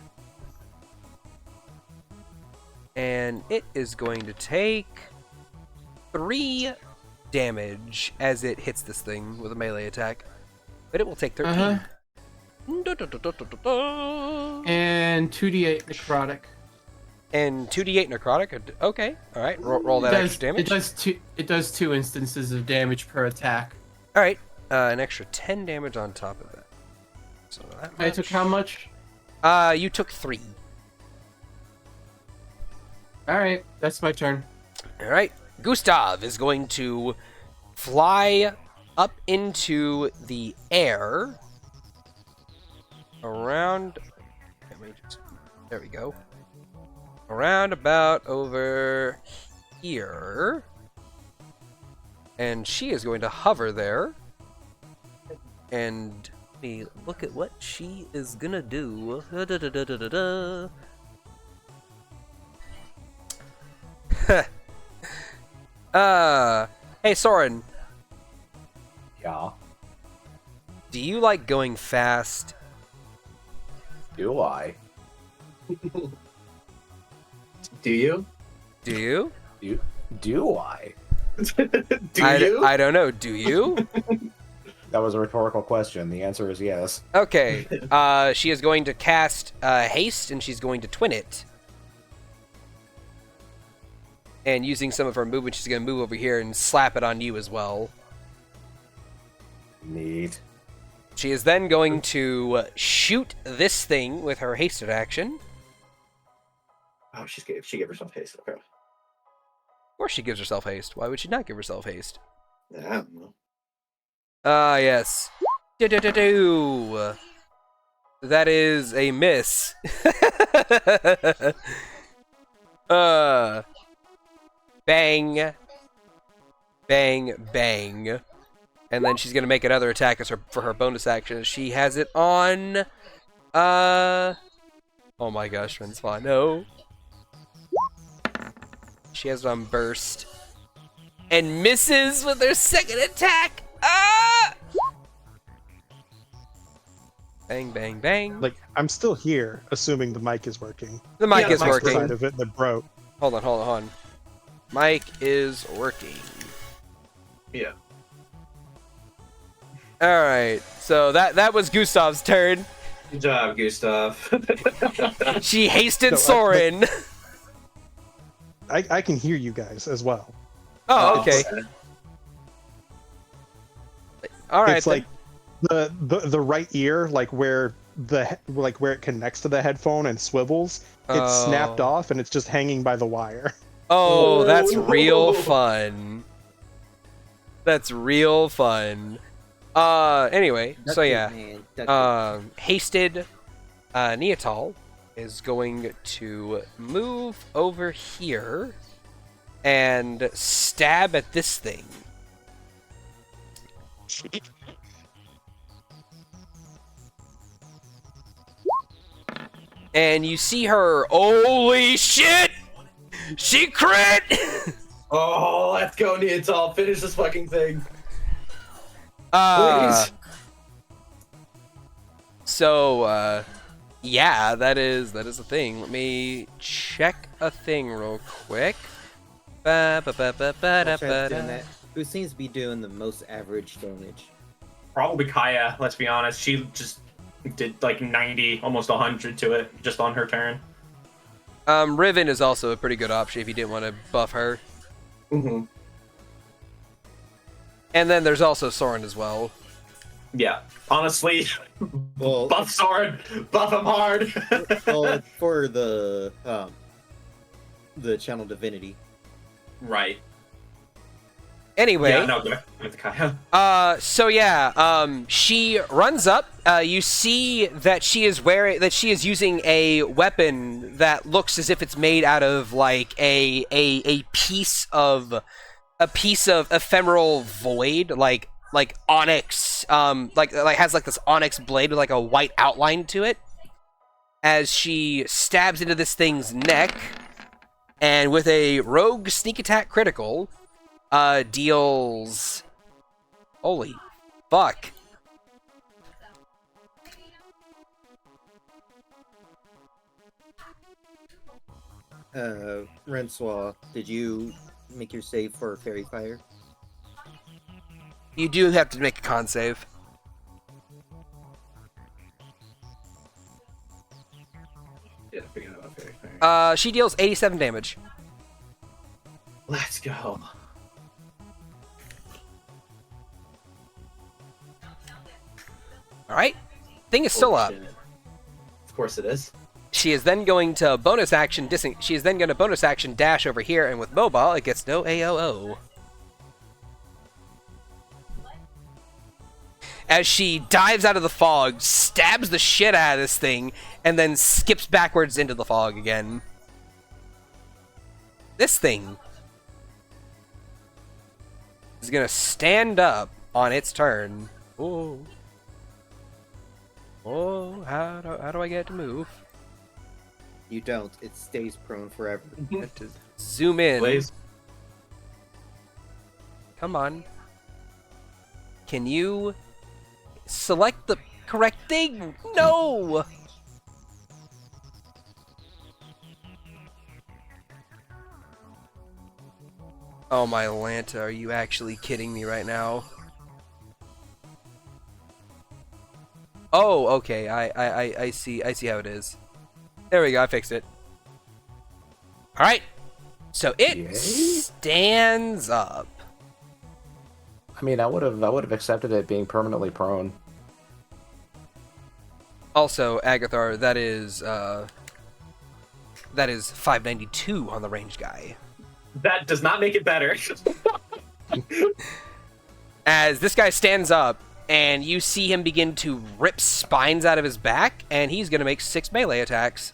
And it is going to take 3 damage as it hits this thing with a melee attack. But it will take 13. Uh-huh. And 2d8 necrotic. And 2d8 necrotic. Okay, all right. Roll that extra damage. It does 2 instances of damage per attack. All right, an extra 10 damage on top of that. So that I took how much? You took 3. All right, that's my turn. All right, Gustav is going to fly up into the air around. There we go. Around about over here. And she is going to hover there. And look at what she is gonna do. Hey Soren, Yeah. do you like going fast? Do I? Do you? Do you? Do I? I don't know. Do you? That was a rhetorical question. The answer is yes. Okay. She is going to cast haste, and she's going to twin it. And using some of her movement, she's going to move over here and slap it on you as well. Neat. She is then going to shoot this thing with her hasted action. Oh, she gave herself haste. Okay. Or she gives herself haste. Why would she not give herself haste? Yeah, I don't know. Ah, yes. Do-do-do-do. That is a miss. Bang. Bang, bang. And then she's gonna make another attack as for her bonus action. She has it on... Oh my gosh, Renspawn, no. She has it on burst. And misses with her second attack! Ah! Bang, bang, bang. Like, I'm still here, assuming the mic is working. The mic Yeah, is the mic's working. Side of it that broke. Hold on. Mic is working. Yeah. Alright, so that was Gustav's turn. Good job, Gustav. She hasted No, Soren. I can hear you guys as well. Oh, okay. All right. It's like the right ear, like where where it connects to the headphone and swivels. It's snapped off and it's just hanging by the wire. Oh, that's real fun. That's real fun. Anyway, so yeah. Hasted Niatal is going to move over here and stab at this thing. And you see her, holy shit! She crit! Oh, let's go, Niatal. Finish this fucking thing. Uh, Please. So, yeah, that is a thing. Let me check a thing real quick. While Chad's doing that, who seems to be doing the most average damage? Probably Kaya, let's be honest. She just did like 90, almost 100 to it just on her turn. Riven is also a pretty good option if you didn't want to buff her. Mm-hmm. And then there's also Soren as well. Yeah, honestly, Well, buff Soren, buff him hard. well, for the channel divinity. Right. Anyway, Yeah, no, go with Kaya. so yeah, she runs up. You see that she is using a weapon that looks as if it's made out of like a piece of ephemeral void, like onyx, like has like this onyx blade with like a white outline to it. As she stabs into this thing's neck, and with a rogue sneak attack critical. Deals... Holy fuck. Rensois, did you make your save for Fairy Fire? You do have to make a con save. Yeah, forget about Fairy Fire. She deals 87 damage. Let's go. Alright. Thing is still Oh, up. shit. Of course it is. She is then going to bonus action dash over here, and with mobile, it gets no AOO. As she dives out of the fog, stabs the shit out of this thing, and then skips backwards into the fog again. This thing is gonna stand up on its turn. Ooh. Oh, how do I get it to move? You don't. It stays prone forever. I have to zoom in. Blaze. Come on. Can you select the correct thing? No! Oh my Lanta, are you actually kidding me right now? Oh, okay, I see how it is. There we go, I fixed it. Alright. So it Yay. stands up. I mean, I would have accepted it being permanently prone. Also, Agathar, that is 592 on the range guy. That does not make it better. As this guy stands up, and you see him begin to rip spines out of his back, and he's gonna make 6 melee attacks.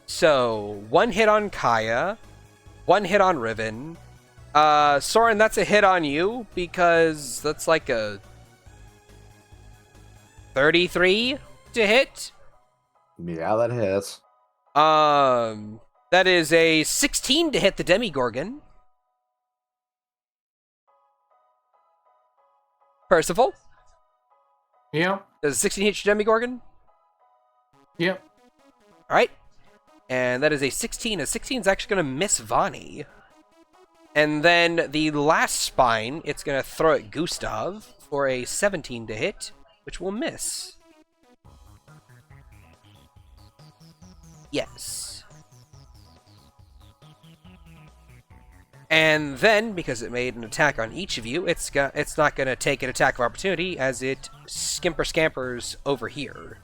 So, 1 hit on Kaya, 1 hit on Riven. Soren, that's a hit on you, because that's like a 33 to hit. Yeah, that hits. That is a 16 to hit the Demigorgon. Percival, Yep. does a 16 hit your Demigorgon? Yep. Alright. And that is a 16. A 16 is actually going to miss Vani. And then the last spine, it's going to throw at Gustav for a 17 to hit, which will miss. Yes. And then, because it made an attack on each of you, it's not going to take an attack of opportunity as it scampers over here.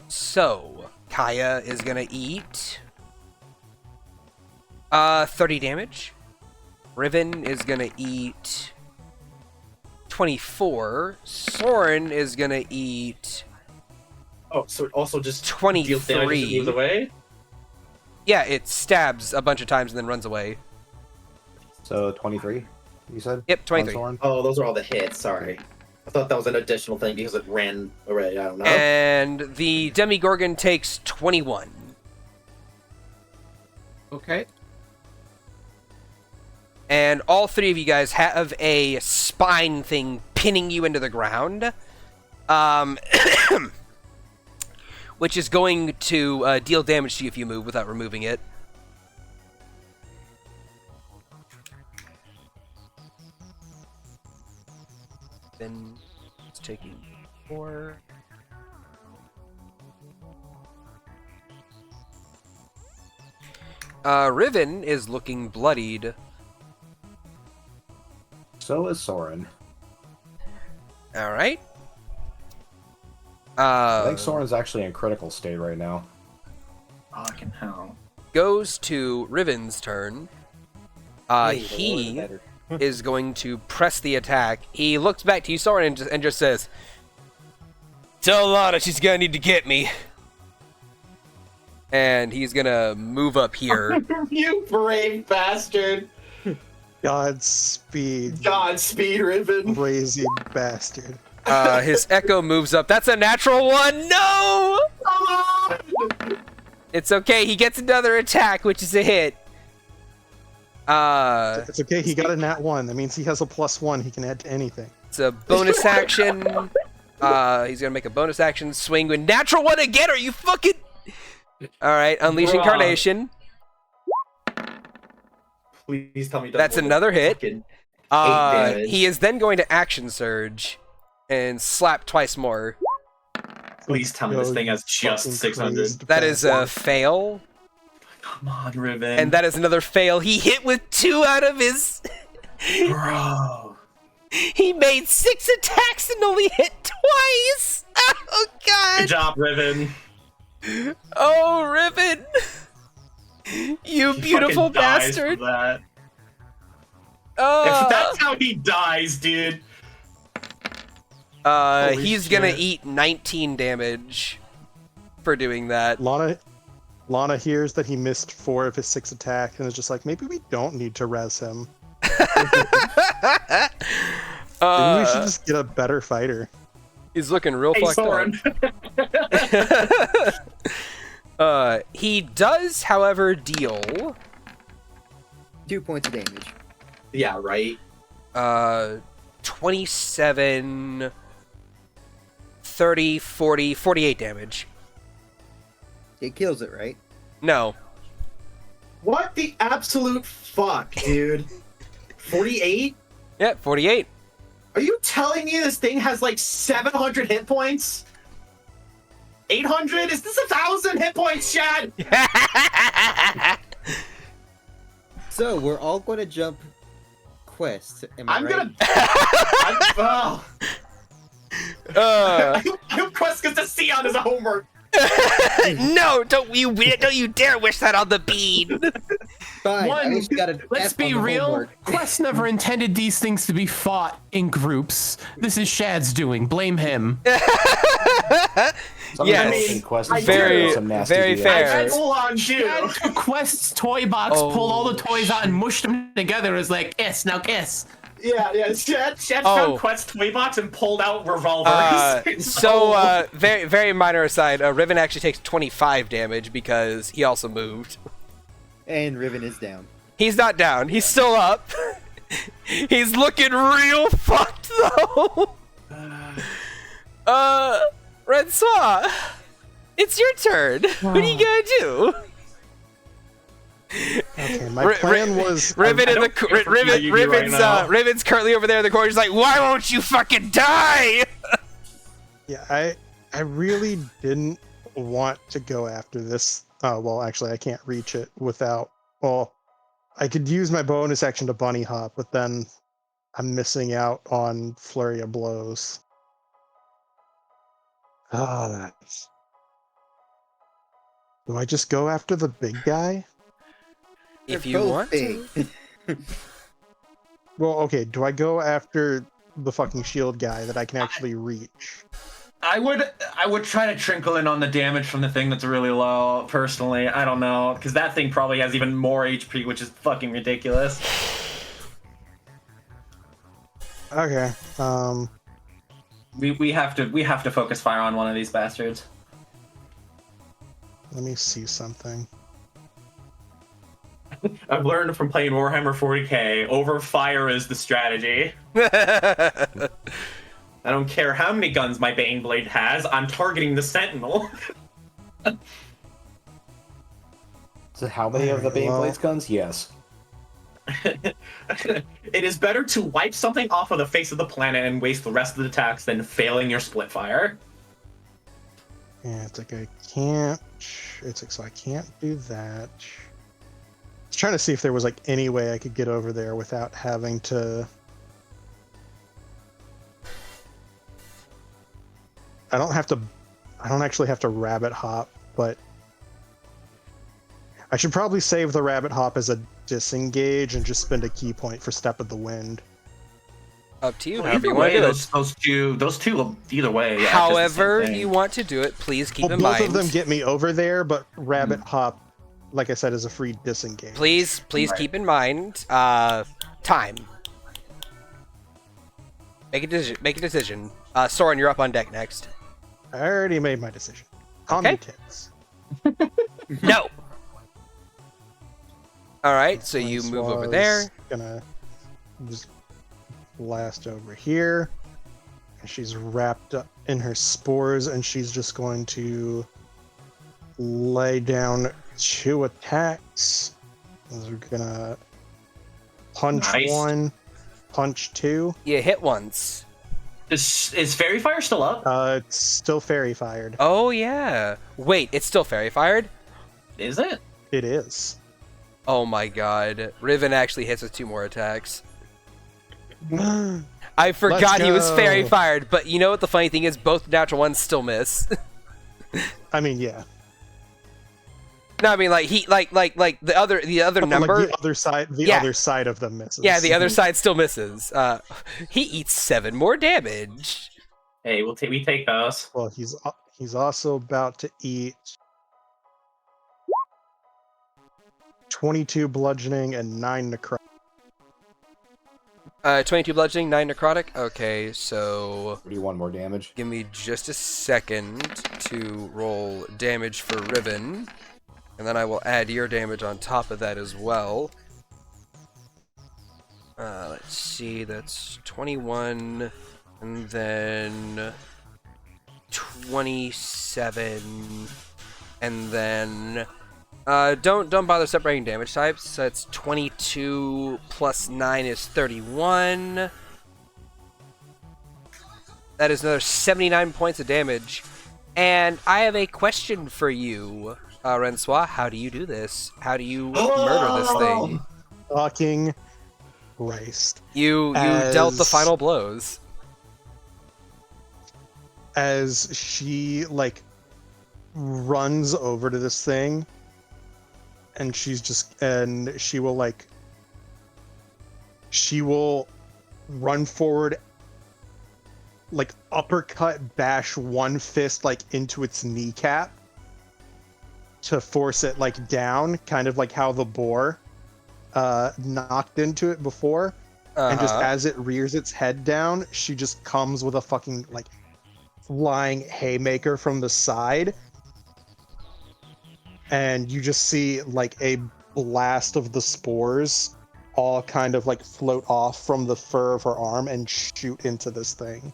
So, Kaya is going to eat 30 damage. Riven is going to eat 24. Soren is going to eat... Oh, so it also just 23. deals damage as it moves away? Yeah, it stabs a bunch of times and then runs away. So 23, you said? Yep, 23. On Soren? Oh, those are all the hits. Sorry. I thought that was an additional thing because it ran away. I don't know. And the Demigorgon takes 21. Okay. And all three of you guys have a spine thing pinning you into the ground. Which is going to deal damage to you if you move without removing it. Then it's taking 4. Riven is looking bloodied. So is Soren. Alright. I think Soren's actually in critical state right now. Fucking hell. Goes to Riven's turn. He is going to press the attack. He looks back to you, Soren, and just says, "Tell Lana she's gonna need to get me." And he's gonna move up here. You brave bastard! Godspeed. Godspeed, Riven. Crazy bastard. His echo moves up. That's a natural 1. No! Come on! It's okay. He gets another attack, which is a hit. It's okay, he got a nat 1. That means he has a +1 he can add to anything. It's a bonus action. He's gonna make a bonus action swing with natural 1 again. Are you fucking... Alright, Unleash Incarnation. Please tell me That's another hit. fucking 8 damage. He is then going to action surge and slap twice more. Please tell me this thing has just Fucking 600. crazed That is a bastard. fail. Come on, Riven. And that is another fail. He hit with 2 out of his... Bro. He made 6 attacks and only hit twice! Oh, God! Good job, Riven. Oh, Riven! You beautiful Fucking dies bastard! for that. Oh. If that's how he dies, dude. Holy He's gonna shit. eat 19 damage for doing that. Lana hears that he missed 4 of his 6 attacks and is just like, maybe we don't need to res him. Maybe we should just get a better fighter. He's looking real Hey, fucked Soren. up. He does, however, deal 2 points of damage. Yeah, right? 27, 30, 40, 48 damage. It kills it, right? No. What the absolute fuck, dude? 48? Yeah, 48. Are you telling me this thing has like 700 hit points? 800? Is this 1,000 hit points, Shad? So, we're all going to jump quests, am I I'm right? gonna. Uh, I hope Quest gets to see on as a homework. no, don't you dare wish that on the bean. Fine, One, at least you got a Let's F be on the real. homework. Quest never intended these things to be fought in groups. This is Shad's doing. Blame him. Some Yes. of those in Quest I is very- some nasty very DMs. fair. Hold on, Shad dude. took Quest's toy box, Oh. pulled all the toys out, and mushed them together. It was like, kiss, now kiss. Yeah, Shad. Shad Oh. found Quest's toy box and pulled out revolvers. Very, very minor aside, Riven actually takes 25 damage because he also moved. And Riven is down. He's not down. He's still up. He's looking real fucked though. Ranswa, it's your turn. What are you gonna do? Okay, my plan was Riven in the right Riven's currently over there in the corner. He's like, "Why won't you fucking die?" Yeah, I really didn't want to go after this. Well, actually, I can't reach it without. Well, I could use my bonus action to bunny hop, but then I'm missing out on flurry of blows. That's. Do I just go after the big guy? If They're you both want big. to. Well, okay. Do I go after the fucking shield guy that I can actually reach? I would try to trickle in on the damage from the thing that's really low. Personally, I don't know, because that thing probably has even more HP, which is fucking ridiculous. Okay. We have to focus fire on one of these bastards. Let me see something. I've learned from playing Warhammer 40k, over fire is the strategy. I don't care how many guns my Baneblade has, I'm targeting the Sentinel. So how many of the Baneblade's guns? Yes. It is better to wipe something off of the face of the planet and waste the rest of the attacks than failing your split fire. Yeah, it's like I can't. It's like so I can't do that. I was trying to see if there was like any way I could get over there without having to. I don't actually have to rabbit hop, but I should probably save the rabbit hop as a disengage and just spend a key point for Step of the Wind. Up to you. Well, However either you want way, to do it. those two, either way. Yeah, However just the same thing. you want to do it, please keep Well, in both mind. of them get me over there, but rabbit hop, like I said, is a free disengage. Please Right. keep in mind. Time. Make a decision. Soren, you're up on deck next. I already made my decision. Calm your Okay. tits. No. All right, so you move over there. Gonna just blast over here. And she's wrapped up in her spores, and she's just going to lay down 2 attacks. We're gonna punch Nice. 1, punch 2. You hit once. Is Fairy Fire still up? It's still fairy fired. Oh yeah. Wait, it's still fairy fired? Is it? It is. Oh my god. Riven actually hits with 2 more attacks. I forgot he was go. fairy fired, but you know what the funny thing is? Both natural ones still miss. I mean, yeah. No, I mean like he like the other number. Like the other side, Yeah. other side of them misses. Yeah, the other side still misses. He eats 7 more damage. Hey, we take those. Well, he's also about to eat 22 bludgeoning and 9 necrotic. 22 bludgeoning, 9 necrotic. Okay, so 31 more damage. give me just a second to roll damage for Riven, and then I will add your damage on top of that as well. Let's see, that's 21, and then 27, and then don't bother separating damage types. So it's 22 plus 9 is 31. That is another 79 points of damage. And I have a question for you, Rensois. How do you do this? How do you murder this thing? Fucking Christ. You dealt the final blows. As she, like, runs over to this thing, and she will run forward, like uppercut bash one fist like into its kneecap to force it like down, kind of like how the boar knocked into it before. And just as it rears its head down, she just comes with a fucking like flying haymaker from the side. And you just see like a blast of the spores all kind of like float off from the fur of her arm and shoot into this thing.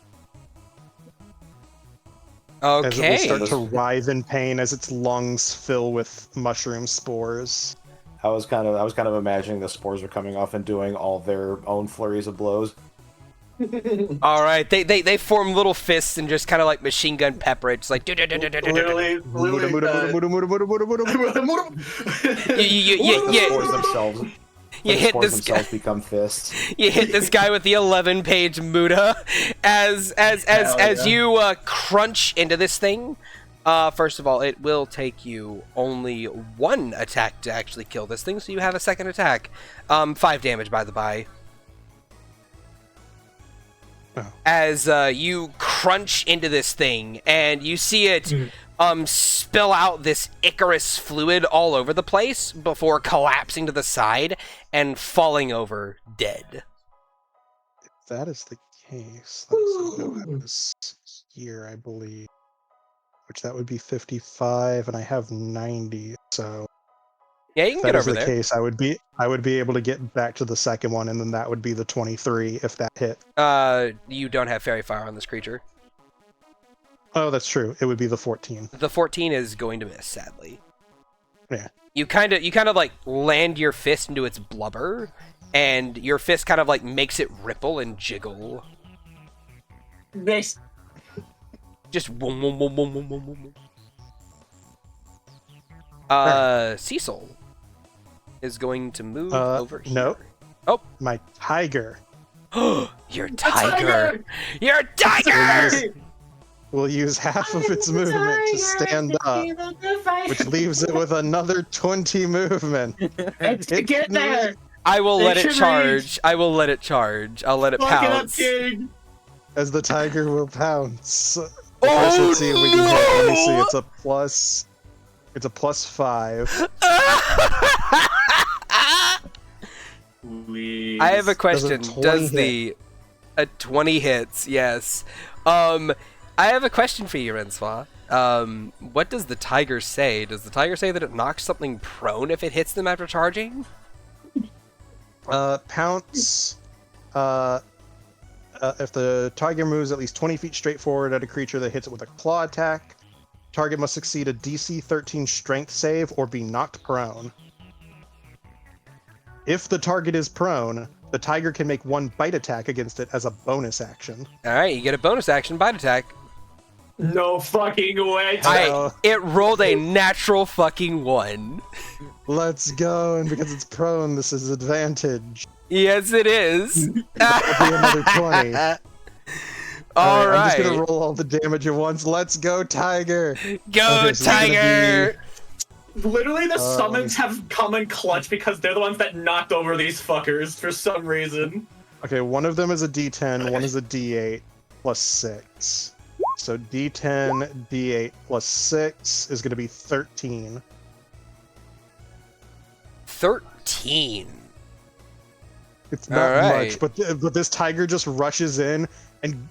Okay. As it will start to writhe in pain as its lungs fill with mushroom spores. I was kind of imagining the spores are coming off and doing all their own flurries of blows. All right, they form little fists and just kind of like machine gun pepper it, just like Literally, yeah. Spores themselves. You the hit spores this guy. themselves become fists. You hit this guy with the 11-page Muda as you crunch into this thing. First of all, it will take you only one attack to actually kill this thing, so you have a second attack. 5 damage, by the by. Oh. As you crunch into this thing, and you see it spill out this Icarus fluid all over the place before collapsing to the side and falling over dead. If that is the case, let me see what I have this here, I believe. Which that would be 55, and I have 90, so... Yeah, you can If get that over is the there. case, I would be able to get back to the second one, and then that would be the 23 if that hit. You don't have Fairy Fire on this creature. Oh, that's true. It would be the 14. The 14 is going to miss, sadly. Yeah. You kind of like land your fist into its blubber, and your fist kind of like makes it ripple and jiggle. Nice. Just boom, boom, boom, boom, boom, boom, boom. Cecil is going to move over here. No. Oh. My tiger. Your tiger! Your tiger! Will use half of its movement to stand up, which leaves it with another 20 movement. Get there! I will let it should charge. I will let it charge. I'll let it Fuck it up, pounce. kid! As the tiger will pounce. Oh, First, let's see if we can hit. Let me see. no! It's a +5. Please. I have a Does a question. 20 Does hit? the 20 hits? Yes. I have a question for you, Renswa. What does the tiger say? Does the tiger say that it knocks something prone if it hits them after charging? Pounce. If the tiger moves at least 20 feet straight forward at a creature that hits it with a claw attack, target must succeed a DC 13 strength save or be knocked prone. If the target is prone, the tiger can make one bite attack against it as a bonus action. Alright, you get a bonus action bite attack. No fucking way. It rolled a natural fucking 1. Let's go, and because it's prone, this is advantage. Yes, it is. That'll be another 20. All I'm just right. gonna roll all the damage at once. Let's go, tiger! Go, Okay, so it's gonna tiger! Literally, the summons have come in clutch because they're the ones that knocked over these fuckers for some reason. Okay, one of them is a D10, one is a D8 plus 6. So D10, D8 plus 6 is gonna be 13. 13. It's not Alright. much, but this tiger just rushes in and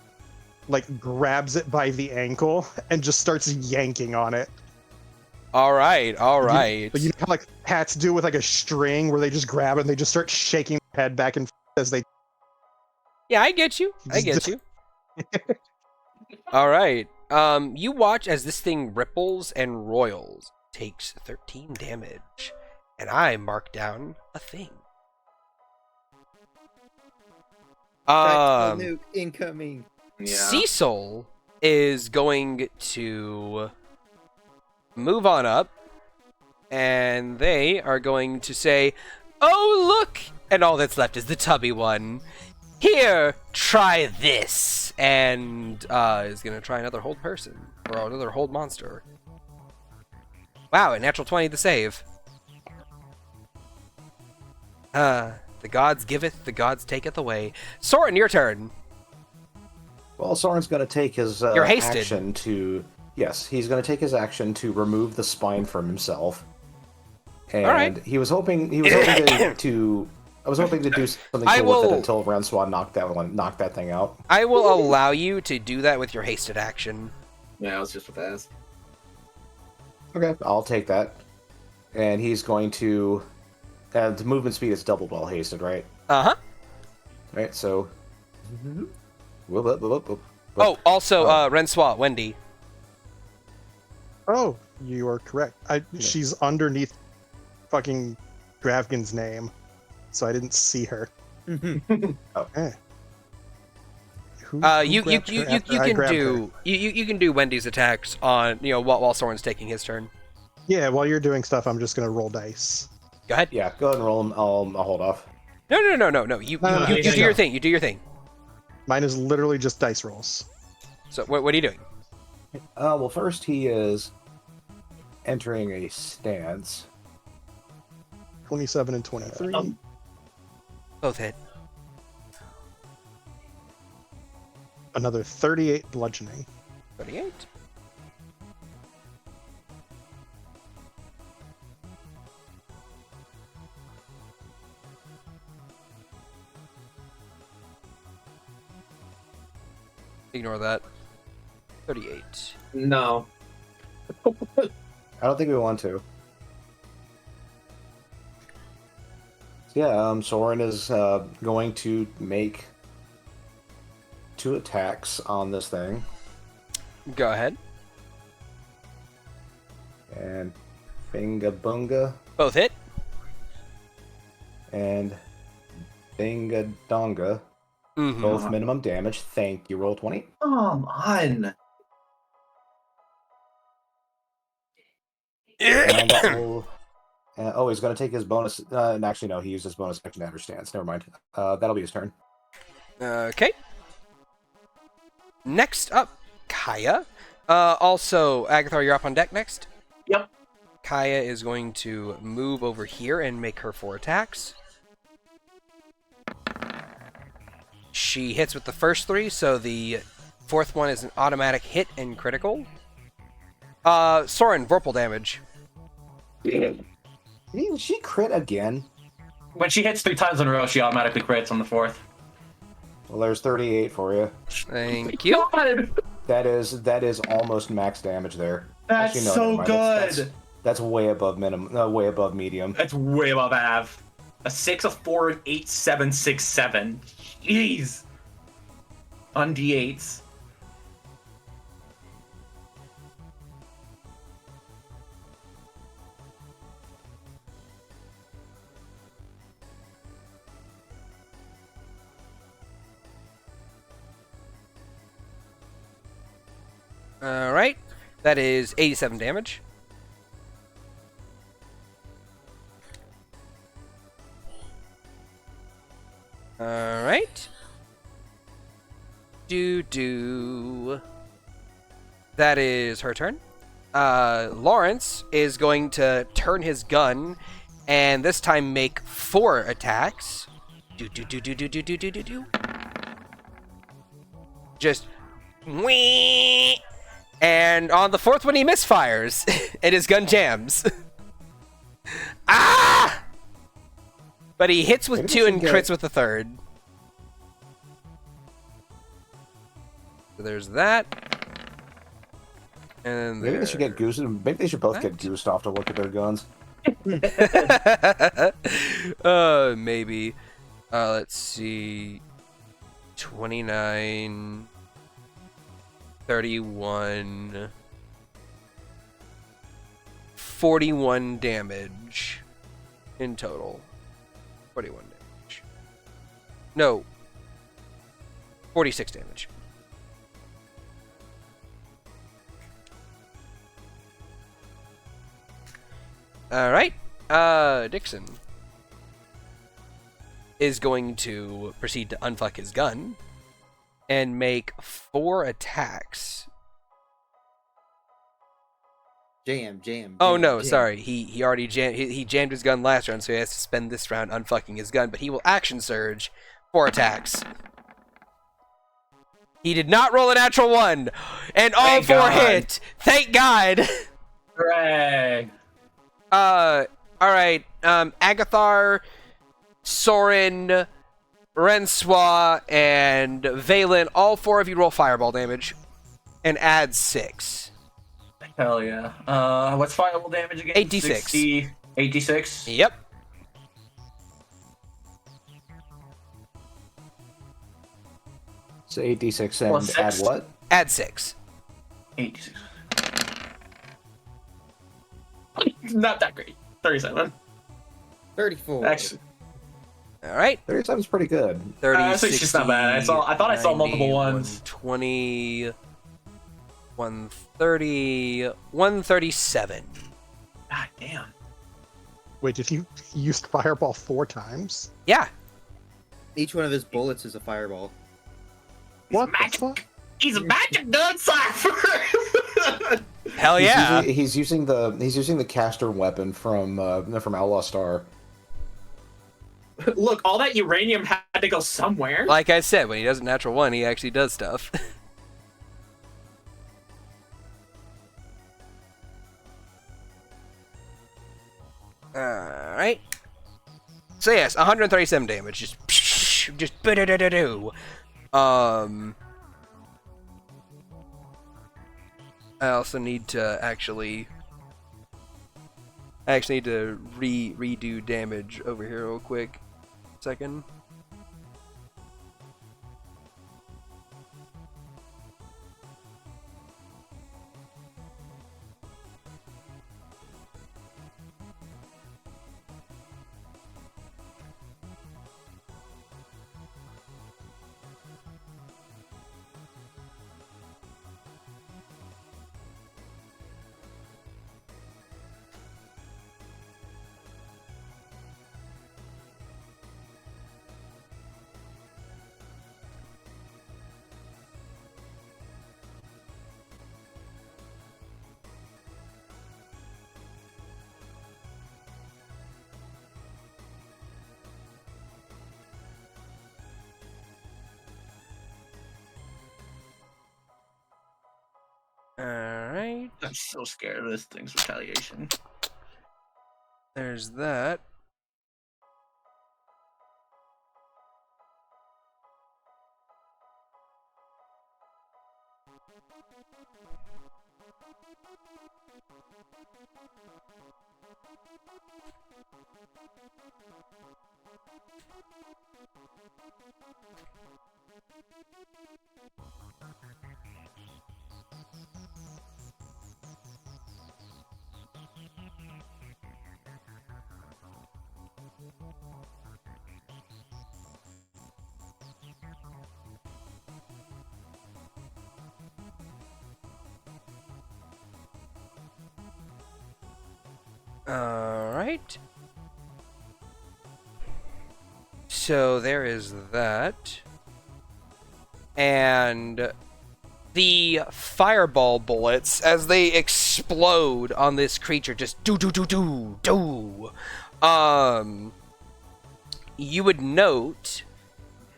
like grabs it by the ankle and just starts yanking on it. Alright. But you know how like cats do with like a string where they just grab it and they just start shaking their head back and forth as they. Yeah, I get you. Alright. You watch as this thing ripples and roils. Takes 13 damage. And I mark down a thing. Tactical nuke incoming. Yeah. Cecil is going to move on up, and they are going to say, "Oh, look!" And all that's left is the tubby one. Here, try this, and is going to try another hold person or another hold monster. Wow, a natural 20 to save. The gods giveth, the gods taketh away. Soren, your turn. Well, Soren's going to take his You're hasted. action to... Yes, he's going to take his action to remove the spine from himself. And Alright. he was hoping to I was hoping to do something I cool with will- it until Renswa knocked that thing out. I will allow you to do that with your hasted action. Yeah, I was just with that. Okay, I'll take that. And he's going to... the movement speed is doubled while hasted, right? Uh-huh. Right, so... Oh, also, Renswa, Wendy. Oh, you are correct. She's underneath fucking Gravgan's name, so I didn't see her. Okay. Who You grabbed her after I can grabbed do her? you can do Wendy's attacks on while Soren's taking his turn. Yeah, while you're doing stuff, I'm just gonna roll dice. Go ahead. Yeah, go ahead and roll them. I'll hold off. No. You No, you yeah, do your thing. You do your thing. Mine is literally just dice rolls. So what are you doing? Well, first he is entering a stance. 27 and 23. Both hit. Another 38 bludgeoning. 38. Ignore that. 38. No. I don't think we want to. So yeah, Soren is going to make 2 attacks on this thing. Go ahead. And Binga Bunga Both hit. and Binga Donga. Mm-hmm. Both minimum damage. Thank you. Roll 20. Come on. And that will... oh, he's going to take his bonus... and actually, no, he used his bonus action to enter stance. Never mind. That'll be his turn. Okay. Next up, Kaya. Also, Agathar, you're up on deck next. Yep. Kaya is going to move over here and make her 4 attacks. She hits with the first 3, so the 4th one is an automatic hit and critical. Soren, Vorpal damage. Did she crit again? When she hits 3 times in a row, she automatically crits on the 4th. Well, there's 38 for you. Thank you. God, That is almost max damage there. that's Actually, no, so never mind. good. That's way above minimum. Way above medium. That's way above Av. A 6, a 4, an 8, 7, 6, 7. Jeez. On D8s. Alright. That is 87 damage. Alright. That is her turn. Lawrence is going to turn his gun and this time make 4 attacks. Just whee! And on the 4th one he misfires and his gun jams. Ah! But he hits with Maybe 2 they and should crits with the 3rd. So there's that. And Maybe they should get Goose. Maybe they should both get Gustav to look at their guns. Maybe. Let's see. 29, 31, 41 damage in total. 41 damage. No. 46 damage. Alright. Dixon is going to proceed to unfuck his gun and make 4 attacks. Jam. Oh no, jam. sorry. He already jammed. He jammed his gun last round, so he has to spend this round unfucking his gun. But he will action surge 4 attacks. He did not roll a natural 1, and all Thank 4 God. hit. Thank God. Hooray! All right. Agathar, Soren, Rensois, and Valen. All 4 of you roll fireball damage, and add 6. Hell yeah. What's fireball damage again? 8d6. 60, 8d6? Yep. So 8d6 and Plus add 6. what? Add 6. 8d6. Not that great. 37. 34. Actually, All right. 37 is pretty good. 30, it's just not bad. I thought I saw multiple ones. 120, 130, 137. God damn. Wait, did you use fireball 4 times? Yeah. Each one of his bullets is a fireball. What magic. the fuck? He's a magic gun Cypher. Hell yeah. He's using the caster weapon from Outlaw Star. Look, all that uranium had to go somewhere. Like I said, when he does a natural 1, he actually does stuff. Alright. So yes, 137 damage. Just ba-da-da-da-do. I also need to actually need to redo damage over here real quick. Second. Alright. I'm so scared of this thing's retaliation. There's that. Alright. So there is that. And the fireball bullets, as they explode on this creature, just do. You would note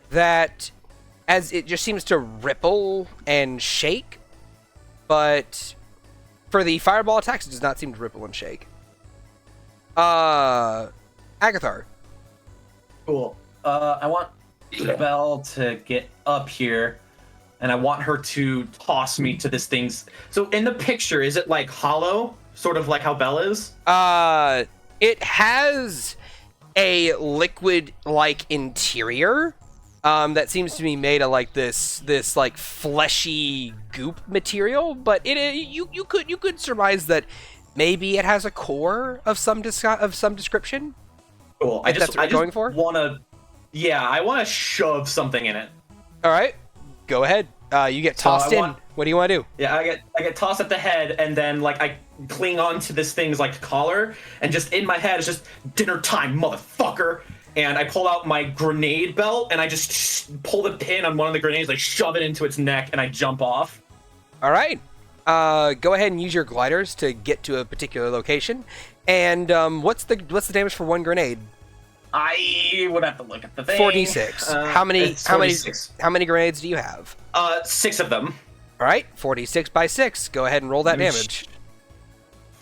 that as it just seems to ripple and shake, but for the fireball attacks, it does not seem to ripple and shake. Agathar. Cool. I want Belle to get up here, and I want her to toss me to this thing's. So in the picture, is it like hollow, sort of like how Belle is? It has a liquid-like interior. That seems to be made of like this like fleshy goop material, but you could surmise that maybe it has a core of some description. Cool. If that's what you're going for? I want to shove something in it. All right, go ahead. You get tossed in. What do you want to do? Yeah, I get tossed at the head, and then like I cling on to this thing's like collar, and just in my head it's just dinner time, motherfucker. And I pull out my grenade belt, and I just pull the pin on one of the grenades, like shove it into its neck, and I jump off. All right. Go ahead and use your gliders to get to a particular location. And what's the damage for one grenade? I would have to look at the thing. 4d6. How many grenades do you have? 6 of them. All right, 4d6 by 6. Go ahead and roll that damage.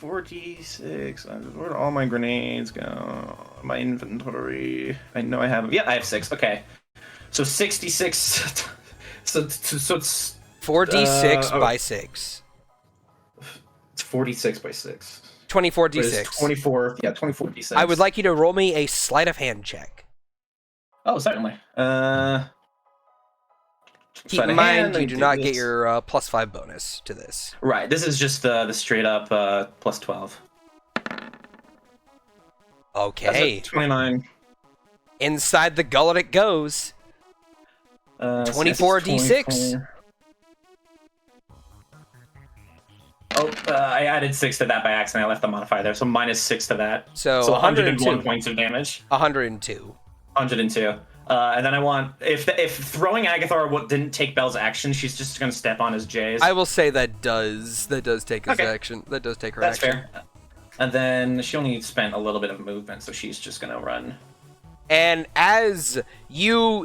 4d6. Where do all my grenades go? My inventory. I know I have them. Yeah, I have 6. Okay. So 66. so it's 4d6 by 6. It's 46 by 6. 24d6. 24. Yeah, 24d6. I would like you to roll me a sleight of hand check. Oh, certainly. Keep in mind, you do not get your +5 bonus to this. Right. This is just the straight up +12. Okay. 29. Inside the gullet it goes. So 24 d6. 24. Oh, I added 6 to that by accident. I left the modifier there, so -6 to that. So 101 102. points of damage. 102. 102. And then I want if throwing Agathar didn't take Belle's action, she's just gonna step on his J's. I will say that does take his Okay. action. That does take her That's action. fair. And then she only spent a little bit of movement, so she's just gonna run. And as you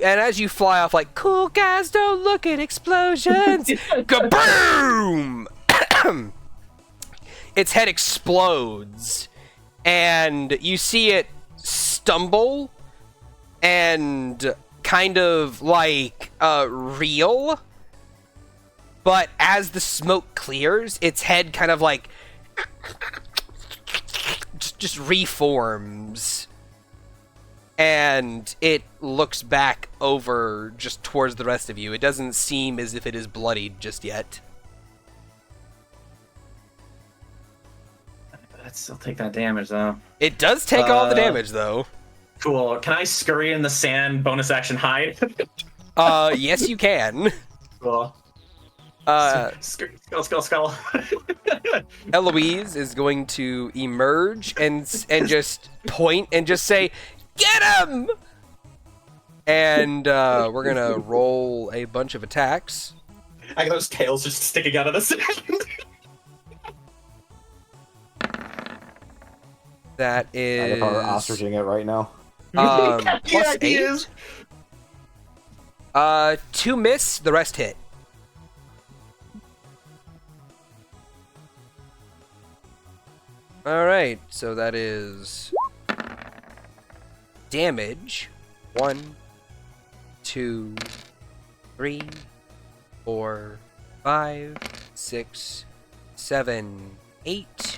fly off like cool guys don't look at explosions, kaboom! Its head explodes, and you see it stumble and kind of like reel. But as the smoke clears, its head kind of like just reforms. And it looks back over just towards the rest of you. It doesn't seem as if it is bloodied just yet. I'd still take that damage, though. It does take all the damage, though. Cool. Can I scurry in the sand, bonus action hide? Yes, you can. Cool. Skull. Eloise is going to emerge and just point and just say, "Get him!" And we're gonna roll a bunch of attacks. I got those tails just sticking out of the sand. That is Agathar ostriching it right now. plus he 8. is. 2 miss, the rest hit. Alright, so that is damage. 1, 2, 3, 4, 5, 6, 7, 8.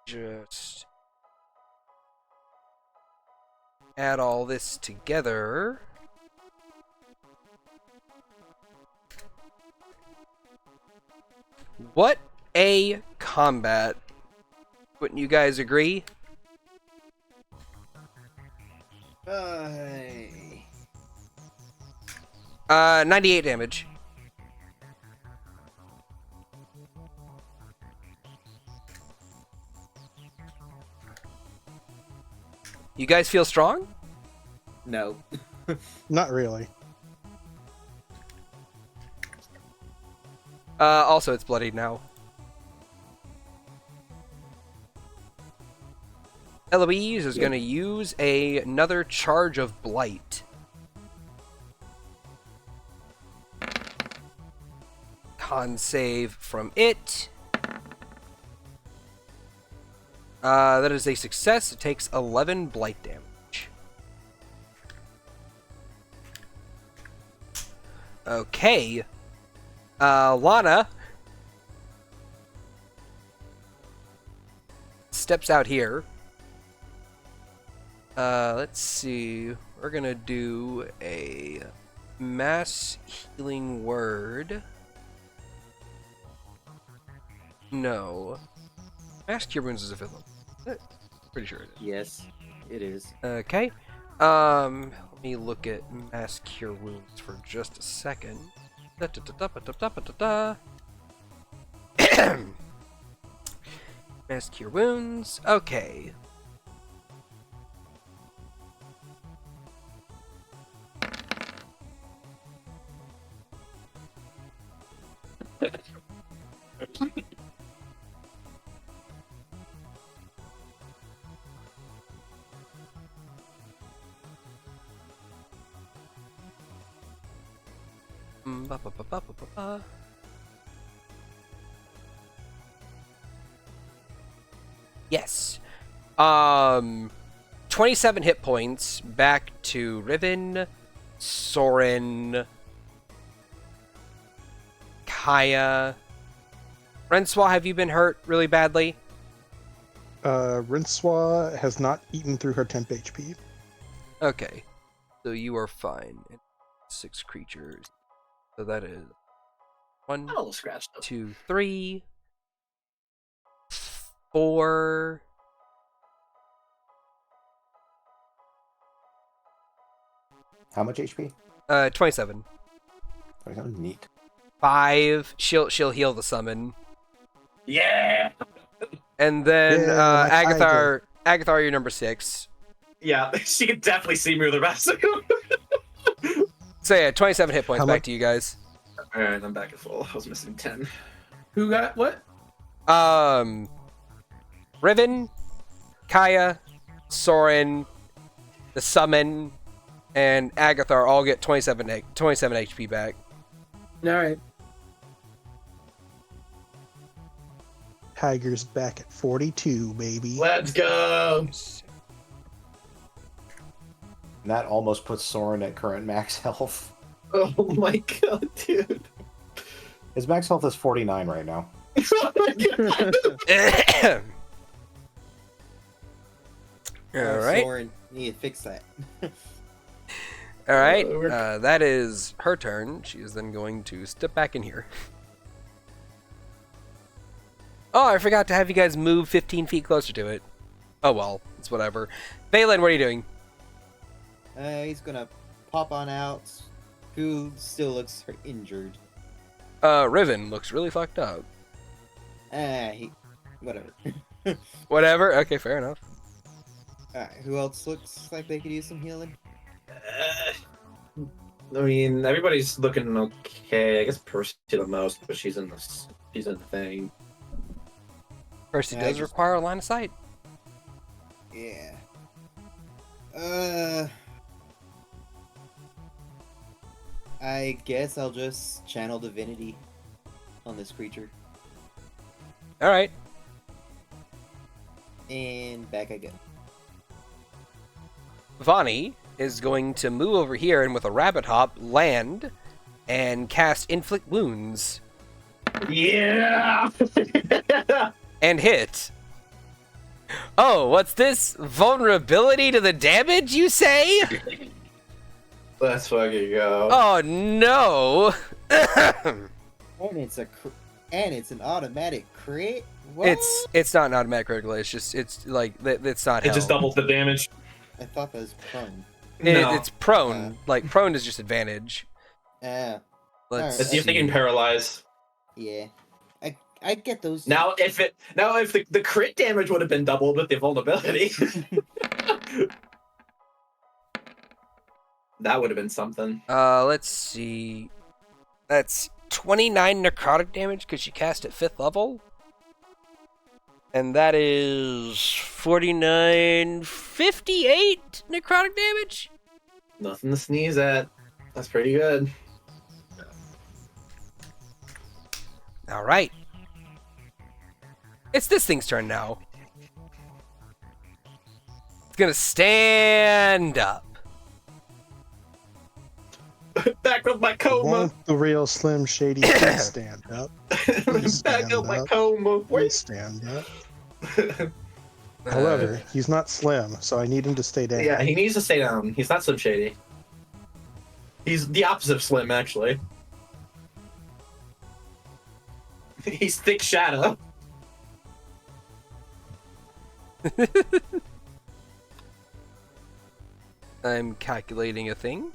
Just add all this together. What a combat. Wouldn't you guys agree? 98 damage. You guys feel strong? No. Not really. Also, it's bloodied now. Eloise is going to use another charge of blight. Con save from it. That is a success. It takes 11 blight damage. Okay. Lana steps out here. Let's see. We're gonna do a mass healing word. No. Mass cure wounds is a villain. Pretty sure it is. Yes, it is. Okay. Let me look at mass cure wounds for just a second. Mass cure wounds. Okay. Yes. 27 hit points back to Riven. Soren, Kaya. Renswa, have you been hurt really badly? Rincewa has not eaten through her temp HP. Okay. So you are fine. 6 creatures. So that is 1, I'm a little scratched up. 2, 3, 4. How much HP? 27. Oh, neat. 5. She'll heal the summon. Yeah. And then Yeah, my Agathar, you're number 6. Yeah, she can definitely see me with the rest of them. So yeah, 27 hit points How back much- to you guys. Alright, I'm back at full. I was missing 10. Who got what? Riven, Kaya, Soren, the summon, and Agathar all get 27 HP back. Alright. Tiger's back at 42, baby. Let's go! And that almost puts Soren at current max health. Oh my god, dude. His max health is 49 right now. Oh my god. All right. Soren, you need to fix that. All right. We're- That is her turn. She is then going to step back in here. Oh, I forgot to have you guys move 15 feet closer to it. Oh well, it's whatever. Valen, what are you doing? He's gonna pop on out. Who still looks injured? Riven looks really fucked up. Whatever. Whatever. Okay, fair enough. Alright, who else looks like they could use some healing? I mean, everybody's looking okay. I guess Percy the most, but she's in the thing. Percy Yeah, I does just- require a line of sight. Yeah. I guess I'll just channel divinity on this creature. All right. And back I go. Vani is going to move over here and with a rabbit hop land and cast inflict wounds Yeah. and hit. Oh, what's this? Vulnerability to the damage, you say? Let's fucking go. Oh no. And it's an automatic crit. What? It's not an automatic critical. It's just it's like it's not. It just hell. doubles the damage. I thought that was prone. No. It's prone. Like prone is just advantage. Ah, Let's Let's see if they can paralyze. yeah. I get those. Now, if the crit damage would have been doubled with the vulnerability, that would have been something. Let's see. That's 29 necrotic damage because she cast at 5th level. And that is 49, 58 necrotic damage. Nothing to sneeze at. That's pretty good. All right. It's this thing's turn now. It's gonna stand up. Back with my coma. Won't the real Slim Shady please stand up? Please Back stand up my up. coma. Please Wait. stand up. However, he's not slim, so I need him to stay down. Yeah, he needs to stay down. He's not Slim Shady. He's the opposite of Slim, actually. He's thick shadow. I'm calculating a thing.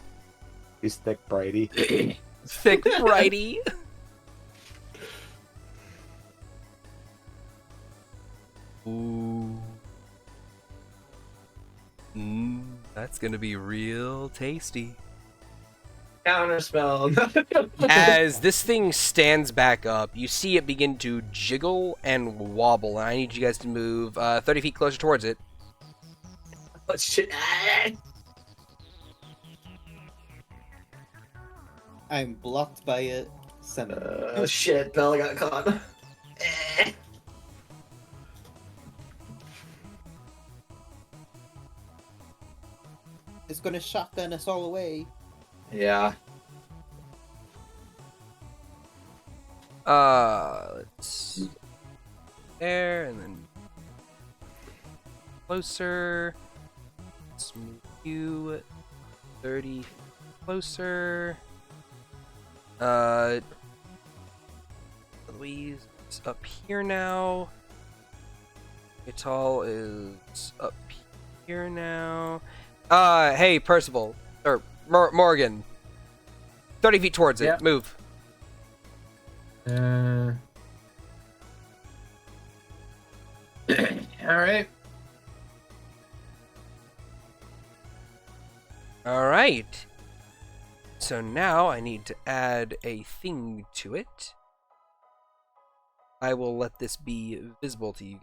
He's thick, brighty. Thick brighty. Ooh. That's gonna be real tasty. Counterspell. As this thing stands back up, you see it begin to jiggle and wobble. And I need you guys to move 30 feet closer towards it. Oh, shit. I'm blocked by a summon. Oh shit, Bella got caught. It's gonna shotgun us all away. Yeah. Let's there and then closer. Let's move you 30 closer. Eloise is up here now. Niatal is up here now. Hey, Percival. Or Morgan. 30 feet towards it. Yeah. Move. Alright. Alright. So now I need to add a thing to it. I will let this be visible to you.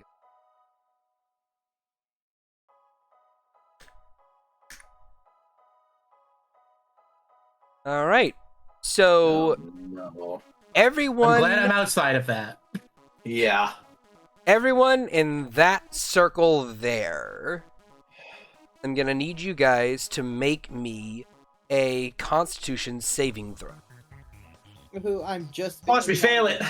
Alright. So No. everyone I'm glad I'm outside of that. Yeah. everyone in that circle there, I'm gonna need you guys to make me a Constitution saving throw. Who I'm just. Watch me fail it.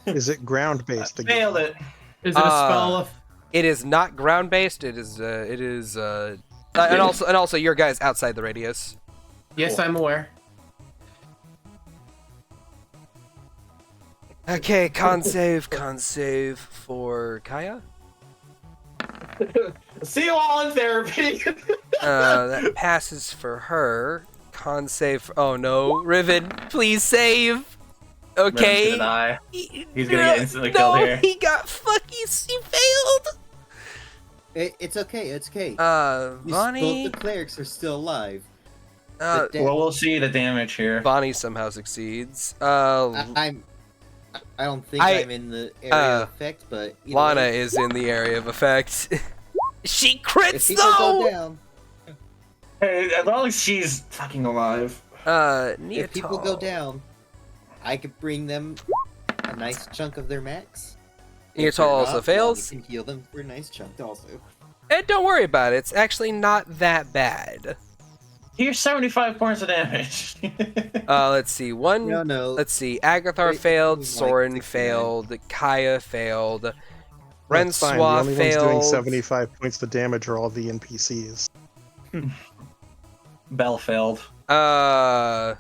Is it ground based again? Failed it. Is it a spell of... It is not ground based. It is. And also, your guys outside the radius. Yes, I'm aware. Okay, con save for Kaya. See you all in therapy. That passes for her. Con save. Oh no, Riven, please save. Okay. He's gonna die. He's gonna get instantly no, killed here. he got he failed. It's okay. It's okay. Both Vani. the clerics are still alive. Uh, Well, we'll see the damage here. Vani somehow succeeds. I don't think I'm in the area of effect, but either Lana way, is in the area of effect. She if crits people go though. down, Hey, as long as she's fucking alive. if people go Niatal. down, I could bring them a nice chunk of their max. If Niatal they're also not, fails. Lana can heal them for a nice chunk also. And don't worry about it. It's actually not that bad. Here's 75 points of damage. Let's see. No. Let's see. Agathar Wait, failed. like Soren 69. failed. Kaya failed. That's fine. The Renswa only ones doing failed. 75 points of damage are all the NPCs. Bell failed. Bell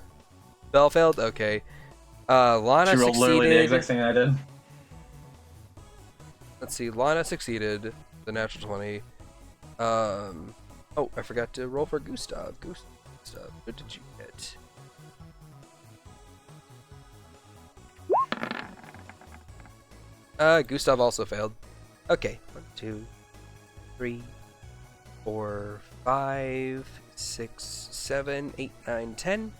failed. Okay. Lana She rolled literally the succeeded. exact thing I did. Let's see. Lana succeeded. The natural 20. Oh, I forgot to roll for Gustav. Gustav, what did you get? Gustav also failed. Okay. 1, 2, 3, 4, 5, 6, 7, 8, 9, 10.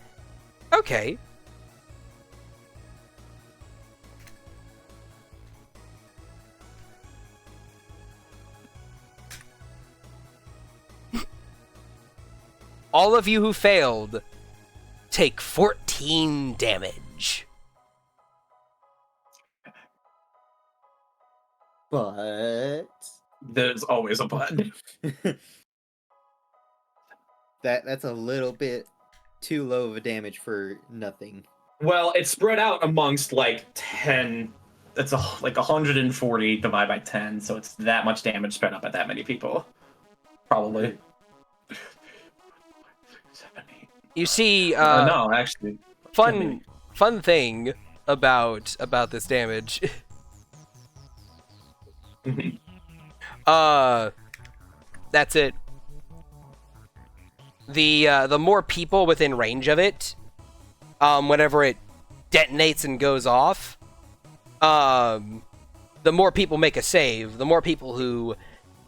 Okay. All of you who failed take 14 damage. But There's always a but. that's a little bit too low of a damage for nothing. Well, it's spread out amongst like 10. That's like 140 divided by 10, so it's that much damage spread up at that many people. Probably. 7, 8. You see, No, actually. fun thing about this damage. That's it. The more people within range of it, whenever it detonates and goes off, the more people make a save. The more people who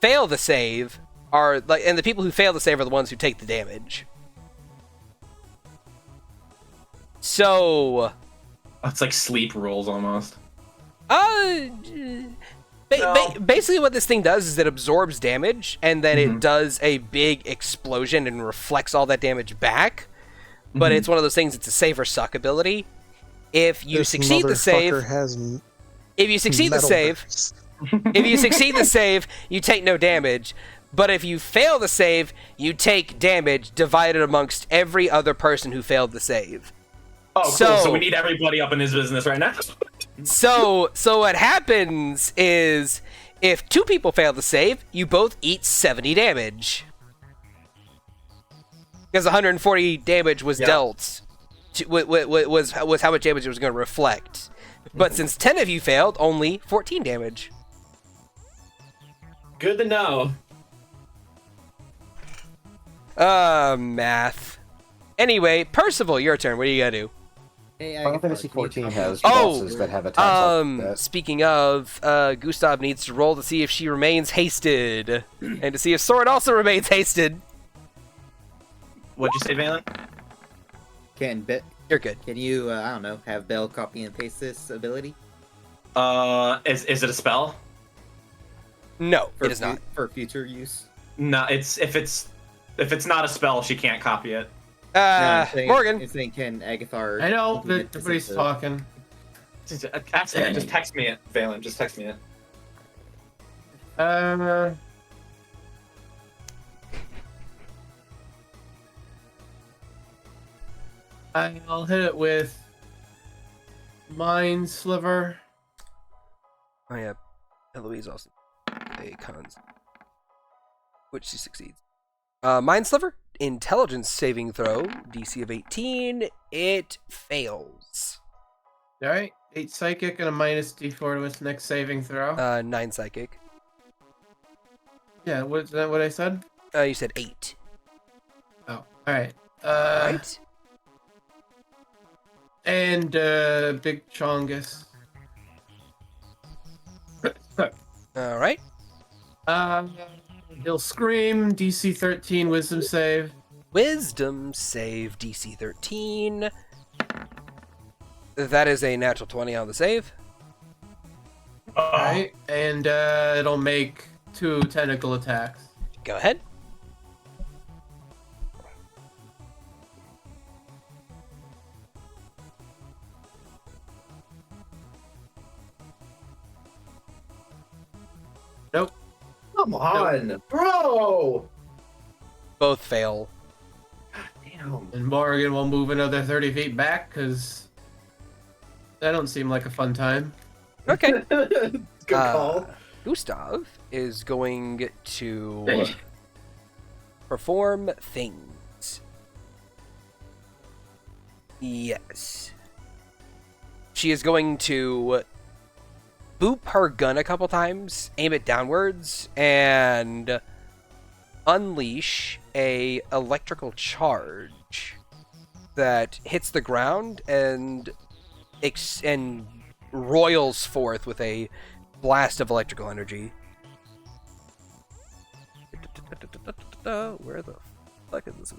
fail the save are like, and the people who fail the save are the ones who take the damage. So, It's like sleep rules almost. basically what this thing does is it absorbs damage, and then it does a big explosion and reflects all that damage back. But it's one of those things, it's a save or suck ability. If you This succeed the save, motherfucker has if you succeed the metal save, bursts. if you succeed the save, you take no damage. But if you fail the save, you take damage divided amongst every other person who failed the save. Oh, cool. So we need everybody up in his business right now. So what happens is, if 2 people fail the save, you both eat 70 damage. Because 140 damage was dealt. Was how much damage it was going to reflect. But since 10 of you failed, only 14 damage. Good to know. Math. Anyway, Percival, your turn. What are you going to do? Hey, Final Fantasy 14 has Oh, bosses that have attacks like that. Speaking of, Gustav needs to roll to see if she remains hasted. And to see if Sword also remains hasted. What'd you say, Valen? You're good. Can you, I don't know, have Bell copy and paste this ability? Is it a spell? No, it is not. For future use? No, if it's not a spell, she can't copy it. Morgan. I'm saying, can Agathar... I know, implement but this nobody's into- talking. Just text me it, Valen. Just text me it. I'll hit it with Mind Sliver. Oh yeah, Eloise also a cons, which she succeeds. Mind Sliver, intelligence saving throw, DC of 18. It fails. Alright, 8 psychic and a minus d4 to its next saving throw. 9 psychic. Yeah, is that what I said? You said 8. Oh, alright. Right. And Big Chongus. All right. He'll scream, DC 13 wisdom save. Wisdom save, DC 13. That is a natural 20 on the save. Alright, and it'll make 2 tentacle attacks. Go ahead. Nope. Come on, bro. Both fail. Damn. And Morgan will move another 30 feet back, because that don't seem like a fun time. Okay. Good call. Gustav is going to perform things. Yes. She is going to boop her gun a couple times, aim it downwards, and unleash a electrical charge that hits the ground and roils forth with a blast of electrical energy. Where the fuck is this?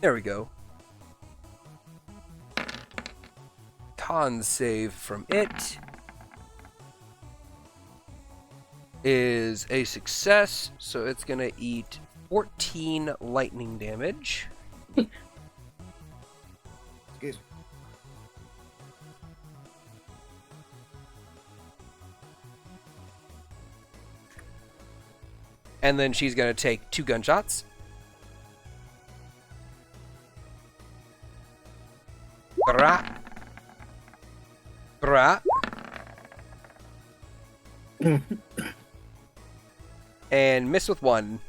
There we go. Con save from it is a success, so it's gonna eat 14 lightning damage. Excuse me. And then she's gonna take 2 gunshots. Brah. Brah. And miss with 1.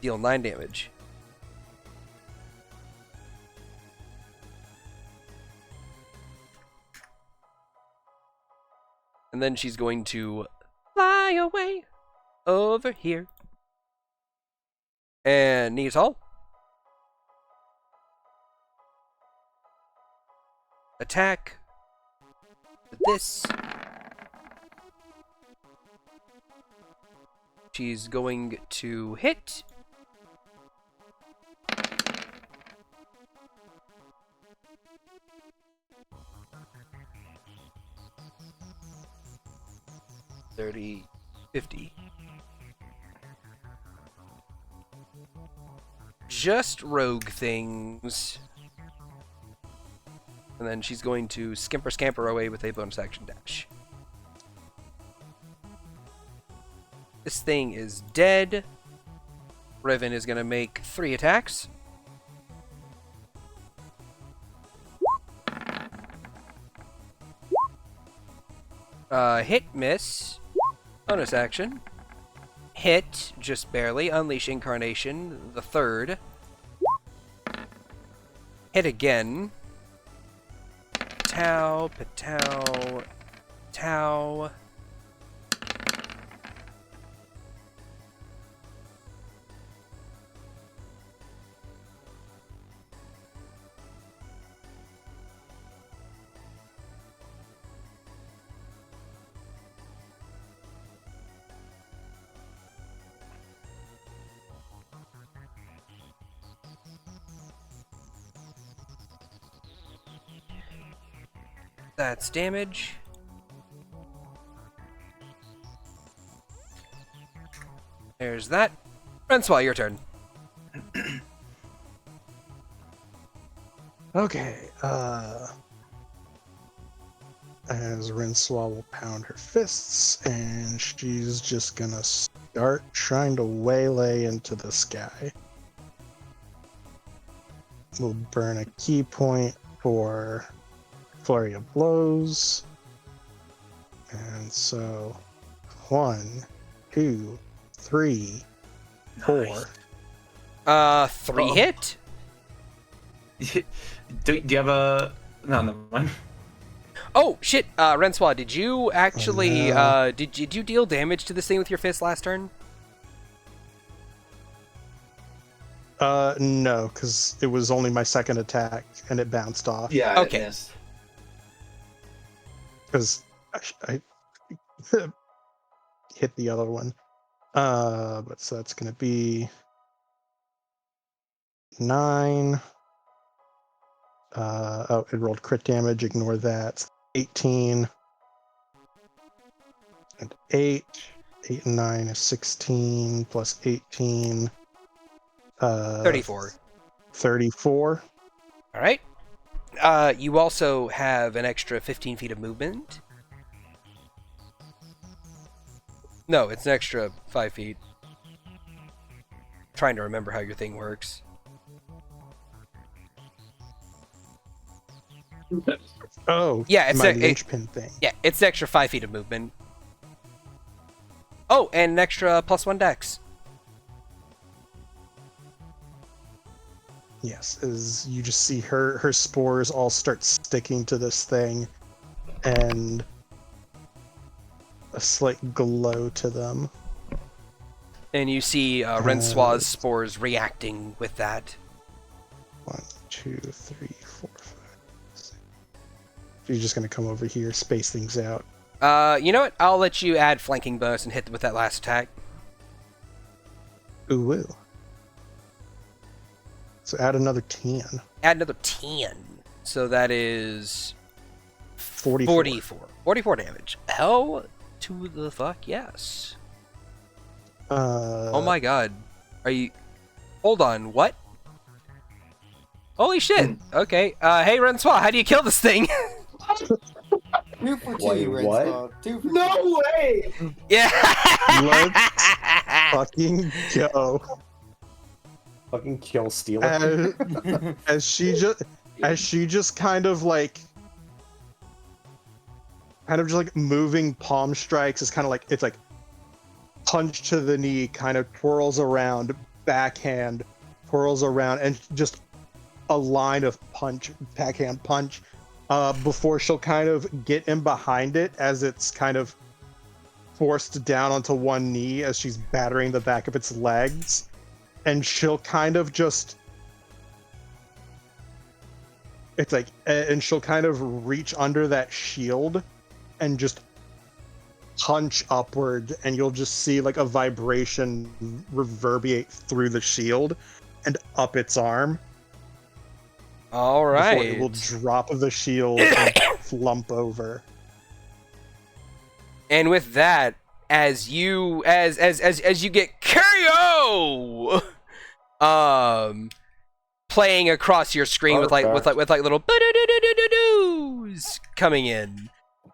Deal 9 damage. And then she's going to fly away over here. And Niatal. Attack. This. She's going to hit. $30, $50. Just rogue things. And then she's going to scamper away with a bonus action dash. This thing is dead. Riven is going to make 3 attacks. Hit, miss. Bonus action. Hit, just barely. Unleash Incarnation, the 3rd. Hit again. Patow, patow, patow. That's damage. There's that. Francois, your turn. Okay, as Rinsois will pound her fists, and she's just gonna start trying to waylay into the sky. We'll burn a key point for Flurry of Blows. And so, 1, 2, 3, 4. Nice. 3 hit? Do you have a... No, never mind. Oh, shit. Rensois, did you actually, no. did you deal damage to this thing with your fist last turn? No, because it was only my second attack, and it bounced off. Yeah, Okay. it missed. Because I hit the other one. But so that's gonna be 9. Oh, it rolled crit damage. Ignore that. 18 and 8. 8 and 9 is 16 plus 18. 34. 34. All right. You also have an extra 15 feet of movement. No, it's an extra 5 feet. Trying to remember how your thing works. Oh, Yeah, it's my a- linchpin thing. Yeah, it's an extra 5 feet of movement. Oh, and an extra +1 dex. Yes, as you just see her spores all start sticking to this thing, and a slight glow to them. And you see Rensois' spores reacting with that. 1, 2, 3, 4, 5, 6. She's just gonna come over here, space things out. You know what? I'll let you add flanking bonus and hit with that last attack. Ooh, woo. So add another 10. Add another 10. So that is 44. 44. 44 damage. Hell to the fuck yes. Oh my god. Are you... Hold on, what? Holy shit. Okay. Hey, Rensois, how do you kill this thing? 2 for 2, Wait, what? Rensois. 2 for 2. No way! Yeah. Let's fucking go. Fucking kill Stealer. As she just kind of moving palm strikes is kind of like, it's like punch to the knee, kind of twirls around, backhand twirls around, and just a line of punch, backhand punch, before she'll kind of get in behind it as it's kind of forced down onto one knee as she's battering the back of its legs. And she'll kind of just... It's like... And she'll kind of reach under that shield and just punch upward, and you'll just see like a vibration reverberate through the shield and up its arm. All Before right. it will drop the shield and flump over. And with that, as you get KO, playing across your screen with little ba-do-do-do-do-doos coming in.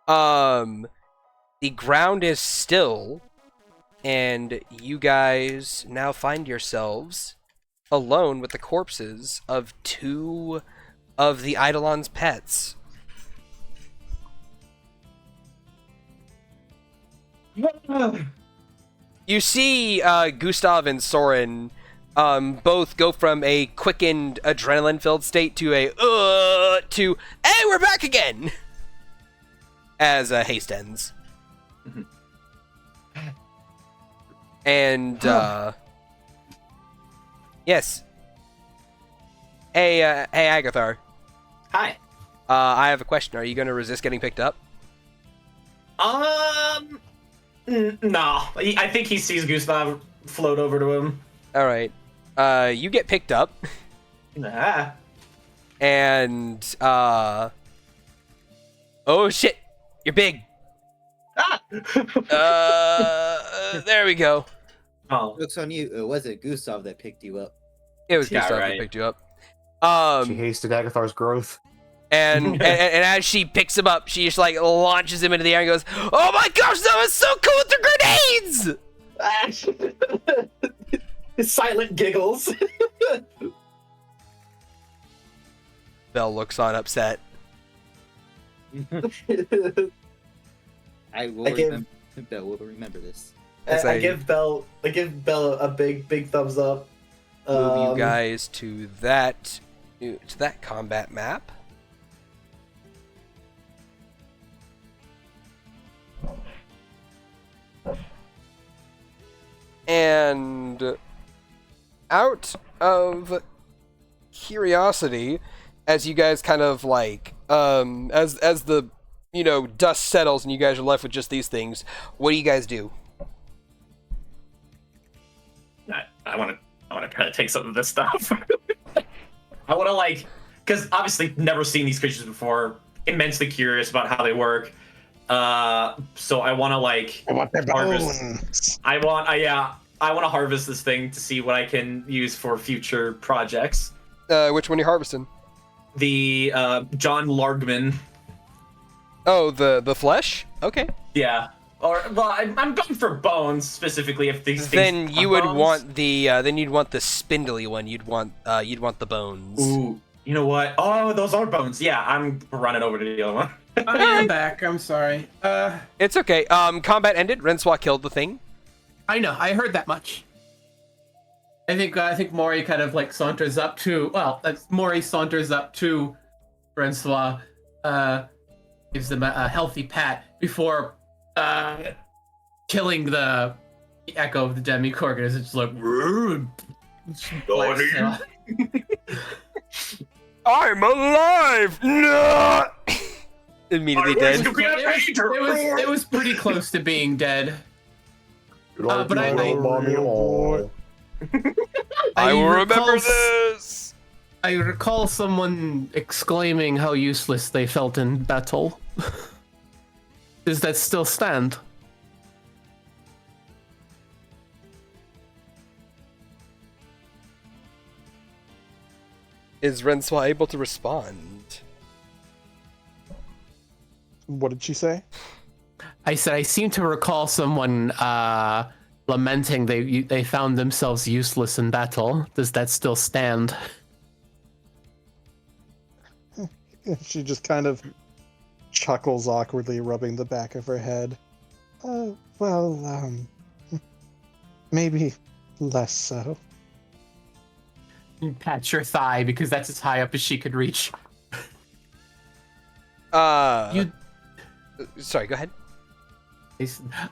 The ground is still, and you guys now find yourselves alone with the corpses of 2 of the Eidolon's pets. You see Gustav and Soren both go from a quickened, adrenaline-filled state to hey, we're back again! As haste ends. And, yes. Hey, Agathar. Hi. I have a question. Are you going to resist getting picked up? No. I think he sees Gustav float over to him. Alright. You get picked up. Nah. And, oh shit! You're big! Ah! There we go. Oh. Looks on you. It wasn't Gustav that picked you up. It was Yeah, Gustav right. who picked you up. She hasted Agathar's growth. And as she picks him up, she just like launches him into the air and goes, "Oh my gosh, that was so cool with the grenades!" Silent giggles. Belle looks on upset. I will give- remember this. I give Belle a big thumbs up. Move you guys to that combat map. And out of curiosity, as you guys kind of like, as the dust settles and you guys are left with just these things, what do you guys do? I want to try to take some of this stuff. I want to because obviously never seen these creatures before. Immensely curious about how they work. So I want to I want their harvest. bones. I want to harvest this thing to see what I can use for future projects. Which one are you harvesting? The John Largman. Oh, the flesh? Okay. Yeah. Or well, I'm going for bones specifically. If these Then things you are would bones. want then you'd want the spindly one. You'd want the bones. Ooh, you know what? Oh, those are bones. Yeah, I'm running over to the other one. I am back. I'm sorry. It's okay. Combat ended. Renswa killed the thing. I know. I heard that much. I think Mori kind of like saunters up to. Well, Mori saunters up to Francois, gives them a healthy pat before killing the echo of the Demigorgon. It's just like. I'm alive! No! Immediately dead. It was pretty close to being dead. But I will remember this! I recall someone exclaiming how useless they felt in battle. Does that still stand? Is Renswa able to respond? What did she say? I said I seem to recall someone lamenting they found themselves useless in battle. Does that still stand? She just kind of chuckles awkwardly, rubbing the back of her head. Maybe less so. You pat your thigh because that's as high up as she could reach. Sorry, go ahead.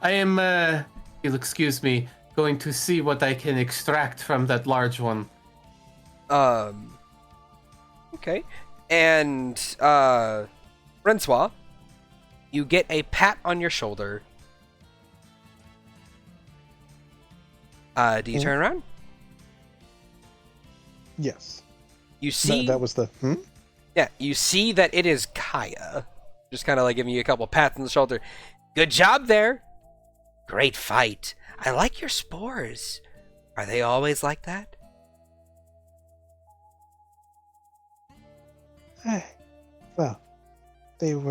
I am, you'll excuse me, going to see what I can extract from that large one. Okay. And, Renswa, you get a pat on your shoulder. Do you turn around? Yes. You see... That was the... Yeah, you see that it is Kaya. Just kind of like giving you a couple pats on the shoulder. Good job there. Great fight. I like your spores. Are they always like that? Well, they've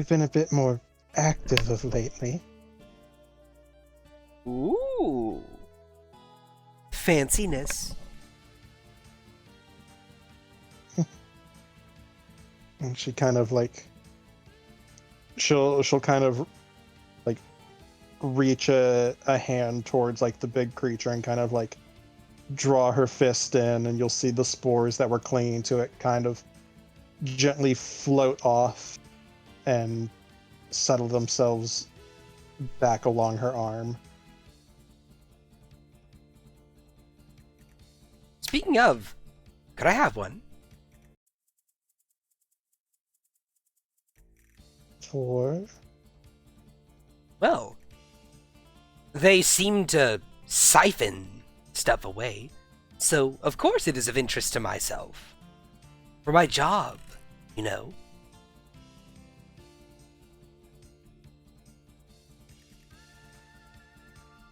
been a bit more active of lately. Ooh. Fanciness. And she kind of like she'll kind of like reach a hand towards like the big creature and kind of like draw her fist in, and you'll see the spores that were clinging to it kind of gently float off and settle themselves back along her arm. Speaking of, could I have one? For Well, they seem to siphon stuff away, so of course it is of interest to myself. For my job, you know.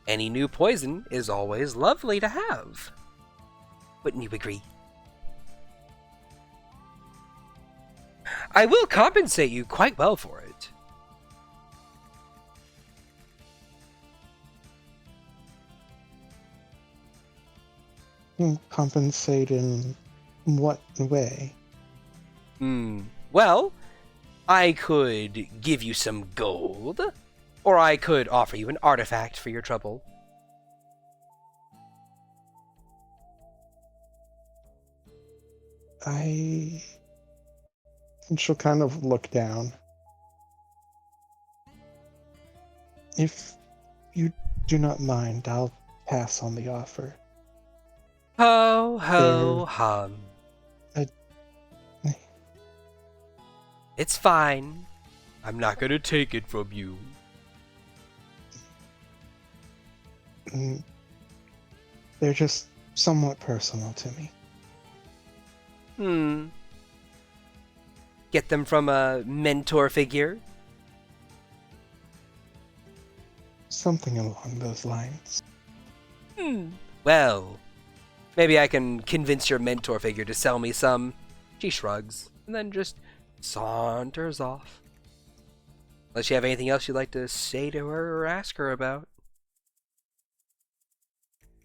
Any new poison is always lovely to have. Wouldn't you agree? I will compensate you quite well for it. compensate in what way? Well, I could give you some gold, or I could offer you an artifact for your trouble. And she'll kind of look down. If you do not mind, I'll pass on the offer. Ho, ho, hum. It's fine. I'm not gonna take it from you. They're just somewhat personal to me. Get them from a mentor figure? Something along those lines. Well, maybe I can convince your mentor figure to sell me some. She shrugs, and then just saunters off. Unless you have anything else you'd like to say to her or ask her about.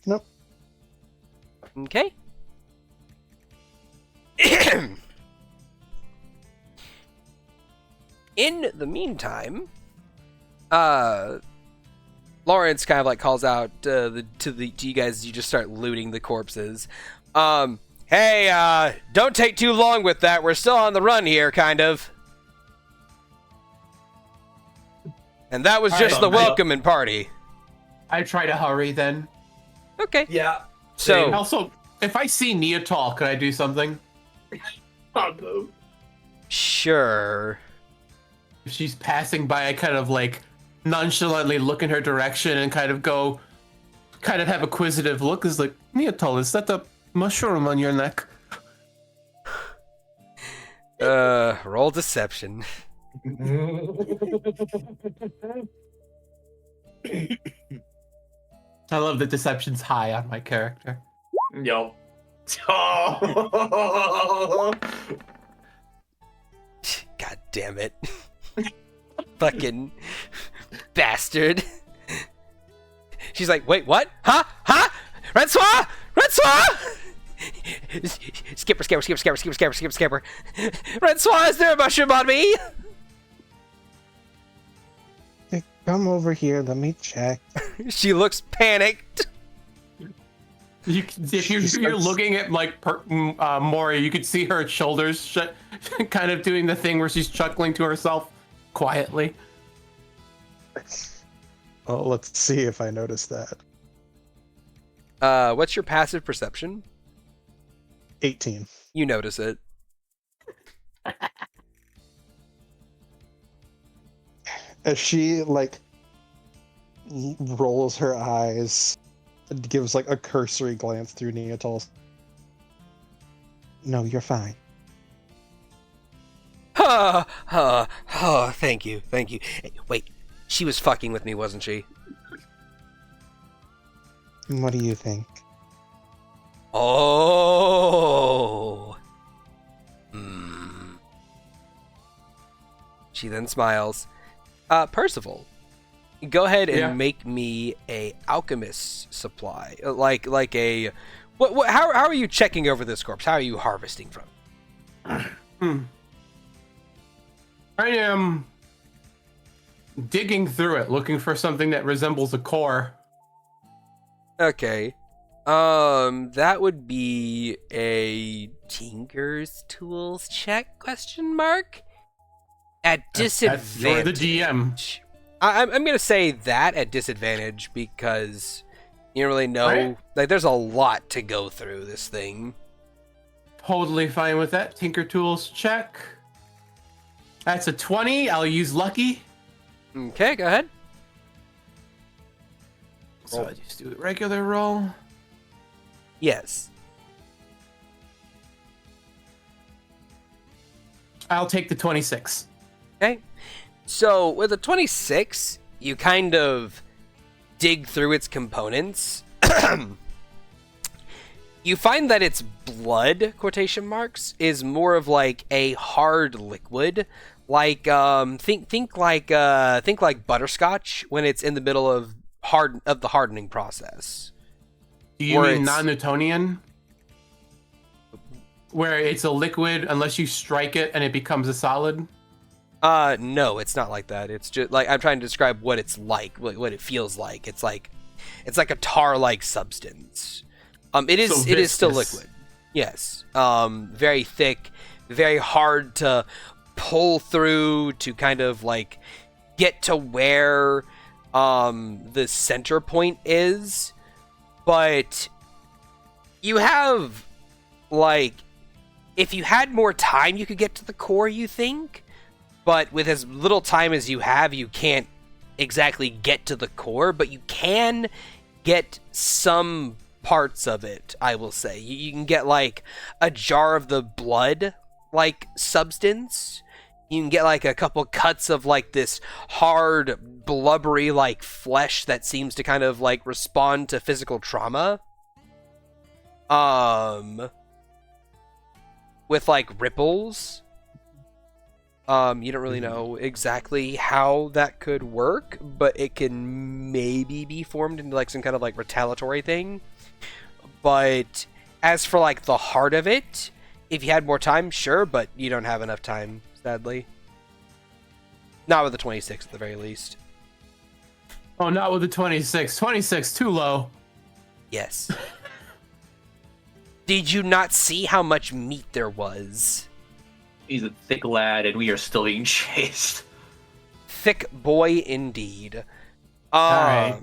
Nope. Okay. In the meantime, Lawrence kind of like calls out to you guys as you just start looting the corpses. Hey, don't take too long with that. We're still on the run here, kind of. And that was just the welcoming party. I try to hurry then. Okay. Yeah. So, Also, if I see Niatal, could I do something? sure. If she's passing by, I kind of like nonchalantly look in her direction and kind of have a quizzitive look. Is like, Niatal, is that the mushroom on your neck? Roll deception. I love that deception's high on my character. Yo. Oh. God damn it. Fucking bastard. She's like, wait, what? Huh? Huh? Rensoir! Skipper. Rensoir, is there a mushroom on me? Hey, come over here, let me check. She looks panicked. If you're looking at like Mori, you could see her shoulders kind of doing the thing where she's chuckling to herself quietly. Oh, let's see if I notice that. What's your passive perception? 18. You notice it. As she like rolls her eyes and gives like a cursory glance through Niatal's. No, you're fine. Thank you. Hey, wait, she was fucking with me, wasn't she? What do you think? Oh. She then smiles. Percival, go ahead and Yeah. make me a alchemist supply, like a. What? How are you checking over this corpse? How are you harvesting from? I am digging through it, looking for something that resembles a core. Okay. That would be a Tinker's Tools check? Question mark. At disadvantage. You're the GM. I'm gonna say that at disadvantage because you don't really know. Right. Like, there's a lot to go through this thing. Totally fine with that. Tinker Tools check. That's a 20. I'll use lucky. Okay, go ahead. So I just do a regular roll. Yes. I'll take the 26. Okay. So with a 26, you kind of dig through its components. You find that its blood, quotation marks, is more of like a hard liquid. Like think like butterscotch when it's in the middle of the hardening process. Do you Where mean it's- non-Newtonian? Where it's a liquid unless you strike it and it becomes a solid? No, it's not like that. It's just like I'm trying to describe what it's like, what it feels like. It's like a tar-like substance. It is So it is still viscous. liquid. Yes. Very thick, very hard to pull through to kind of like get to where the center point is. But you have like if you had more time you could get to the core, you think? But with as little time as you have, you can't exactly get to the core, but you can get some parts of it, I will say. You can get, like, a jar of the blood, like, substance. You can get, like, a couple cuts of, like, this hard, blubbery, like, flesh that seems to kind of, like, respond to physical trauma. With, like, ripples. You don't really know exactly how that could work, but it can maybe be formed into like some kind of like retaliatory thing. But as for like the heart of it, if you had more time, sure, but you don't have enough time, sadly. Not with the 26 at the very least. Oh, not with the 26. 26, too low. Yes. Did you not see how much meat there was? He's a thick lad, and we are still being chased. Thick boy indeed. Alright.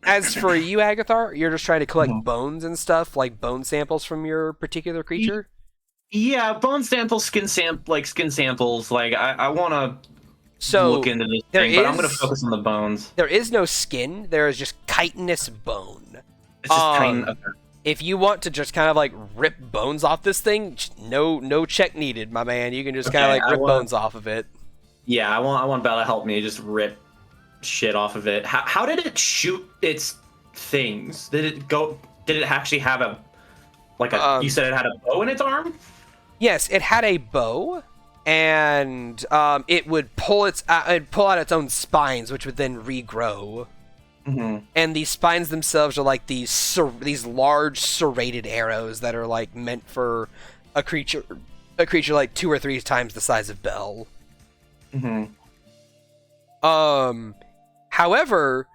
As for you, Agathar, you're just trying to collect bones and stuff, like bone samples from your particular creature? Yeah, bone samples, skin samples. Like I want to So look into this there thing, but I'm gonna is- focus on the bones. there is no skin, there is just chitinous bone. It's just tiny. If you want to just kind of like rip bones off this thing, no check needed, my man. You can just kind of Okay, like I rip want- bones off of it. Yeah, I want Bella to help me just rip shit off of it. How did it shoot its things? Did it actually have a you said it had a bow in its arm? Yes, it had a bow, and it would pull out its own spines, which would then regrow. Mm-hmm. And these spines themselves are like these large serrated arrows that are like meant for a creature like 2 or 3 times the size of Belle. Mm-hmm. However,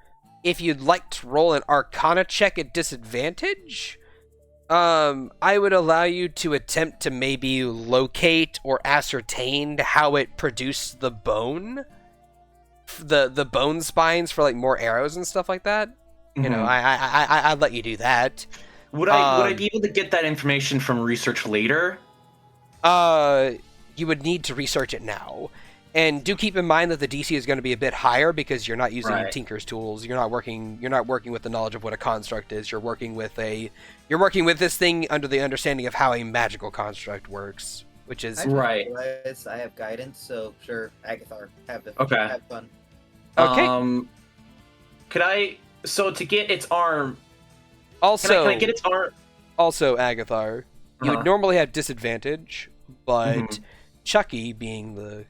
if you'd like to roll an Arcana check at disadvantage, I would allow you to attempt to maybe locate or ascertain how it produced the bone. The bone spines for like more arrows and stuff like that. You know, I'd let you do that. Would I be able to get that information from research later? You would need to research it now. And do keep in mind that the DC is going to be a bit higher because you're not using Right. Tinker's tools. You're not working with the knowledge of what a construct is. You're working with this thing under the understanding of how a magical construct works, which is Right. I have guidance, so sure, Agathar, have fun. okay. Could I? So to get its arm, Also, can I get its arm? also Agathar, you would Uh-huh. normally have disadvantage, but Mhm. Chucky being the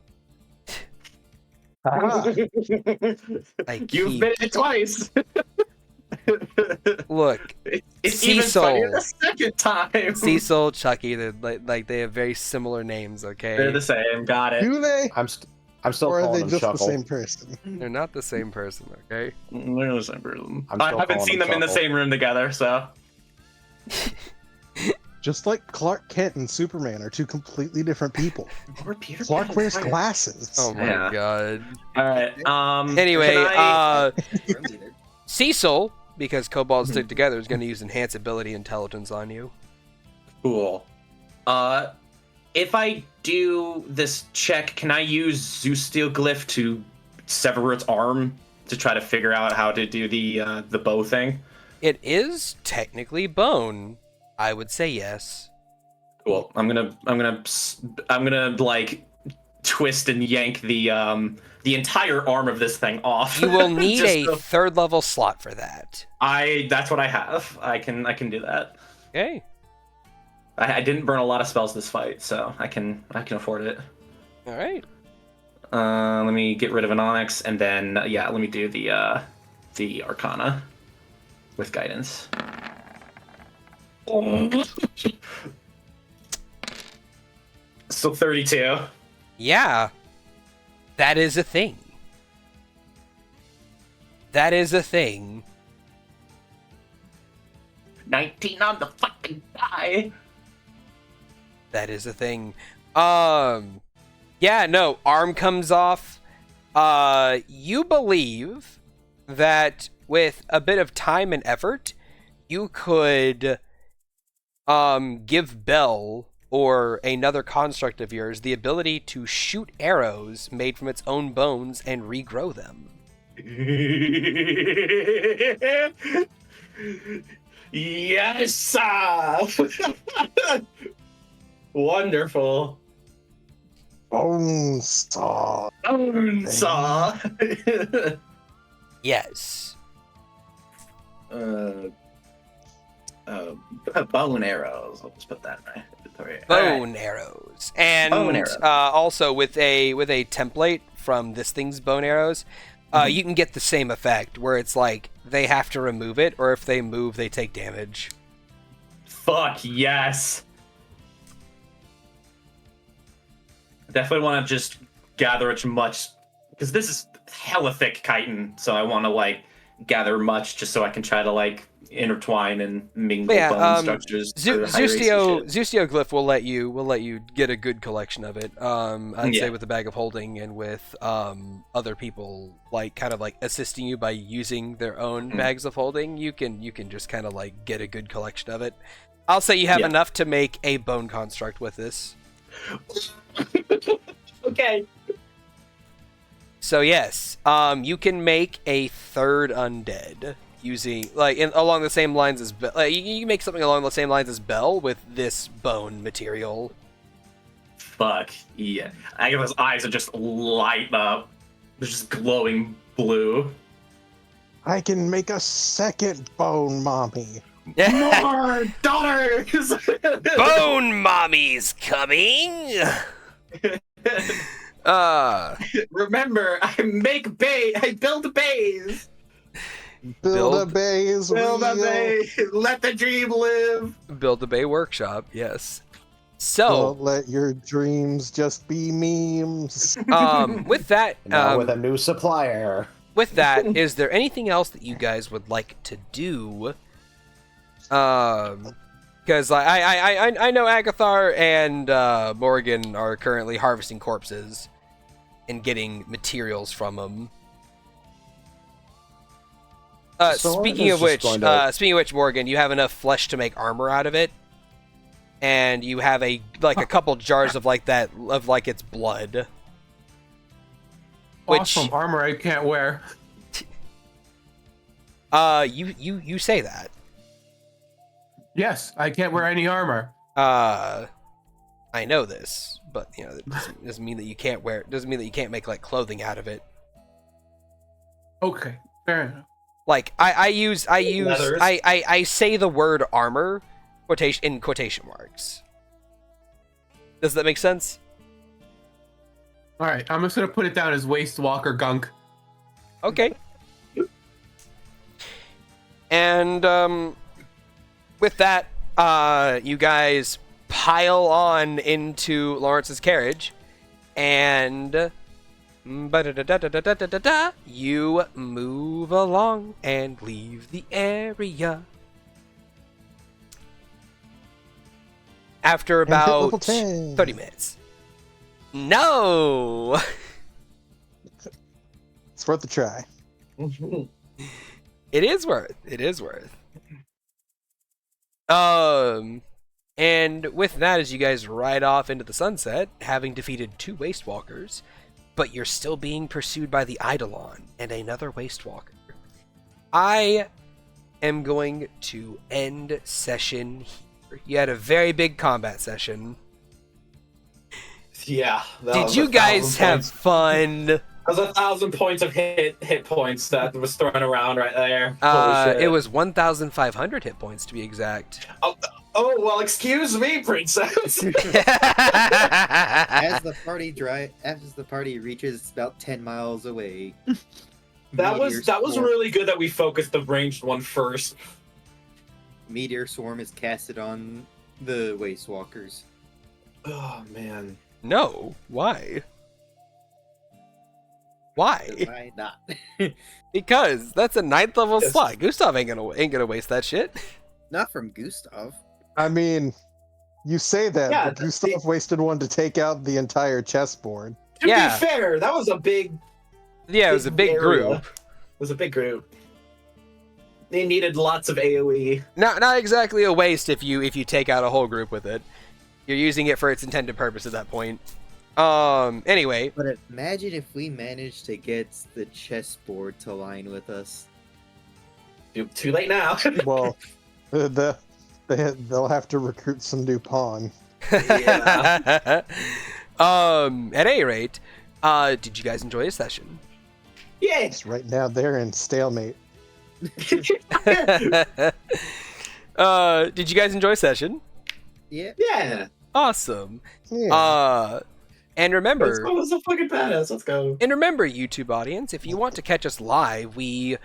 You've been it twice. Look, It's even Cecil. funnier the second time. Cecil, Chucky, they're like they have very similar names. Okay, They're the same. Got it. Do they? I'm still Or are calling they him just Chuckle. the same person? they're not the same person. Okay. They're the same person. I'm I still haven't calling seen him them in the Chuckle. same room together, so. Just like Clark Kent and Superman are two completely different people. Clark wears glasses. Oh my Yeah. god. All right. Anyway, can I- Cecil, because kobolds stick together, is going to use enhance ability intelligence on you. Cool. If I do this check, can I use Zeus Steel Glyph to sever its arm to try to figure out how to do the bow thing? It is technically bone. I would say yes. Cool. I'm gonna like twist and yank the entire arm of this thing off. You will need Just a so- third level slot for that. That's what I have. I can do that. Okay. I didn't burn a lot of spells this fight, so I can afford it. All right. Let me get rid of an Onyx, and then let me do the Arcana with guidance. So 32. Yeah. That is a thing. That is a thing. 19 on the fucking die. That is a thing. Yeah, no, arm comes off. You believe that with a bit of time and effort, you could give Belle or another construct of yours the ability to shoot arrows made from its own bones and regrow them. Yes! Wonderful. Bone saw. Saw. Yes. Bone arrows. I'll just put that in my inventory. Bone arrows. And Bone arrows. Also with a template from this thing's bone arrows, you can get the same effect where it's like they have to remove it, or if they move, they take damage. Fuck yes. Definitely want to just gather as much, because this is hella thick chitin, so I want to like gather much just so I can try to like intertwine and mingle bone structures. for high rates and shit. Zustio Glyph will let you get a good collection of it. I'd say with the bag of holding and with other people like kind of like assisting you by using their own bags of holding, you can just kind of like get a good collection of it. I'll say you have enough to make a bone construct with this. Okay. So yes, you can make a third undead using along the same lines as you can make something along the same lines as Belle with this bone material. Fuck yeah! Agatha's eyes are just light up. They're just glowing blue. I can make a second bone mommy. More daughters. Bone mommy's coming. Remember, I build bays. Build a base. Build a wheel. bay. Let the dream live. Build a Bay workshop, yes. So, Don't let your dreams just be memes. with that, Now with a new supplier. with that, is there anything else that you guys would like to do? Because I know Agathar and Morgan are currently harvesting corpses and getting materials from them. So speaking of which, Morgan's just going to- Morgan, you have enough flesh to make armor out of it, and you have a couple jars of its blood. Which Awesome armor I can't wear. you say that. Yes, I can't wear any armor. I know this, but it doesn't mean that you can't wear. Doesn't mean that you can't make like clothing out of it. Okay, fair enough. Like I say the word armor in quotation marks. Does that make sense? All right, I'm just gonna put it down as waste walker gunk. Okay. And with that, you guys pile on into Lawrence's carriage, and you move along and leave the area. After And hit about level 10. 30 minutes. No! It's worth a try. It is worth. It is worth. And with that, as you guys ride off into the sunset, having defeated 2 Waste Walkers, but you're still being pursued by the Eidolon and another Waste Walker, I am going to end session here. You had a very big combat session. Yeah. Did you guys have fun? That was 1,000 points of hit points that was thrown around right there. Holy shit. It was 1,500 hit points to be exact. Oh well, excuse me, princess. As the party reaches about 10 miles away. That was really good that we focused the ranged one first. Meteor Swarm is casted on the Waste Walkers. Oh man. No, why? Why? Why not? Because that's a 9th level Yes. slot. Gustav ain't gonna waste that shit. Not from Gustav. I mean, you say that, Yeah, but Gustav wasted one to take out the entire chessboard. To Yeah. be fair, that was a big. Yeah, it was a big area. group. It was a big group. They needed lots of AOE. Not exactly a waste if you take out a whole group with it. You're using it for its intended purpose at that point. Anyway. But imagine if we managed to get the chessboard to line with us. Too late now. Well, they'll have to recruit some new pawn. Yeah. At any rate, did you guys enjoy the session? Yes. Right now, they're in stalemate. Did you guys enjoy session? Yeah. Yeah. Awesome. Yeah. And remember, That was so fucking badass. Let's go. And remember, YouTube audience, if you want to catch us live, we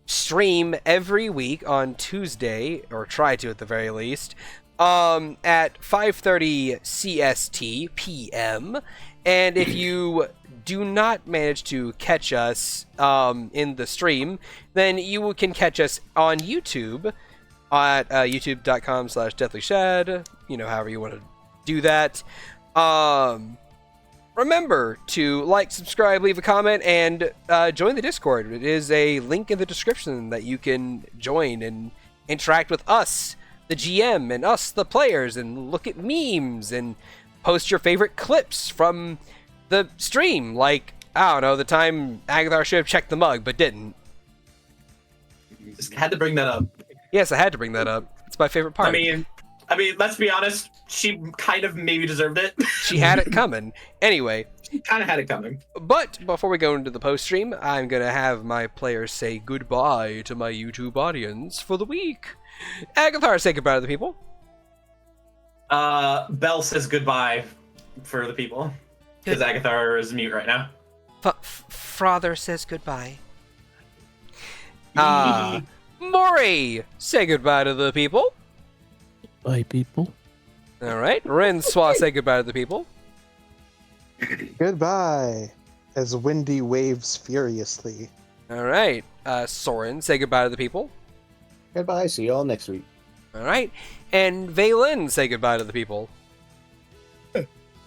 stream every week on Tuesday, or try to at the very least, at 5:30 CST PM. And if you do not manage to catch us in the stream, then you can catch us on YouTube at youtube.com/deathlyshad, however you want to do that. Remember to like, subscribe, leave a comment, and join the Discord. It is a link in the description that you can join and interact with us, the GM, and us, the players, and look at memes, and post your favorite clips from the stream. Like, I don't know, the time Agathar should have checked the mug, but didn't. Just had to bring that up. Yes, I had to bring that up. It's my favorite part. I mean, let's be honest. She kind of maybe deserved it. She had it coming. Anyway. She kind of had it coming. But before we go into the post stream, I'm going to have my players say goodbye to my YouTube audience for the week. Agathar, say goodbye to the people. Belle says goodbye for the people. Because Agathar is mute right now. Father says goodbye. Maury, say goodbye to the people. Bye, people. All right. Renswa, say goodbye to the people. Goodbye, as Windy waves furiously. All right. Soren, say goodbye to the people. Goodbye. See you all next week. All right. And Valen, say goodbye to the people.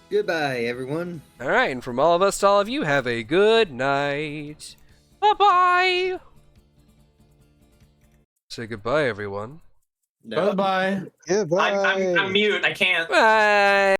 Goodbye, everyone. All right. And from all of us to all of you, have a good night. Bye-bye. Say goodbye, everyone. Bye-bye. Goodbye. I'm mute. I can't. Bye.